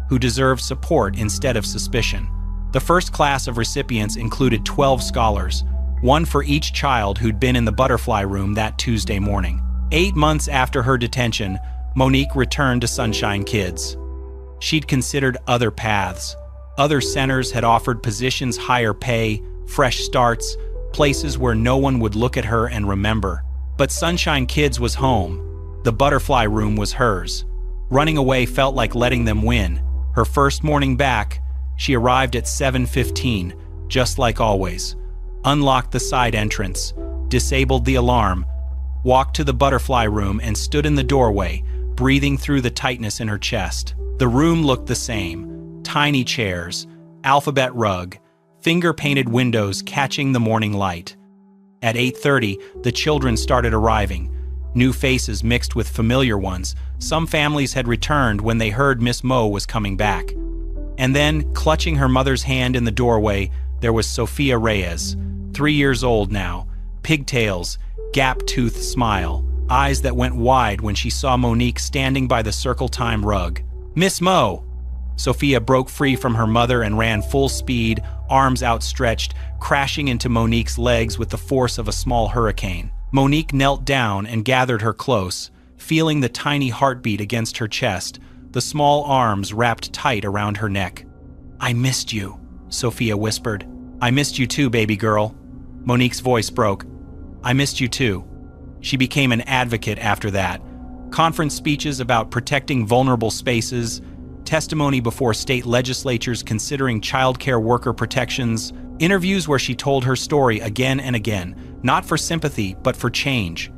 who deserved support instead of suspicion. The first class of recipients included 12 scholars, one for each child who'd been in the butterfly room that Tuesday morning. 8 months after her detention, Monique returned to Sunshine Kids. She'd considered other paths. Other centers had offered positions, higher pay, fresh starts, places where no one would look at her and remember. But Sunshine Kids was home. The butterfly room was hers. Running away felt like letting them win. Her first morning back, she arrived at 7:15, just like always. Unlocked the side entrance, disabled the alarm, walked to the butterfly room and stood in the doorway, breathing through the tightness in her chest. The room looked the same. Tiny chairs, alphabet rug, finger-painted windows catching the morning light. At 8:30, the children started arriving. New faces mixed with familiar ones. Some families had returned when they heard Miss Mo was coming back. And then, clutching her mother's hand in the doorway, there was Sophia Reyes, 3 years old now, pigtails, gap-toothed smile, eyes that went wide when she saw Monique standing by the Circle Time rug. "Miss Mo!" Sophia broke free from her mother and ran full speed, arms outstretched, crashing into Monique's legs with the force of a small hurricane. Monique knelt down and gathered her close, feeling the tiny heartbeat against her chest, the small arms wrapped tight around her neck. "I missed you," Sophia whispered. "I missed you too, baby girl." Monique's voice broke. "I missed you too." She became an advocate after that. Conference speeches about protecting vulnerable spaces, testimony before state legislatures considering childcare worker protections, interviews where she told her story again and again, not for sympathy, but for change.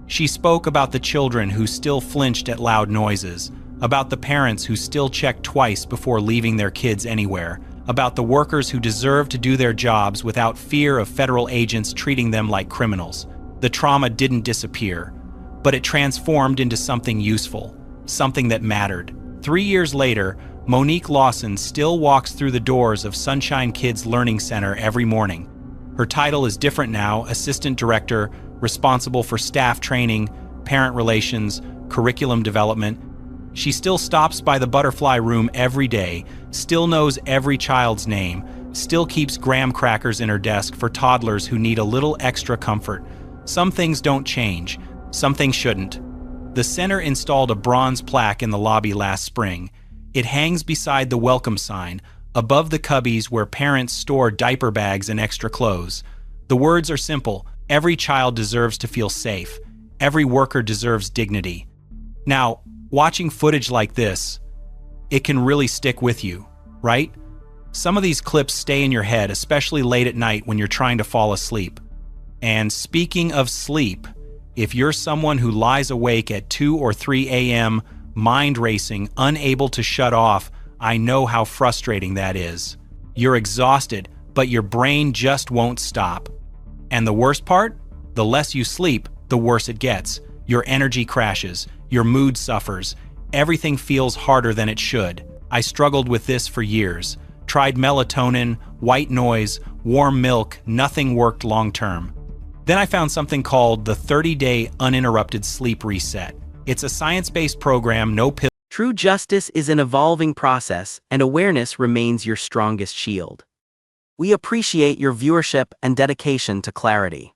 She spoke about the children who still flinched at loud noises, about the parents who still checked twice before leaving their kids anywhere, about the workers who deserve to do their jobs without fear of federal agents treating them like criminals. The trauma didn't disappear, but it transformed into something useful, something that mattered. 3 years later, Monique Lawson still walks through the doors of Sunshine Kids Learning Center every morning. Her title is different now, assistant director, responsible for staff training, parent relations, curriculum development. She still stops by the butterfly room every day, still knows every child's name, still keeps graham crackers in her desk for toddlers who need a little extra comfort. Some things don't change, some things shouldn't. The center installed a bronze plaque in the lobby last spring. It hangs beside the welcome sign, above the cubbies where parents store diaper bags and extra clothes. The words are simple: every child deserves to feel safe. Every worker deserves dignity. Now, watching footage like this, it can really stick with you, right? Some of these clips stay in your head, especially late at night when you're trying to fall asleep. And speaking of sleep, if you're someone who lies awake at 2 or 3 a.m., mind racing, unable to shut off, I know how frustrating that is. You're exhausted, but your brain just won't stop. And the worst part? The less you sleep, the worse it gets. Your energy crashes, your mood suffers, everything feels harder than it should. I struggled with this for years. Tried melatonin, white noise, warm milk, nothing worked long term. Then I found something called the 30-Day Uninterrupted Sleep Reset. It's a science-based program, no pill. True justice is an evolving process, and awareness remains your strongest shield. We appreciate your viewership and dedication to clarity.